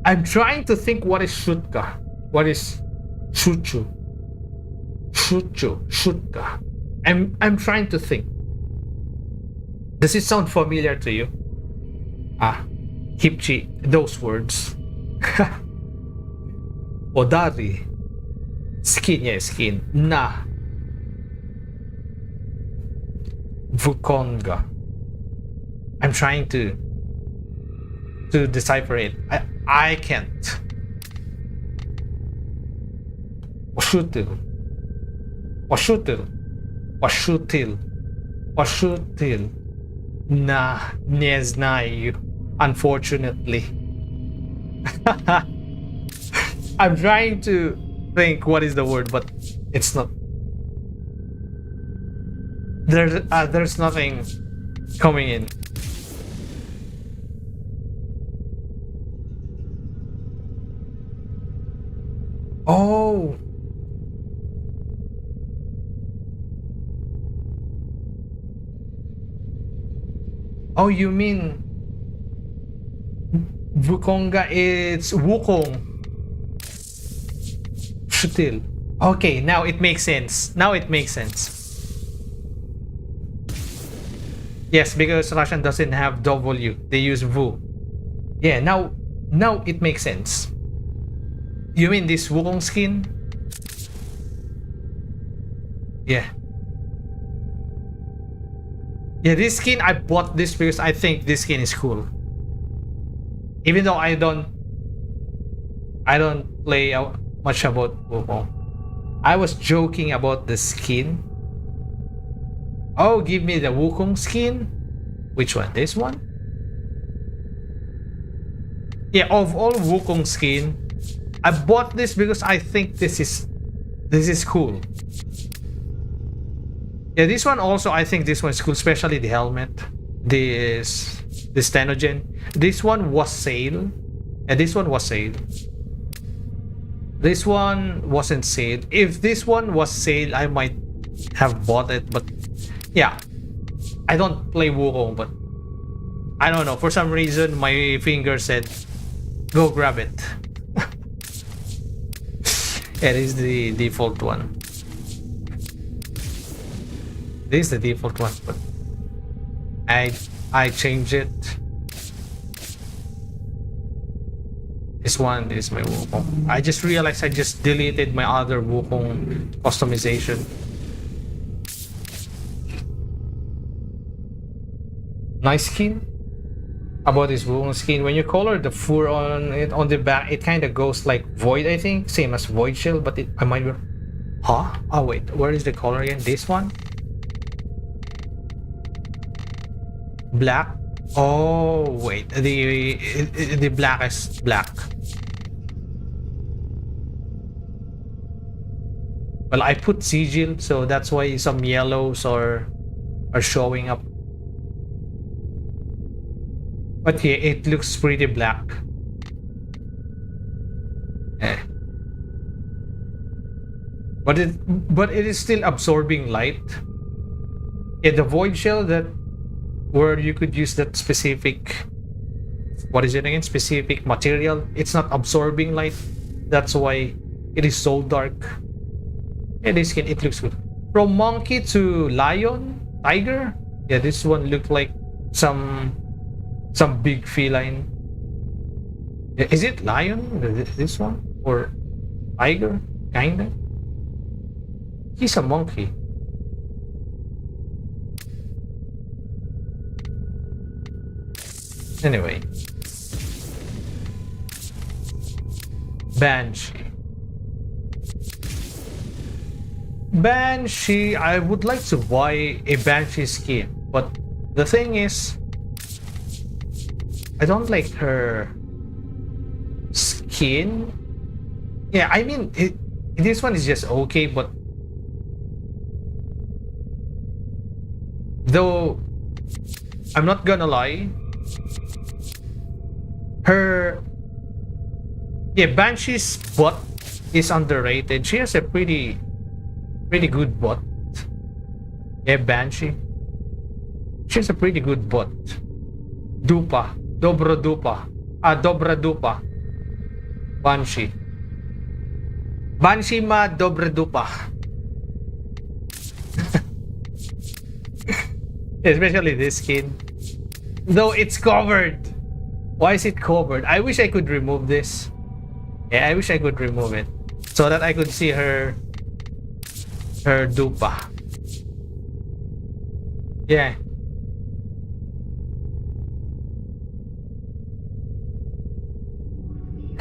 I'm trying to think what is Shutka. What is Shutka? I'm trying to think. Does it sound familiar to you? Hipchi, those words. Odari. Skin, yeah, skin. Na. Vukonga. I'm trying to decipher it. I can't. Washutil. Na, nie знаю, unfortunately. I'm trying to think what is the word, but it's not. There's nothing coming in. Oh. Oh, you mean Wukonga? It's Wukong. Shutil. Okay, now it makes sense. Yes, because Russian doesn't have W. They use Vu. Yeah, now it makes sense. You mean this Wukong skin? Yeah. Yeah, this skin, I bought this because I think this skin is cool. Even though I don't play much about Wukong. I was joking about the skin. Oh, give me the Wukong skin. Which one? This one? Yeah, of all Wukong skin, I bought this because I think this is cool. Yeah, this one also, I think this one is cool, especially the helmet. This Tenogen. This one was sale. Yeah, this one was sale. This one wasn't sale. If this one was sale, I might have bought it, but yeah. I don't play Wukong, but I don't know. For some reason, my finger said, go grab it. It is the default one. This is the default one, but I changed it. This one is my Wukong. I just realized I just deleted my other Wukong customization. Nice skin. About this Wukong skin, when you color the fur on it on the back, it kind of goes like Void, I think, same as Void Shell, but I might be... Huh? Oh wait, where is the color again? This one? Black? Oh wait, the blackest black. Well, I put sigil, so that's why some yellows are showing up. But yeah, it looks pretty black. Eh. But it is still absorbing light. Yeah, the void shell that where you could use that specific, what is it again? Specific material. It's not absorbing light. That's why it is so dark. Yeah, this skin, it looks good. From monkey to lion, tiger. Yeah, this one looked like some big feline. Is it lion? This one? Or tiger? Kinda? He's a monkey. Anyway. Banshee. Banshee, I would like to buy a Banshee skin, but the thing is, I don't like her skin. Yeah, I mean, this one is just okay, but though I'm not gonna lie, her, yeah, Banshee's butt is underrated. She has a pretty good butt. Yeah, Banshee. She has a pretty good butt. Dupa. Dobra dupa. Dobra dupa. Banshee. Banshee ma dobra dupa. Especially this skin. Though it's covered. Why is it covered? I wish I could remove this. Yeah, I wish I could remove it. So that I could see her dupa. Yeah.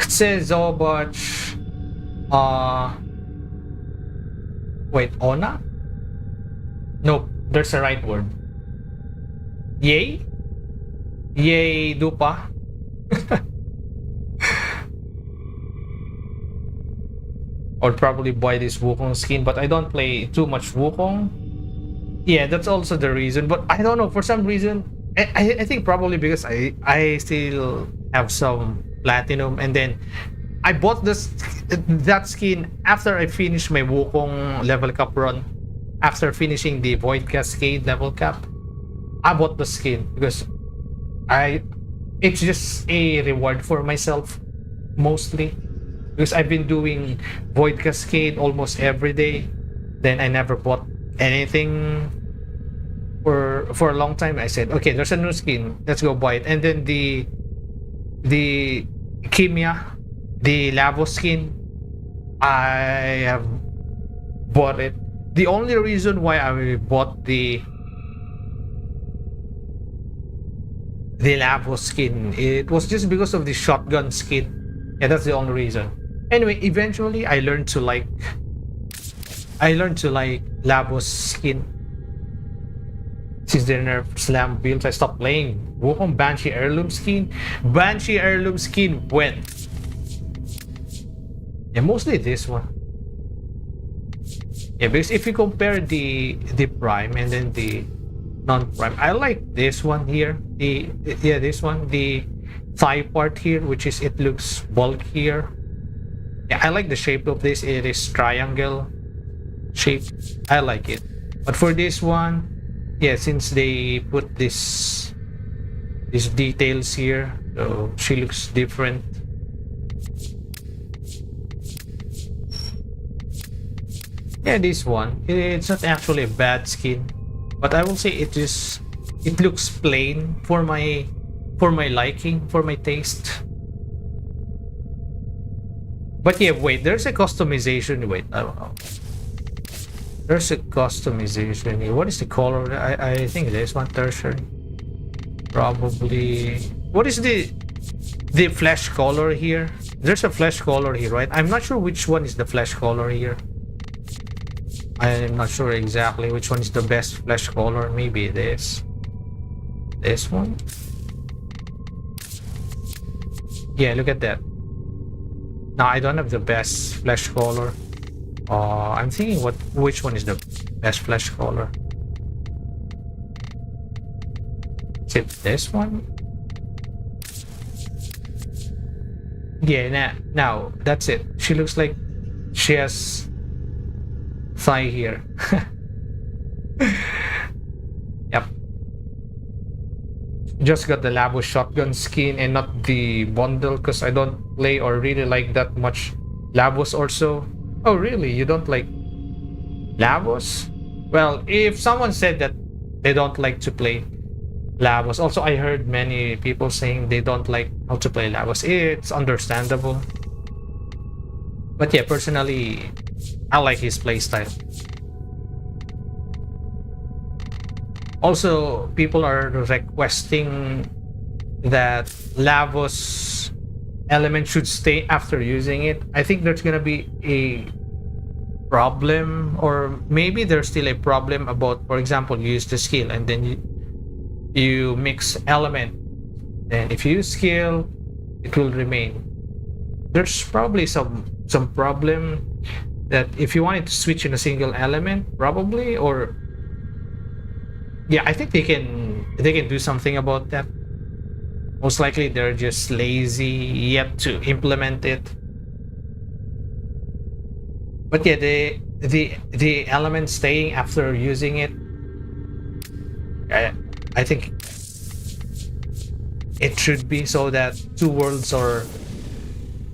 Says Zobach. Wait, Ona? Nope, there's a right word. Yay? Yay, dupa. Or probably buy this Wukong skin, but I don't play too much Wukong. Yeah, that's also the reason. But I don't know, for some reason, I think probably because I still have some platinum, and then I bought that skin after I finished my Wukong level cap run. After finishing the Void Cascade level cap, I bought the skin because it's just a reward for myself, mostly. Because I've been doing Void Cascade almost every day. Then I never bought anything for a long time. I said, okay, there's a new skin, let's go buy it. And then the Kimia, the Lavos skin, I have bought it. The only reason why I bought the Lavos skin, it was just because of the shotgun skin. Yeah, that's the only reason. Anyway, eventually I learned to like Lavos skin. Since they nerfed slam builds, I stopped playing. Wukong Banshee heirloom skin. Banshee heirloom skin when? Yeah, mostly this one. Yeah, because if you compare the prime and then the non-prime, I like this one here. This one, the thigh part here, which is, it looks bulkier. Yeah, I like the shape of this. It is triangle shape. I like it. But for this one, yeah, since they put these details here, so she looks different. Yeah, this one, it's not actually a bad skin, but I will say it looks plain for my liking, for my taste. But yeah, wait, there's a customization. Wait, I don't know. There's a customization here. What is the color? I think there's one tertiary. Probably. What is the flesh color here? There's a flesh color here, right? I'm not sure which one is the flesh color here. I'm not sure exactly which one is the best flesh color. Maybe this one. Yeah, look at that. Now I don't have the best flesh color. I'm thinking which one is the best flesh color. Is it this one? Yeah, now that's it. She looks like she has thigh here. Yep. Just got the Lavos shotgun skin and not the bundle because I don't play or really like that much Lavos or so. Oh really? You don't like Lavos? Well, if someone said that they don't like to play Lavos, also I heard many people saying they don't like how to play Lavos. It's understandable. But yeah, personally, I like his playstyle. Also, people are requesting that Lavos element should stay after using it. I think there's gonna be a problem, or maybe there's still a problem about, for example, you use the skill and then you mix element. Then if you use skill, it will remain. There's probably some problem that if you wanted to switch in a single element, probably, or yeah, I think they can do something about that. Most likely they're just lazy yet to implement it. But yeah, the element staying after using it, I think it should be so that two worlds are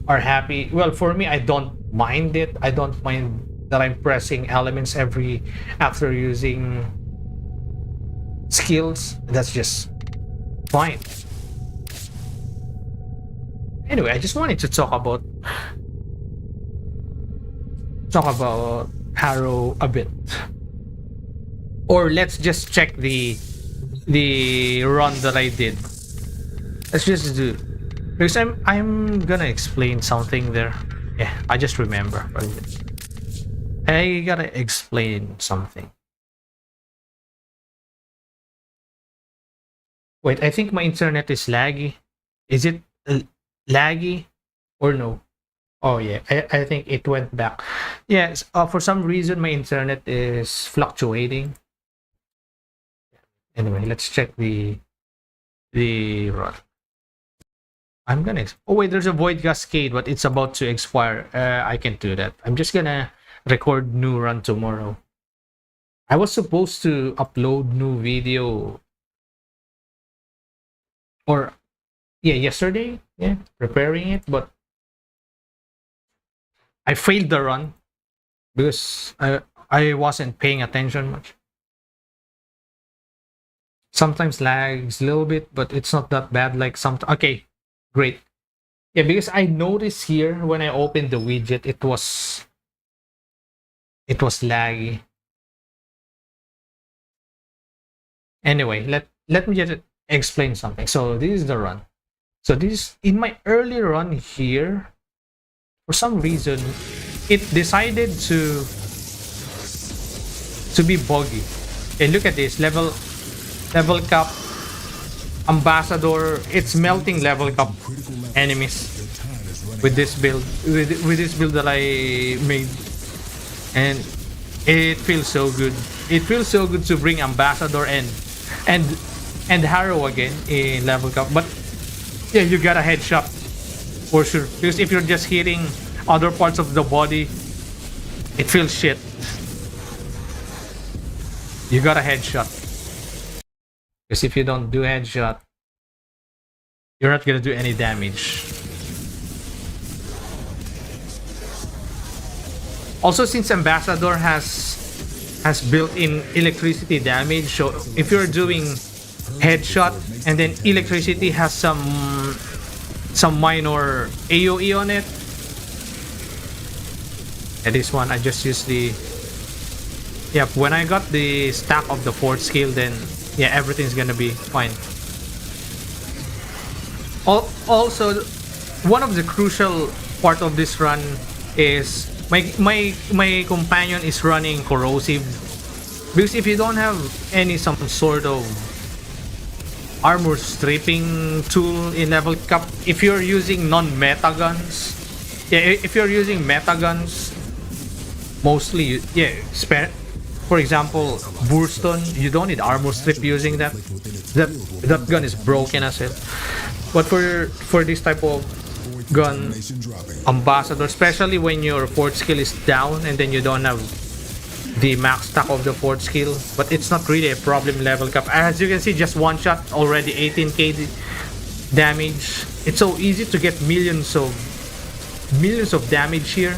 happy. Well, for me, I don't mind it. I don't mind that I'm pressing elements after using skills. That's just fine. Anyway, I just wanted to talk about Harrow a bit, or let's just check the run that I did. Let's just do, because I'm gonna explain something there. Yeah, I just remember. I gotta explain something. Wait, I think my internet is laggy. Is it laggy or no? Oh yeah, I think it went back. Yes, for some reason my internet is fluctuating. Anyway, let's check the run. I'm gonna. Oh wait, there's a void cascade, but it's about to expire. I can't do that. I'm just gonna record new run tomorrow. I was supposed to upload new video, or yeah, yesterday. Yeah, preparing it, but I failed the run because I wasn't paying attention much. Sometimes lags a little bit, but it's not that bad. Like okay, great. Yeah, because I noticed here when I opened the widget, it was laggy. Anyway, let me just explain something. So this is the run. So this, in my early run here, for some reason, it decided to be buggy. And look at this, level cap ambassador. It's melting level cap enemies with this build, with this build that I made, and it feels so good. It feels so good to bring ambassador and Harrow again in level cap. But yeah, you got a headshot for sure, because if you're just hitting other parts of the body, it feels shit. You got a headshot, because if you don't do headshot, you're not gonna do any damage. Also, since ambassador has built-in electricity damage, so if you're doing headshot and then electricity has some minor AoE on it, And this one, I just use the... Yep, when I got the stack of the 4th skill, then yeah, everything's gonna be fine. Also, one of the crucial part of this run is my companion is running corrosive, because if you don't have any some sort of armor stripping tool in level cap, if you're using non-meta guns, yeah, if you're using meta guns, mostly, yeah, for example, Burston, you don't need armor strip using that. That gun is broken as hell. But for this type of gun, ambassador, especially when your 4th skill is down and then you don't have the max stack of the 4th skill, but it's not really a problem level cap. As you can see, just one shot already 18k damage. It's so easy to get millions of damage here.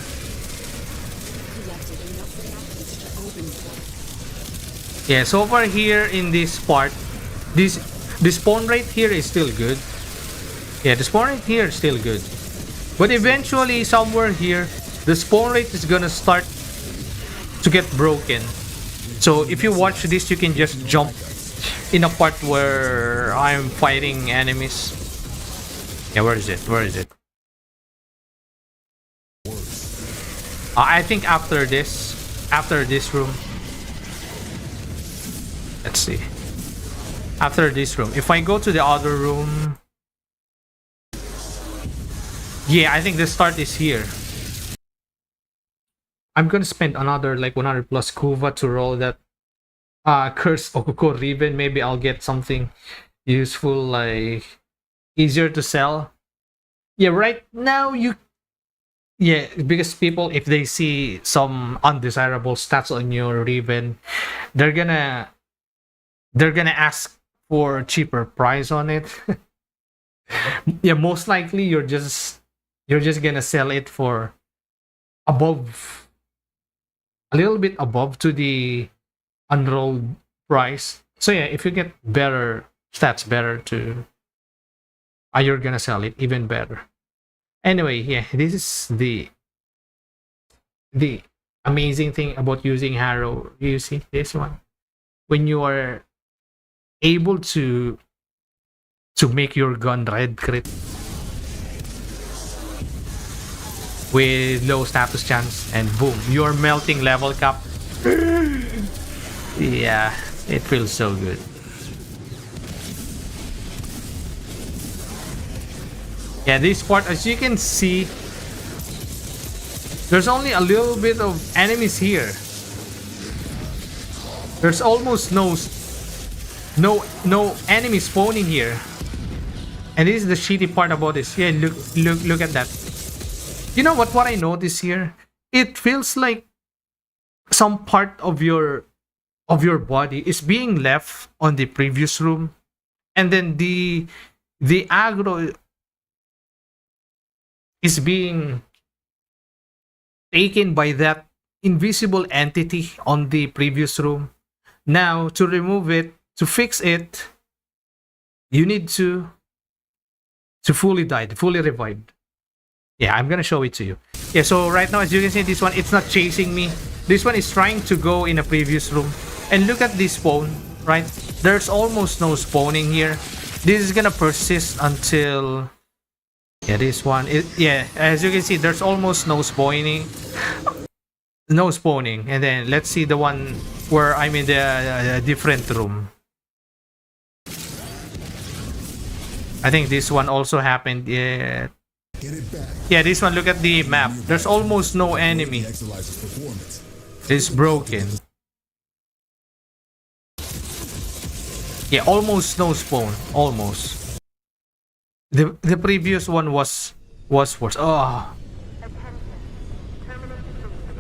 Yeah, so far here in this part, the spawn rate here is still good. Yeah, the spawn rate here is still good. But eventually, somewhere here, the spawn rate is gonna start to get broken. So if you watch this, you can just jump in a part where I'm fighting enemies. Yeah, where is it? Where is it? I think after this room. Let's see. After this room, if I go to the other room, yeah, I think the start is here. I'm gonna spend another like 100 plus kuva to roll that curse Okuko ribbon. Maybe I'll get something useful, like easier to sell. Yeah, right now yeah, because people, if they see some undesirable stats on your ribbon, they're gonna ask for a cheaper price on it. Yeah, most likely you're just gonna sell it for above, a little bit above to the unrolled price. So yeah, if you get better stats, you're gonna sell it even better. Anyway, yeah, this is the amazing thing about using Harrow. You see this one, when you are able to make your gun red crit with low status chance, and boom, you're melting level cap. Yeah, it feels so good. Yeah, this part, as you can see, there's only a little bit of enemies here. There's almost no enemy spawning here. And this is the shitty part about this. Yeah, look at that. You know what I notice here? It feels like some part of your body is being left on the previous room, and then the aggro is being taken by that invisible entity on the previous room. Now, to remove it, to fix it, you need to fully revive. Yeah, I'm gonna show it to you. Yeah, so right now, as you can see, this one, it's not chasing me. This one is trying to go in a previous room. And look at this spawn, right? There's almost no spawning here. This is gonna persist until... Yeah, this one, yeah, as you can see, there's almost no spawning. No spawning. And then, let's see the one where I'm in the different room. I think this one also happened. Yeah. Yeah, this one, look at the map. There's almost no enemy. It's broken. Yeah, almost no spawn. Almost. The previous one was worse. Oh.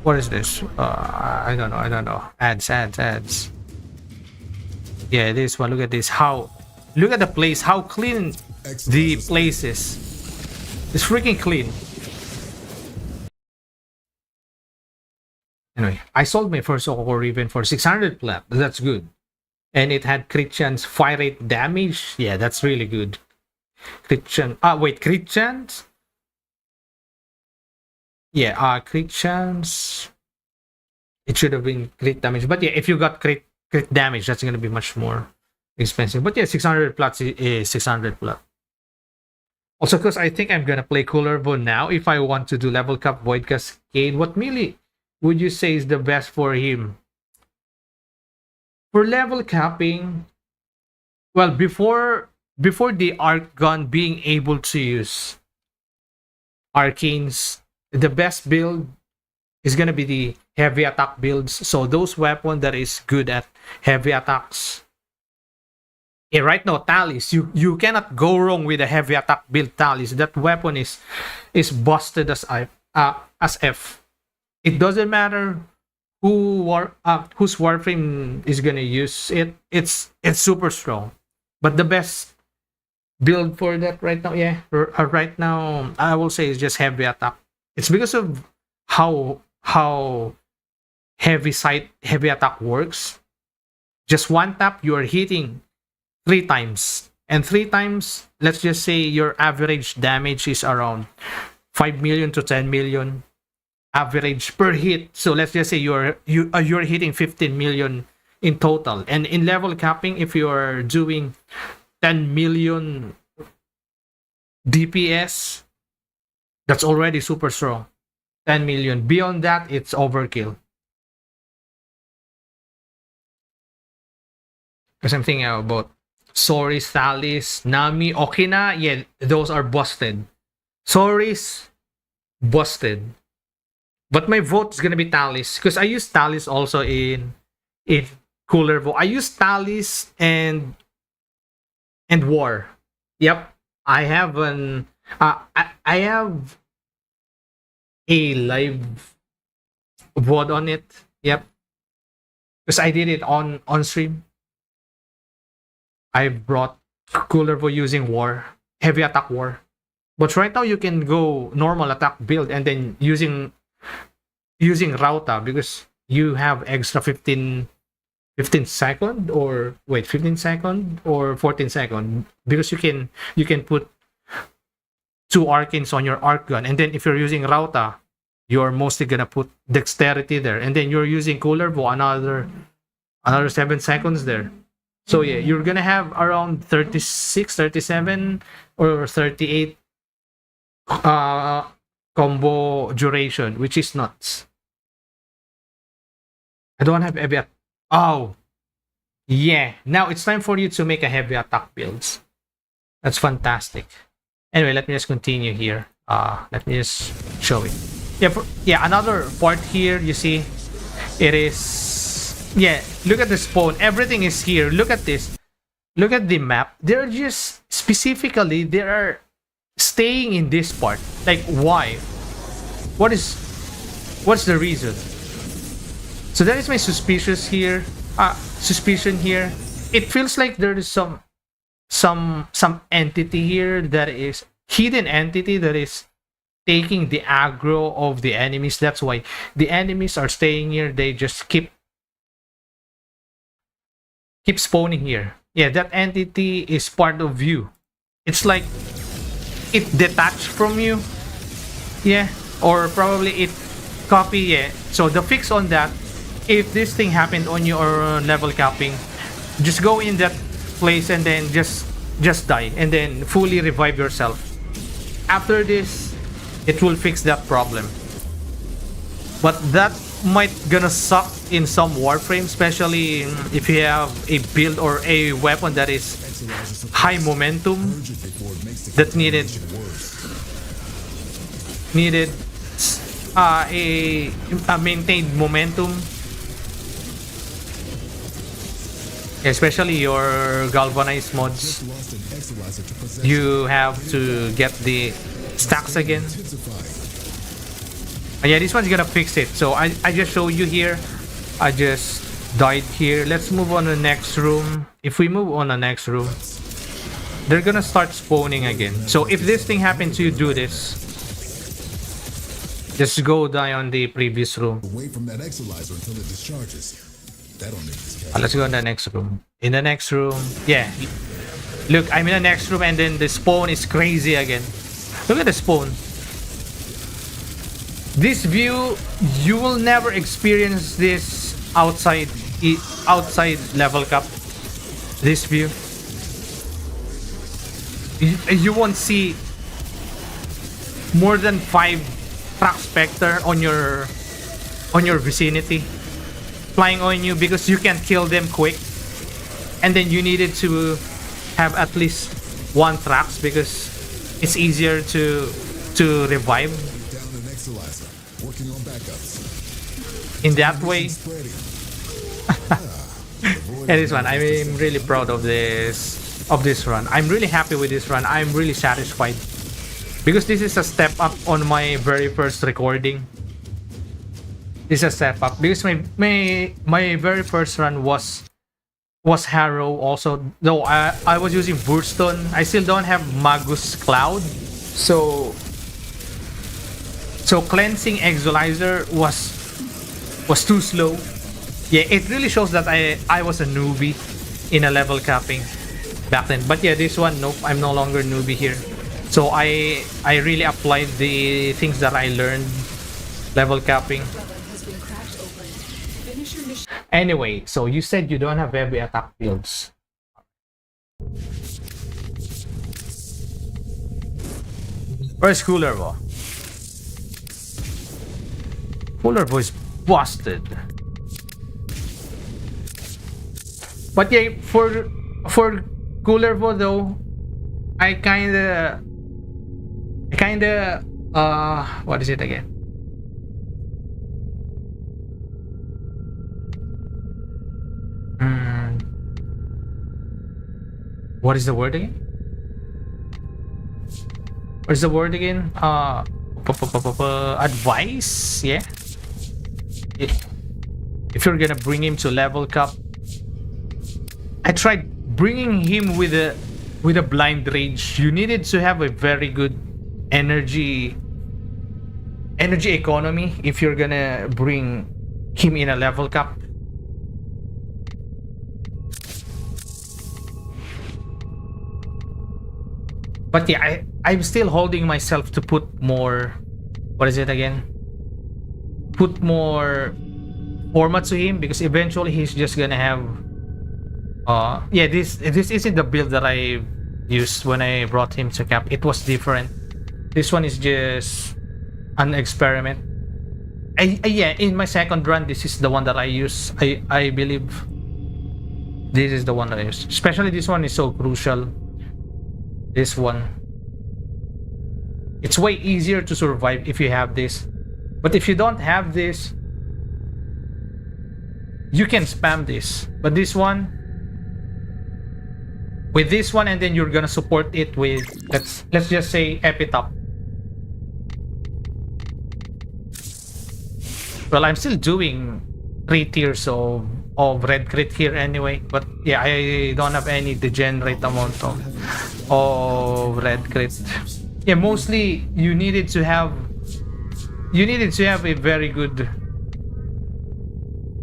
What is this? I don't know. Ads. Yeah, this one. Look at this. Look at the place. How clean the place is. It's freaking clean. Anyway, I sold my first Okuko Ribbon for 600 plat. That's good. And it had crit chance, fire rate, damage. Yeah, that's really good. Crit chance. Crit chance? Yeah, crit chance. It should have been crit damage. But yeah, if you got crit damage, that's gonna be much more expensive. But yeah, 600 plus is 600 plus. Also, because I think I'm gonna play Kullervo now if I want to do level cap Void Cascade. What melee would you say is the best for him? For level capping, well, before the arc gun being able to use arcanes, the best build is gonna be the heavy attack builds. So those weapons that is good at heavy attacks. Yeah, right now, Talis, you cannot go wrong with a heavy attack build Talis. That weapon is busted as F. It doesn't matter whose Warframe is gonna use it. It's super strong. But the best build for that right now, yeah, right now I will say is just heavy attack. It's because of how heavy attack works. Just one tap, you are hitting 3 times, and 3 times, let's just say your average damage is around 5 million to 10 million average per hit. So let's just say you're hitting 15 million in total, and in level capping, if you're doing 10 million DPS, that's already super strong. 10 million. Beyond that, it's overkill. Because I'm thinking about Soris, Thalis, Nami, Okina. Yeah, those are busted. Soris, busted. But my vote is gonna be Thalis, because I use Thalis also in Kullervo. I use Thalis and War. Yep, I have an I have a live VOD on it. Yep, because I did it on stream. I brought Kullervo using War, heavy attack War. But right now you can go normal attack build and then using Rauta, because you have extra 15 second, or wait, 15 second or 14 second, because you can put 2 arcanes on your arc gun, and then if you're using Rauta, you're mostly gonna put dexterity there, and then you're using Kullervo, another 7 seconds there. So yeah, you're gonna have around 36, 37, or 38 combo duration, which is nuts. I don't have heavy attack. Oh, yeah. Now it's time for you to make a heavy attack builds. That's fantastic. Anyway, let me just continue here. Let me just show it. Yeah, another part here, you see, it is. Yeah, look at the spawn. Everything is here. Look at this. Look at the map. They're just specifically, they are staying in this part. Like, why? What's the reason? So that is my suspicion here. It feels like there is some entity here that is hidden entity that is taking the aggro of the enemies. That's why the enemies are staying here. They just keep spawning here. Yeah, that entity is part of you. It's like it detached from you. Yeah, or probably it copy. Yeah. So the fix on that, if this thing happened on your level capping, just go in that place and then just die and then fully revive yourself. After this, it will fix that problem. But that might gonna suck in some Warframe, especially if you have a build or a weapon that is high momentum, that needed a maintained momentum, especially your galvanized mods. You have to get the stacks again. Yeah, this one's gonna fix it. So I just show you here. I just died here. Let's move on to the next room. If we move on the next room, they're gonna start spawning again. So if this thing happens, you do this. Just go die on the previous room.
Away from that Exalizer until it discharges. That'll make this
Let's go in the next room. In the next room, yeah. Look, I'm in the next room and then the spawn is crazy again. Look at the spawn. This view, you will never experience this outside level cap. This view, you won't see more than 5 prospector on your vicinity flying on you, because you can kill them quick, and then you needed to have at least 1 Thrax because it's easier to revive in that way. Yeah, this one, I'm really proud of this run. I'm really happy with this run. I'm really satisfied because this is a step up on my very first recording. This is a step up because my very first run was Harrow also, though I was using Burston. I still don't have Magus Cloud, so cleansing Exolizer was too slow. Yeah, it really shows that I was a newbie in a level capping back then. But yeah, this one, nope, I'm no longer newbie here. So I really applied the things that I learned level capping. Anyway, so you said you don't have heavy attack fields. Where's Kullervo? Kullervo is busted. But yeah, for Kullervo though, I kinda what is it again? What is the word again? What's the word again? Advice, yeah. If you're gonna bring him to level cap, I tried bringing him with a blind rage. You needed to have a very good energy economy if you're gonna bring him in a level cap. But yeah, I'm still holding myself to put more, what is it again? Put more format to him, because eventually he's just gonna have yeah, this isn't the build that I used when I brought him to cap. It was different. This one is just an experiment. Yeah, in my second run, this is the one that I use. I believe this is the one that I use. Especially this one is so crucial. This one, it's way easier to survive if you have this. But if you don't have this, you can spam this. But this one, with this one, and then you're gonna support it with, let's just say Epitaph. Well, I'm still doing 3 tiers of red crit here anyway, but yeah, I don't have any degenerate amount of red crit. Yeah, mostly you needed to have a very good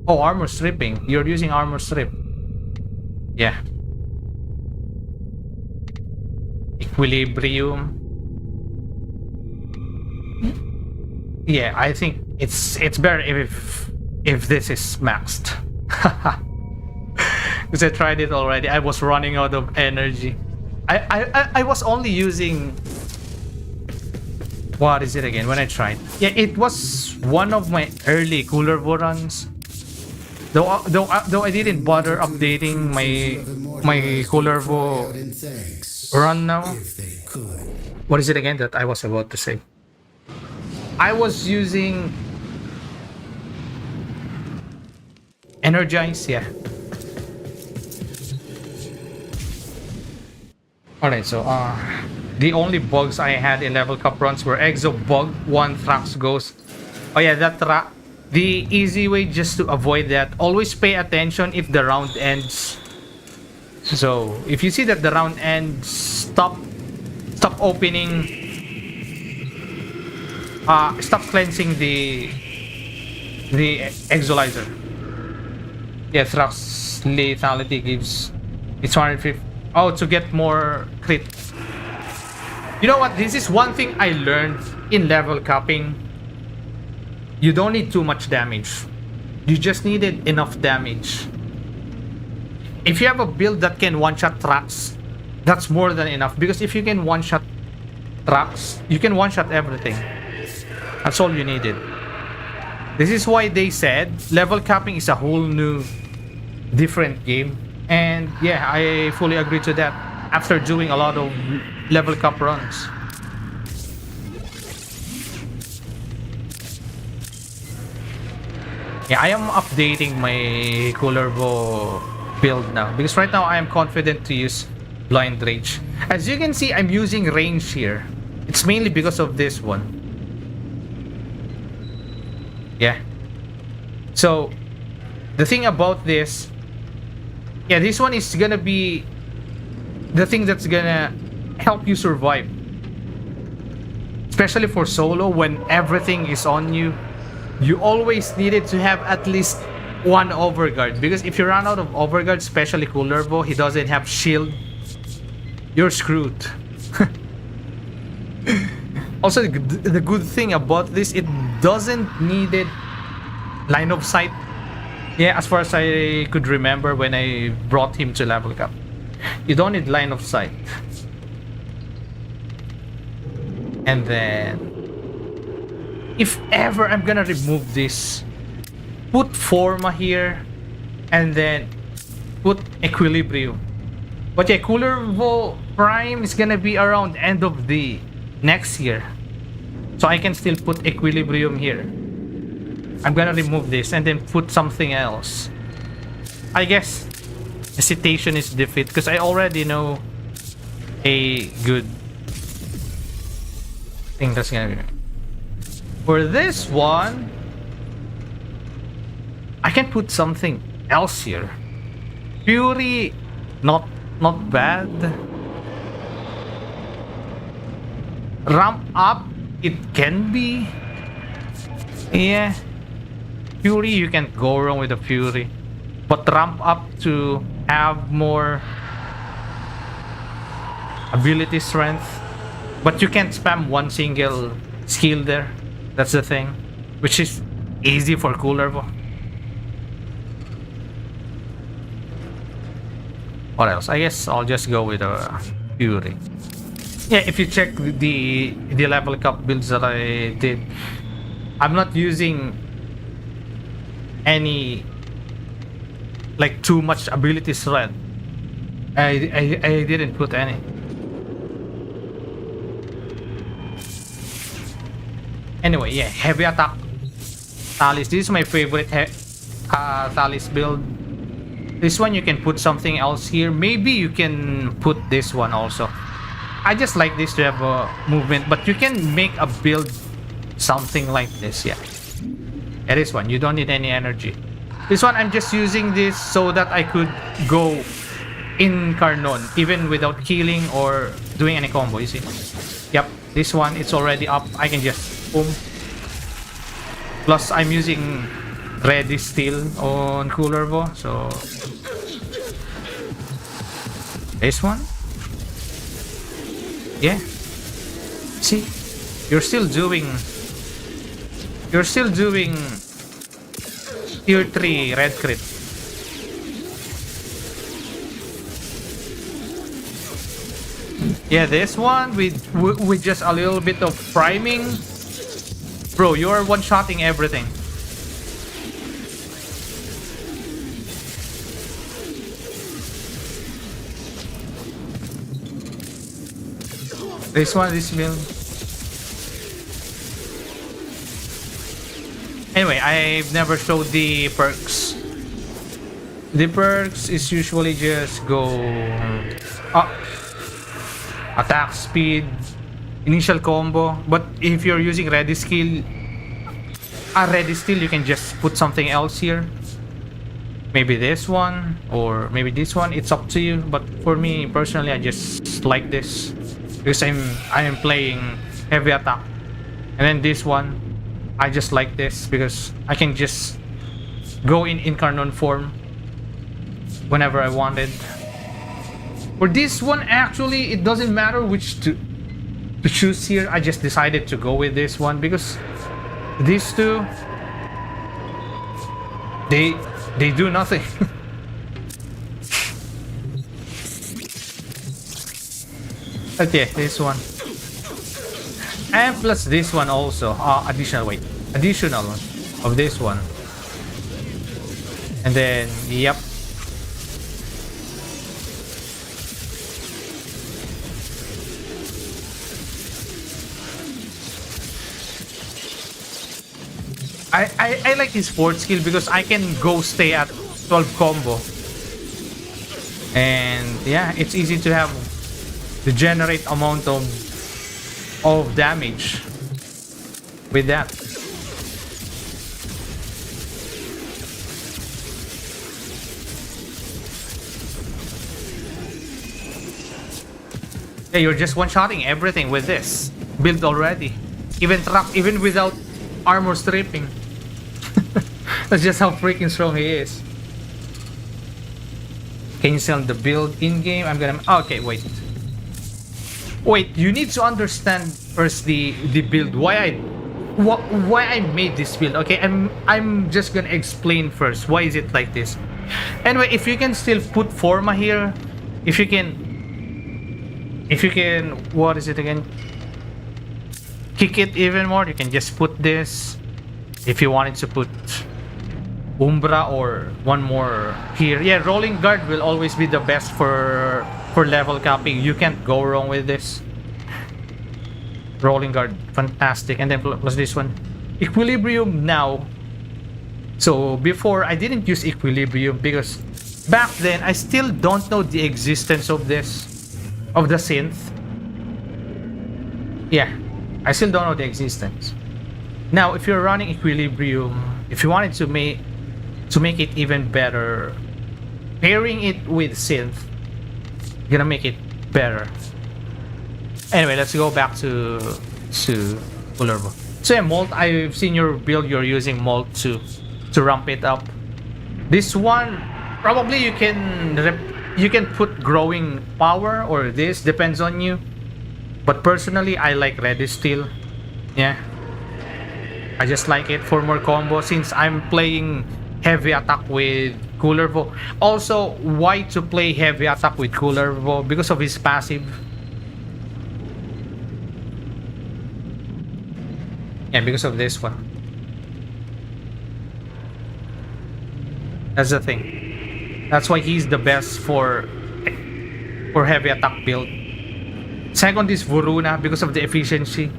armor stripping. You're using armor strip. Yeah. Equilibrium. Yeah, I think it's better if this is maxed. Because I tried it already. I was running out of energy. I was only using, what is it again when I tried? Yeah, it was one of my early Kullervo runs. Though I didn't bother updating my Kullervo run now. What is it again that I was about to say? I was using Energize, yeah. Alright, so the only bugs I had in level cap runs were Exo Bug, 1 Thrax Ghost. Oh yeah, the easy way just to avoid that, always pay attention if the round ends. So if you see that the round ends, stop opening, stop cleansing the Exolizer. Yeah, Thrax lethality gives it's 150. Oh, to get more crit. You know what? This is one thing I learned in level capping. you don't need too much damage. You just needed enough damage. If you have a build that can one-shot tracks, that's more than enough. Because if you can one-shot tracks, you can one-shot everything. That's all you needed. This is why they said level capping is a whole new, different game. And yeah, I fully agree to that after doing a lot of level cap runs. Yeah, I am updating my Kullervo build now because right now I am confident to use Blind Rage. As you can see, I'm using range here. It's mainly because of this one. Yeah. So, the thing about this, yeah, this one is gonna be the thing that's gonna help you survive. Especially for solo, when everything is on you. You always needed to have at least one overguard, because if you run out of overguard, especially Kullervo, he doesn't have shield, you're screwed. Also, the good thing about this, it doesn't need it line of sight. Yeah, as far as I could remember when I brought him to level cap, you don't need line of sight. And then if ever I'm gonna remove this, put Forma here and then put Equilibrium. But yeah, Kullervo Prime is gonna be around end of the next year, so I can still put Equilibrium here. I'm gonna remove this and then put something else. I guess hesitation is defeat, because I already know a good thing that's gonna be. For this one, I can put something else here. Fury, not bad. Ramp up, it can be. Yeah. Fury, you can't go wrong with the Fury. But ramp up to have more ability strength. But you can't spam one single skill there. That's the thing, which is easy for Kullervo. What else? I guess I'll just go with a Fury. Yeah, if you check the level cap builds that I did, I'm not using any like too much ability strength. I didn't put any. Anyway, yeah, heavy attack Thalis. This is my favorite Thalis build. This one you can put something else here. Maybe you can put this one also. I just like this to have a movement, but you can make a build something like this. Yeah, this one you don't need any energy. This one I'm just using this so that I could go in Carnon even without killing or doing any combo. You see? Yep, this one it's already up. I can just boom. Plus I'm using ready steel on Kullervo, so this one, yeah. See, you're still doing tier 3 red crit. Yeah, this one with just a little bit of priming, bro, you are one-shotting everything. This build. Anyway, I've never showed the perks. The perks is usually just go up, attack speed, initial combo. But if you're using ready skill, you can just put something else here. Maybe this one or maybe this one. It's up to you. But for me personally, I just like this because I am playing heavy attack. And then this one, I just like this because I can just go in Incarnon form whenever I wanted. For this one, actually, it doesn't matter which to choose here. I just decided to go with this one because these two, they do nothing. Okay, this one. And plus this one also. Additional one of this one. And then, yep. I like his fourth skill because I can go stay at 12 combo. And yeah, it's easy to have the generate amount of damage with that. Yeah, you're just one-shotting everything with this build already. Even without armor stripping. That's just how freaking strong he is. Can you sell the build in-game? I'm gonna... Okay, wait. Wait, you need to understand first the build. Why I made this build. Okay, I'm just gonna explain first. Why is it like this? Anyway, if you can still put Forma here, if you can, what is it again? Kick it even more. You can just put this. If you wanted to put Umbra or one more here. Yeah, rolling guard will always be the best for level capping. You can't go wrong with this. Rolling guard, fantastic. And then plus this one. Equilibrium now. So before I didn't use Equilibrium because back then I still don't know the existence of this, of the synth. Yeah, I still don't know the existence. Now if you're running Equilibrium, if you wanted to make it even better, pairing it with synth gonna make it better. Anyway, let's go back to Kullervo. So yeah, Molt, I've seen your build. You're using Molt to ramp it up. This one probably you can put growing power or this, depends on you. But personally, I like Red Steel. Yeah, I just like it for more combo since I'm playing heavy attack with Kullervo. Also, why to play heavy attack with Kullervo? Because of his passive. Yeah, because of this one. That's the thing. That's why he's the best for heavy attack build. Second is Voruna because of the efficiency.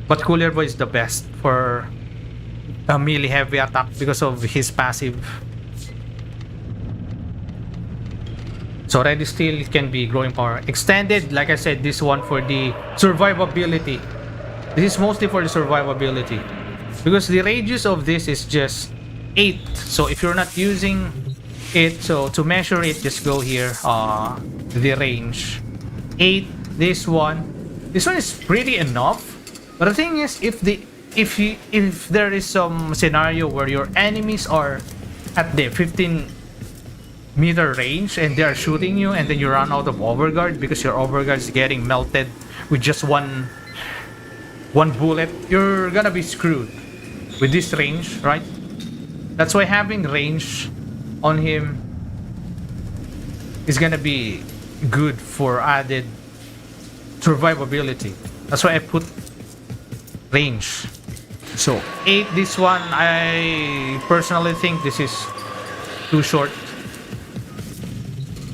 But Kullervo is the best for a melee heavy attack because of his passive. So Red Steel can be growing power. Extended, like I said, this one for the survivability. This is mostly for the survivability. Because the radius of this is just 8. So if you're not using it, so to measure it, just go here. The range. 8. This one is pretty enough. But the thing is, if there is some scenario where your enemies are at the 15-meter range and they are shooting you, and then you run out of overguard because your overguard is getting melted with just one bullet, you're gonna be screwed with this range, right? That's why having range on him is gonna be good for added survivability. That's why I put range. So 8, this one, I personally think this is too short.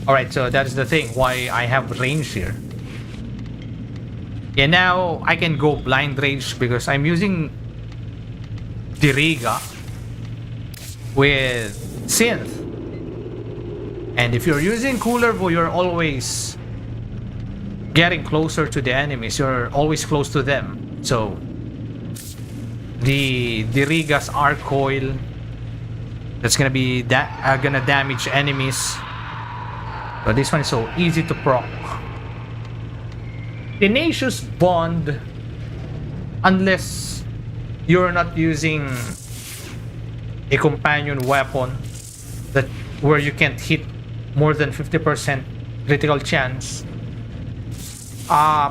Alright, so that is the thing why I have range here. Yeah, now I can go blind range because I'm using Diriga with synth. And if you're using Kullervo, you're always getting closer to the enemies. You're always close to them. So the Diriga's arc coil, that's gonna be gonna damage enemies. But this one is so easy to proc. Tenacious Bond, unless you're not using a companion weapon that where you can't hit more than 50% critical chance.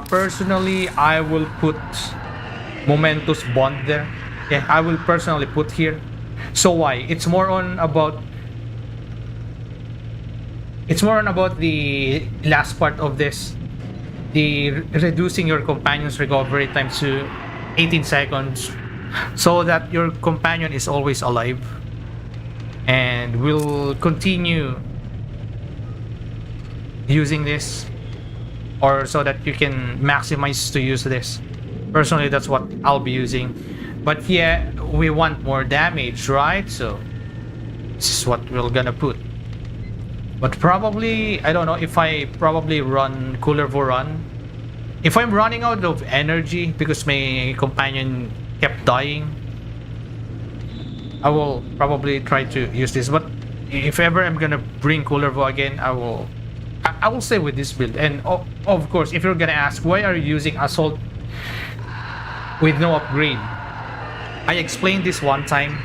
Personally, I will put momentous bond there. Yeah, I will personally put here. So why? It's more on about the last part of this, the reducing your companion's recovery time to 18 seconds so that your companion is always alive and will continue using this, or so that you can maximize to use this. Personally, that's what I'll be using. But yeah, we want more damage, right? So this is what we're gonna put. But probably, I don't know if I probably run Kullervo run. If I'm running out of energy because my companion kept dying, I will probably try to use this. But if ever I'm gonna bring Kullervo again, I will stay with this build. And of course, if you're gonna ask, why are you using Assault with no upgrade? I explained this one time.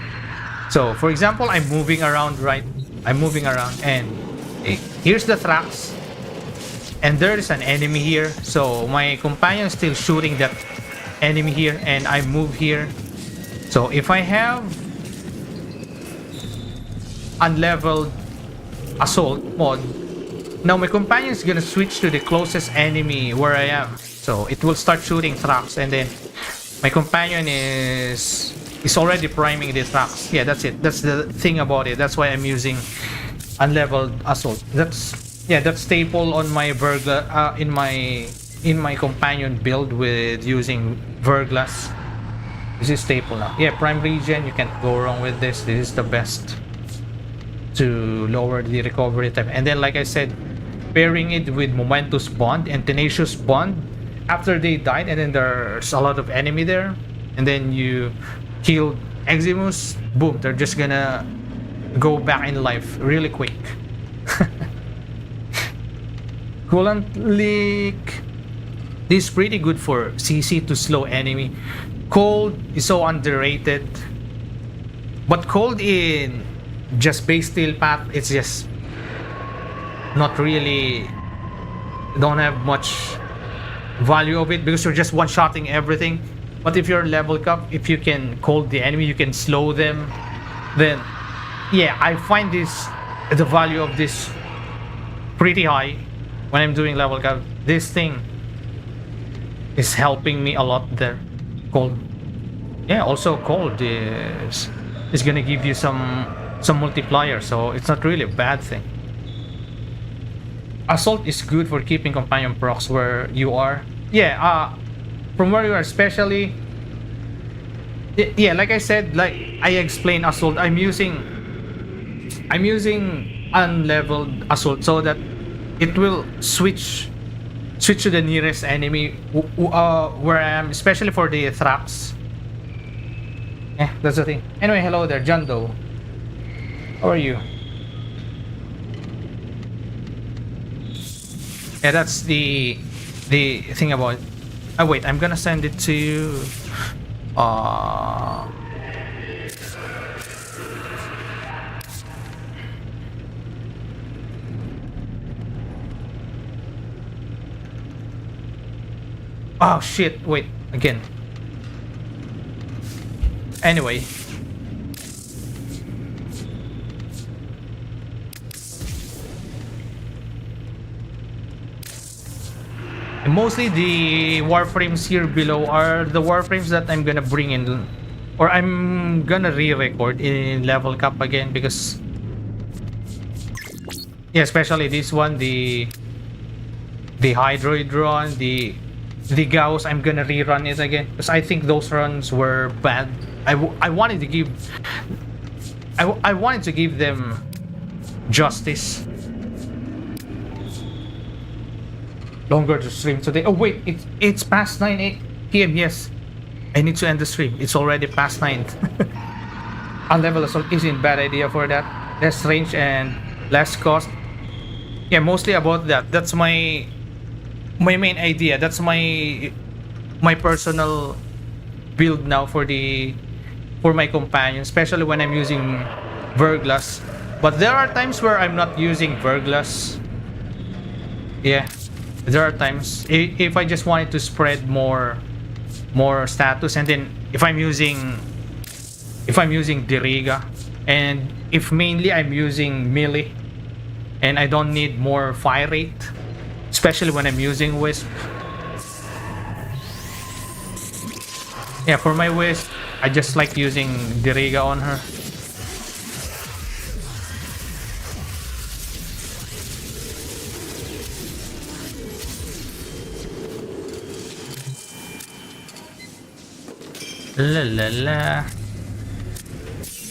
So for example, I'm moving around, right? I'm moving around and here's the tracks, and there is an enemy here. So my companion is still shooting that enemy here, and I move here. So if I have unleveled assault mod, now my companion is gonna switch to the closest enemy where I am. So it will start shooting tracks, and then my companion is already priming the tracks. Yeah, that's it. That's the thing about it. That's why I'm using unleveled assault. That's staple on my in my companion build with using Verglass. This is staple now. Yeah, prime region, you can't go wrong with this. This is the best to lower the recovery time. And then, like I said, pairing it with momentous bond and tenacious bond after they died, and then there's a lot of enemy there, and then you kill Eximus, boom, they're just gonna go back in life really quick. Coolant leak. This is pretty good for CC to slow enemy. Cold is so underrated, but cold in just base steel path, it's just not really, don't have much value of it because you're just one-shotting everything. But if you're level cap, if you can cold the enemy, you can slow them, then yeah, I find the value of this pretty high when I'm doing level cap. This thing is helping me a lot there. Cold, yeah, also cold is gonna give you some multiplier, so it's not really a bad thing. Assault is good for keeping companion procs where you are. Yeah, from where you are, especially. Yeah, like I said, like I explained, assault, I'm using unleveled assault so that it will switch to the nearest enemy where I am, especially for the traps. Yeah, that's the thing. Anyway, hello there, John Doe. How are you? Yeah, that's the thing about it. Oh wait, I'm gonna send it to you. Oh shit, wait, again. Anyway. Mostly the warframes here below are the warframes that I'm gonna bring in, or I'm gonna re-record in level cap again, because yeah, especially this one, the Hydroid run, the Gauss, I'm gonna rerun it again because I think those runs were bad. I wanted to give them justice. Longer to stream today. Oh wait, it's past 9 p.m. Yes, I need to end the stream. It's already past 9. Unlevel assault isn't a bad idea for that. Less range and less cost. Yeah, mostly about that. That's my main idea. That's my personal build now for my companion, especially when I'm using Verglass. But there are times where I'm not using Verglass. Yeah. There are times if I just wanted to spread more more status. And then if I'm using Diriga, and if mainly I'm using melee and I don't need more fire rate, especially when I'm using Wisp. Yeah, for my Wisp, I just like using Diriga on her. La la la.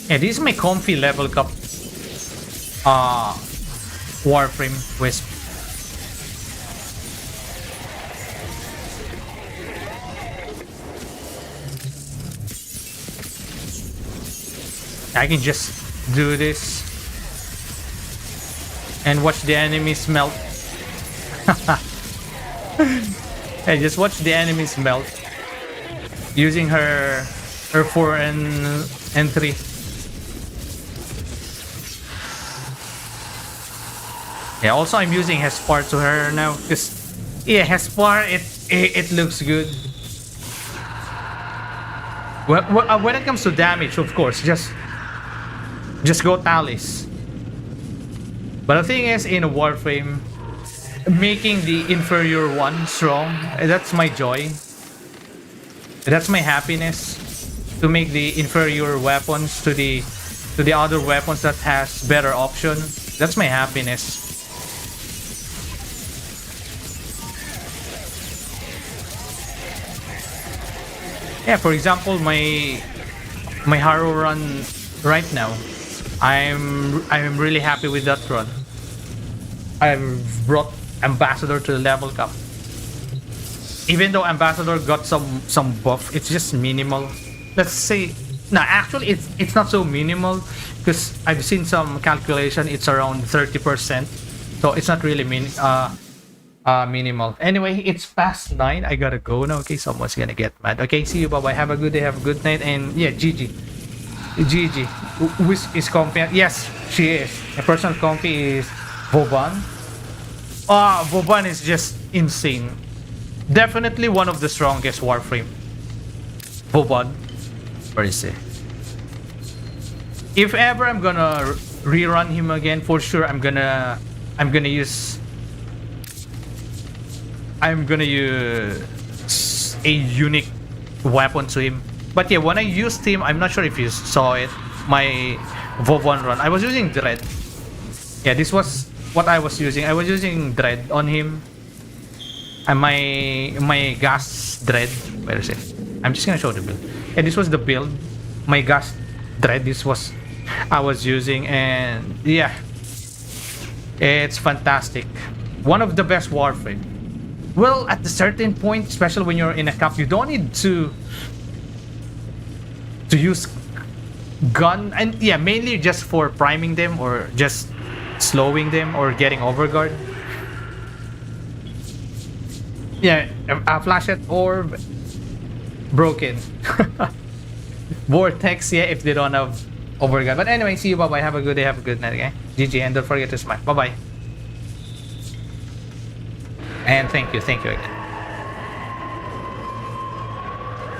Yeah, this is my comfy level cap Warframe Wisp. I can just do this and watch the enemies melt. Hey, just watch the enemies melt using her 4 and 3. Yeah, also I'm using Hespar to her now because yeah, Hespar it looks good. When it comes to damage, of course, just go Talis. But the thing is, in a Warframe, making the inferior one strong, that's my joy. That's my happiness, to make the inferior weapons to the other weapons that has better option. That's my happiness. Yeah, for example, my Harrow run right now, I'm really happy with that run. I've brought Ambassador to the level cap. Even though Ambassador got some buff, it's just minimal. Let's say, no, actually it's not so minimal because I've seen some calculation. It's around 30%, so it's not really minimal. Anyway, it's past 9. I gotta go now. Okay, someone's gonna get mad. Okay, see you. Bye bye. Have a good day. Have a good night. And yeah, GG. Who is comfy? Yes, she is. A personal comfy is Vauban. Vauban is just insane. Definitely one of the strongest Warframe. Vauban. Where is he? If ever I'm gonna rerun him again, for sure I'm gonna use a unique weapon to him. But yeah, when I used him, I'm not sure if you saw it, my Vauban run, I was using Dread. Yeah, this was what I was using. I was using Dread on him. And my Gas Dread, where is it? I'm just gonna show the build. Yeah, this was the build. My Gas Dread, this was I was using, and yeah, it's fantastic. One of the best Warframe. Well, at a certain point, especially when you're in a cup, you don't need to use gun, and yeah, mainly just for priming them or just slowing them or getting overguard. Yeah, a flashlight orb broken. Vortex, yeah, if they don't have overguard. But anyway, see you, bye bye. Have a good day, have a good night, okay? GG, and don't forget to smile. Bye bye. And thank you again.